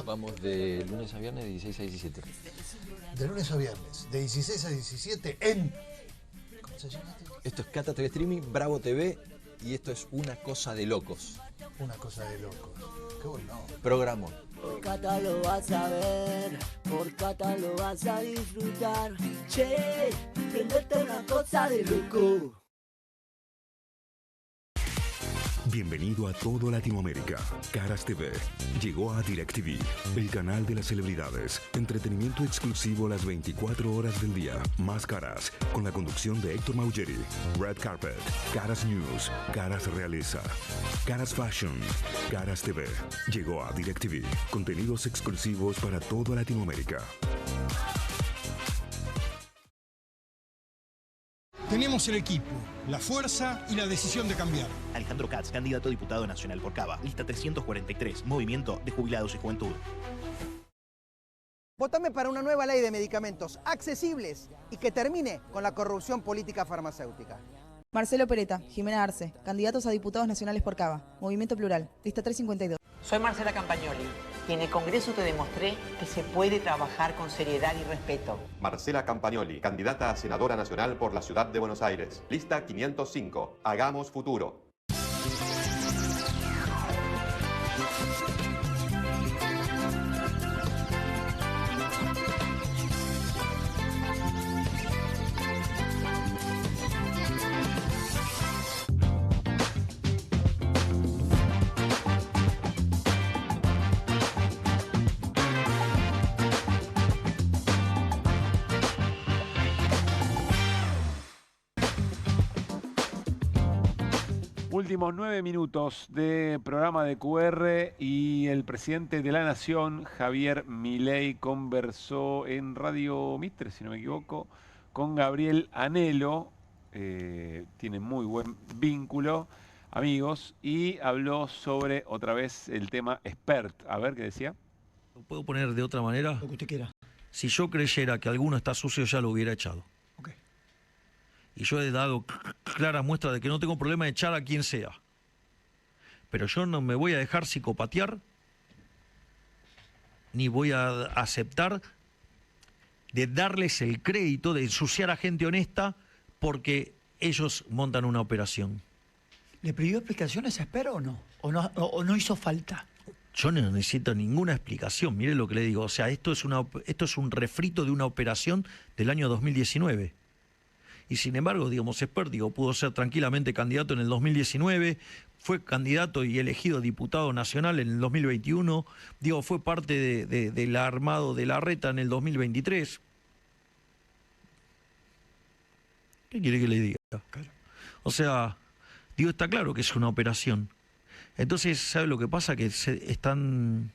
Vamos de lunes a viernes de 16 a 17. De lunes a viernes, de 16 a 17 en... ¿Cómo se llama? Esto es Cata TV Streaming, Bravo TV y esto es Una Cosa de Locos. Una Cosa de Locos. Qué bueno. Programón. Por Cata lo vas a ver, por Cata lo vas a disfrutar. Che, prendete una cosa de loco. Bienvenido a todo Latinoamérica. Caras TV llegó a DirecTV, el canal de las celebridades. Entretenimiento exclusivo las 24 horas del día. Más Caras, con la conducción de Héctor Maugeri. Red Carpet, Caras News, Caras Realeza, Caras Fashion, Caras TV. Llegó a DirecTV. Contenidos exclusivos para toda Latinoamérica. Tenemos el equipo, la fuerza y la decisión de cambiar. Alejandro Katz, candidato a diputado nacional por Cava. Lista 343, Movimiento de Jubilados y Juventud. Votame para una nueva ley de medicamentos accesibles y que termine con la corrupción política farmacéutica. Marcelo Pereta, Jimena Arce, candidatos a diputados nacionales por Cava. Movimiento Plural, lista 352. Soy Marcela Campagnoli y en el Congreso te demostré que se puede trabajar con seriedad y respeto. Marcela Campagnoli, candidata a senadora nacional por la Ciudad de Buenos Aires. Lista 505. Hagamos futuro. Últimos 9 minutos de programa de QR y el presidente de la Nación, Javier Milei, conversó en Radio Mitre, si no me equivoco, con Gabriel Anelo. Tiene muy buen vínculo, amigos, y habló sobre, otra vez, el tema expert. A ver, ¿qué decía? ¿Lo puedo poner de otra manera? Lo que usted quiera. Si yo creyera que alguno está sucio, ya lo hubiera echado. Ok. Y yo he dado clara muestra de que no tengo problema de echar a quien sea. Pero yo no me voy a dejar psicopatear, ni voy a aceptar de darles el crédito de ensuciar a gente honesta porque ellos montan una operación. ¿Le pidió explicaciones a Esper o no? ¿O no hizo falta? Yo no necesito ninguna explicación, mire lo que le digo. O sea, esto es un refrito de una operación del año 2019. Y sin embargo, digamos, Esper, pudo ser tranquilamente candidato en el 2019, fue candidato y elegido diputado nacional en el 2021, fue parte del armado de Larreta en el 2023. ¿Qué quiere que le diga? Claro. O sea, está claro que es una operación. Entonces, ¿sabe lo que pasa? Que están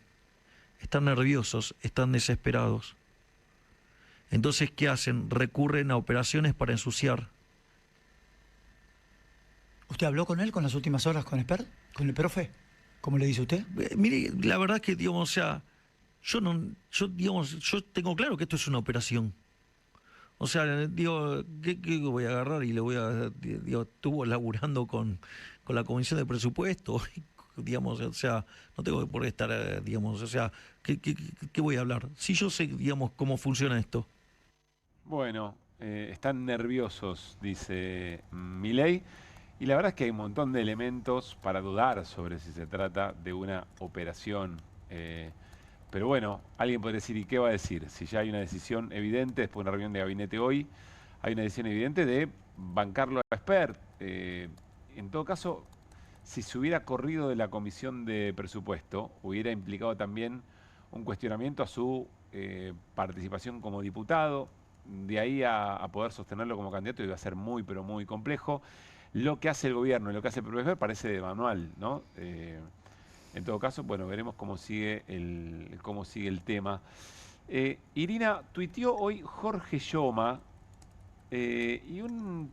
nerviosos, están desesperados. Entonces, ¿qué hacen? Recurren a operaciones para ensuciar. ¿Usted habló con él con las últimas horas, con Esper? ¿Con el profe? ¿Cómo le dice usted? Mire, la verdad es que, yo tengo claro que esto es una operación. O sea, ¿qué voy a agarrar? Y le voy a... estuvo laburando con la Comisión de Presupuesto, o sea, no tengo por qué estar, o sea, ¿qué voy a hablar? Si yo sé, cómo funciona esto. Bueno, están nerviosos, dice Milei, y la verdad es que hay un montón de elementos para dudar sobre si se trata de una operación. Pero bueno, alguien puede decir, ¿y qué va a decir? Si ya hay una decisión evidente, después de una reunión de gabinete hoy, hay una decisión evidente de bancarlo a Esper. En todo caso, si se hubiera corrido de la Comisión de Presupuesto, hubiera implicado también un cuestionamiento a su participación como diputado. De ahí a poder sostenerlo como candidato iba a ser muy, pero muy complejo. Lo que hace el gobierno y lo que hace el profesor parece de manual, ¿no? En todo caso, bueno, veremos cómo sigue el tema. Irina, tuiteó hoy Jorge Yoma y un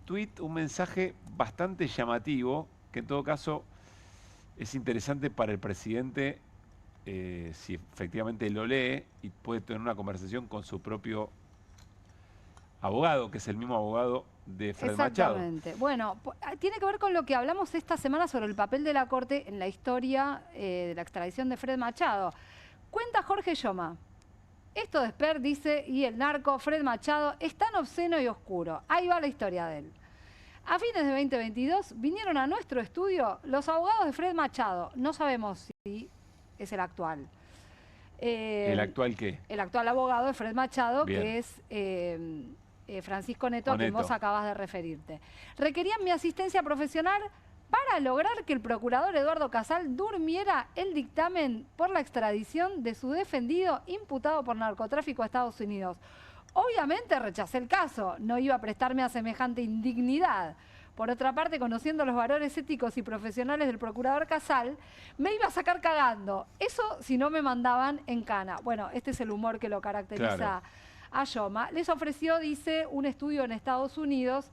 mensaje bastante llamativo, que en todo caso es interesante para el presidente si efectivamente lo lee y puede tener una conversación con su propio abogado, que es el mismo abogado de Fred Machado. Exactamente. Bueno, tiene que ver con lo que hablamos esta semana sobre el papel de la Corte en la historia de la extradición de Fred Machado. Cuenta Jorge Yoma. Esto de Esper, dice, y el narco, Fred Machado, es tan obsceno y oscuro. Ahí va la historia de él. A fines de 2022 vinieron a nuestro estudio los abogados de Fred Machado. No sabemos si es el actual. ¿El actual qué? El actual abogado de Fred Machado, Bien. que es Francisco Neto, que vos acabas de referirte. Requerían mi asistencia profesional para lograr que el procurador Eduardo Casal durmiera el dictamen por la extradición de su defendido imputado por narcotráfico a Estados Unidos. Obviamente rechacé el caso, no iba a prestarme a semejante indignidad. Por otra parte, conociendo los valores éticos y profesionales del procurador Casal, me iba a sacar cagando. Eso si no me mandaban en cana. Bueno, este es el humor que lo caracteriza. Claro. A Yoma. Les ofreció, dice, un estudio en Estados Unidos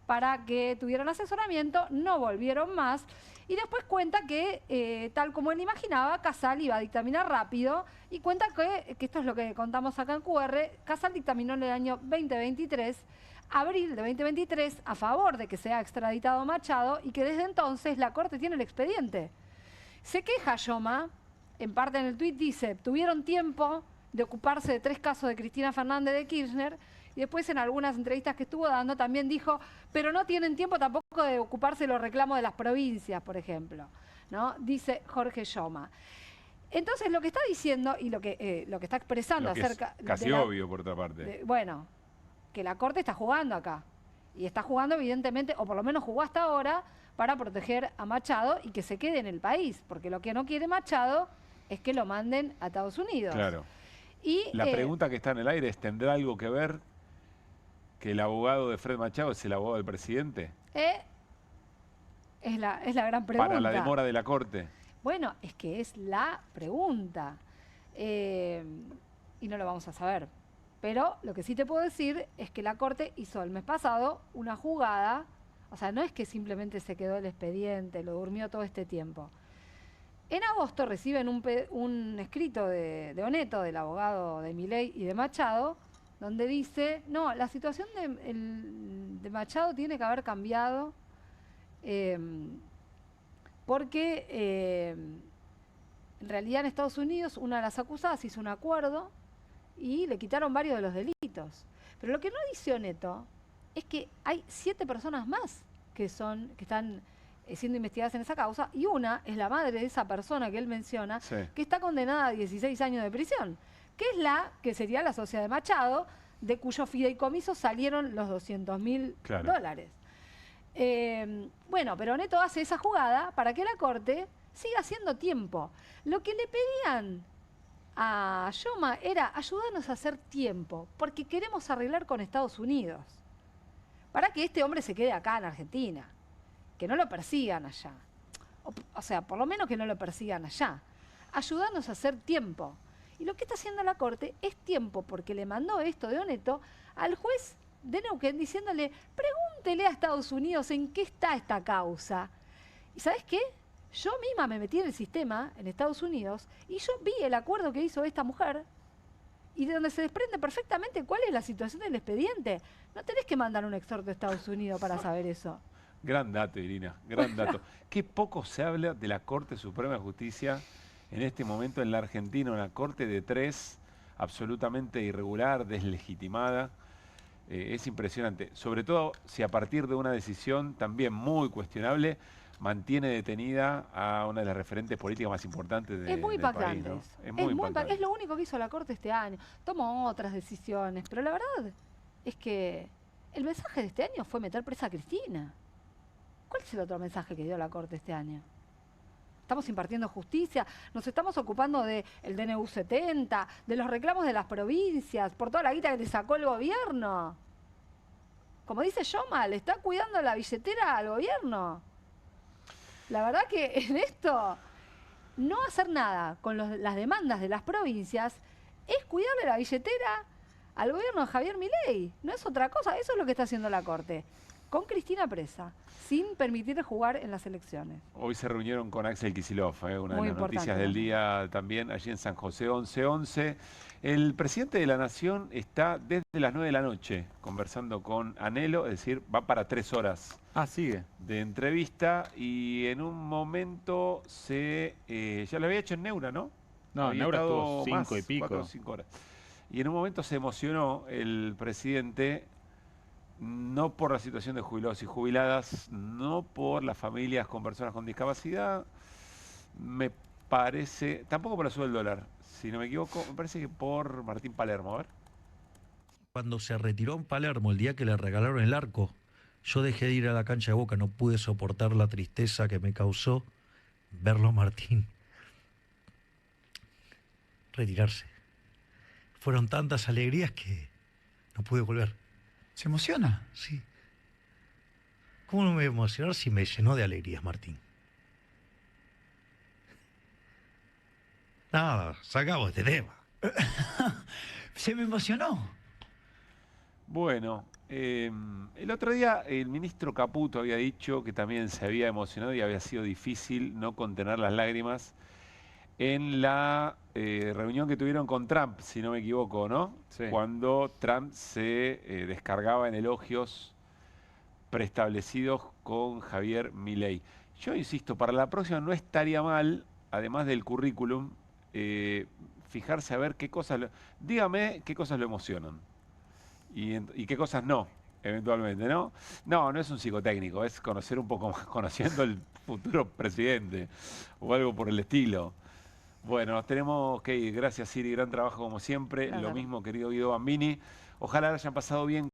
para que tuvieran asesoramiento, no volvieron más. Y después cuenta que, tal como él imaginaba, Casal iba a dictaminar rápido y cuenta que esto es lo que contamos acá en QR, Casal dictaminó en el año 2023, abril de 2023, a favor de que sea extraditado Machado y que desde entonces la Corte tiene el expediente. Se queja Yoma, en parte en el tuit dice, tuvieron tiempo de ocuparse de 3 casos de Cristina Fernández de Kirchner, y después en algunas entrevistas que estuvo dando también dijo, pero no tienen tiempo tampoco de ocuparse de los reclamos de las provincias, por ejemplo, ¿no? Dice Jorge Yoma. Entonces lo que está diciendo y lo que está expresando acerca... Casi obvio, por otra parte. Bueno, que la Corte está jugando acá. Y está jugando evidentemente, o por lo menos jugó hasta ahora, para proteger a Machado y que se quede en el país. Porque lo que no quiere Machado es que lo manden a Estados Unidos. Claro. Y, la pregunta que está en el aire es, ¿tendrá algo que ver que el abogado de Fred Machado es el abogado del presidente? Es la gran pregunta. Para la demora de la Corte. Bueno, es que es la pregunta. Y no lo vamos a saber. Pero lo que sí te puedo decir es que la Corte hizo el mes pasado una jugada. O sea, no es que simplemente se quedó el expediente, lo durmió todo este tiempo. En agosto reciben un escrito de Oneto, del abogado de Milei y de Machado, donde dice, no, la situación de Machado tiene que haber cambiado porque en realidad en Estados Unidos una de las acusadas hizo un acuerdo y le quitaron varios de los delitos. Pero lo que no dice Oneto es que hay 7 personas más que están siendo investigadas en esa causa, y una es la madre de esa persona que él menciona, Sí. que está condenada a 16 años de prisión, que es la que sería la socia de Machado, de cuyo fideicomiso salieron los $200.000. Claro. Bueno, pero Oneto hace esa jugada para que la Corte siga haciendo tiempo. Lo que le pedían a Yoma era ayudarnos a hacer tiempo, porque queremos arreglar con Estados Unidos, para que este hombre se quede acá en Argentina, que no lo persigan allá. O sea, por lo menos que no lo persigan allá. Ayudarnos a hacer tiempo. Y lo que está haciendo la Corte es tiempo, porque le mandó esto de Oneto al juez de Neuquén diciéndole, pregúntele a Estados Unidos en qué está esta causa. ¿Y sabes qué? Yo misma me metí en el sistema en Estados Unidos y yo vi el acuerdo que hizo esta mujer y de donde se desprende perfectamente cuál es la situación del expediente. No tenés que mandar un exhorto a Estados Unidos para saber eso. Gran dato, Irina, gran dato. Qué poco se habla de la Corte Suprema de Justicia en este momento en la Argentina, una Corte de 3, absolutamente irregular, deslegitimada. Es impresionante, sobre todo si a partir de una decisión también muy cuestionable mantiene detenida a una de las referentes políticas más importantes Es muy del país, impactante. ¿no? Es muy impactante. Es lo único que hizo la Corte este año. Tomó otras decisiones, pero la verdad es que el mensaje de este año fue meter presa a Cristina. ¿Cuál es el otro mensaje que dio la Corte este año? Estamos impartiendo justicia, nos estamos ocupando del DNU 70, de los reclamos de las provincias, por toda la guita que le sacó el gobierno. Como dice Yoma, le está cuidando la billetera al gobierno. La verdad que en esto, no hacer nada con las demandas de las provincias es cuidarle la billetera al gobierno de Javier Milei. No es otra cosa, eso es lo que está haciendo la Corte. Con Cristina presa, sin permitirle jugar en las elecciones. Hoy se reunieron con Axel Kicillof, una Muy de las noticias importante, del ¿no? día también, allí en San José 1111. El presidente de la Nación está desde las 9 de la noche conversando con Anhelo, es decir, va para 3 horas sigue. de entrevista, y en un momento ya lo había hecho en Neura, ¿no? No, Había Neura estado estuvo 5 más, y pico. 4 o 5 horas. Y en un momento se emocionó el presidente, no por la situación de jubilados y jubiladas, no por las familias con personas con discapacidad, me parece, tampoco por la suba del dólar, si no me equivoco, me parece que por Martín Palermo. A ver. Cuando se retiró en Palermo el día que le regalaron el arco, yo dejé de ir a la cancha de Boca, no pude soportar la tristeza que me causó verlo a Martín retirarse. Fueron tantas alegrías que no pude volver. ¿Se emociona? Sí. ¿Cómo no me voy a emocionar si me llenó de alegrías, Martín? Nada, sacamos este tema. Se me emocionó. Bueno, el otro día el ministro Caputo había dicho que también se había emocionado y había sido difícil no contener las lágrimas en la reunión que tuvieron con Trump, si no me equivoco, ¿no? Sí. Cuando Trump se descargaba en elogios preestablecidos con Javier Milei. Yo insisto, para la próxima no estaría mal, además del currículum, fijarse a ver qué cosas... dígame qué cosas lo emocionan y qué cosas no, eventualmente, ¿no? No es un psicotécnico, es conocer un poco más, conociendo el futuro presidente o algo por el estilo. Bueno, nos tenemos que ir. Gracias, Siri. Gran trabajo como siempre. Gracias. Lo mismo, querido Guido Bambini. Ojalá la hayan pasado bien.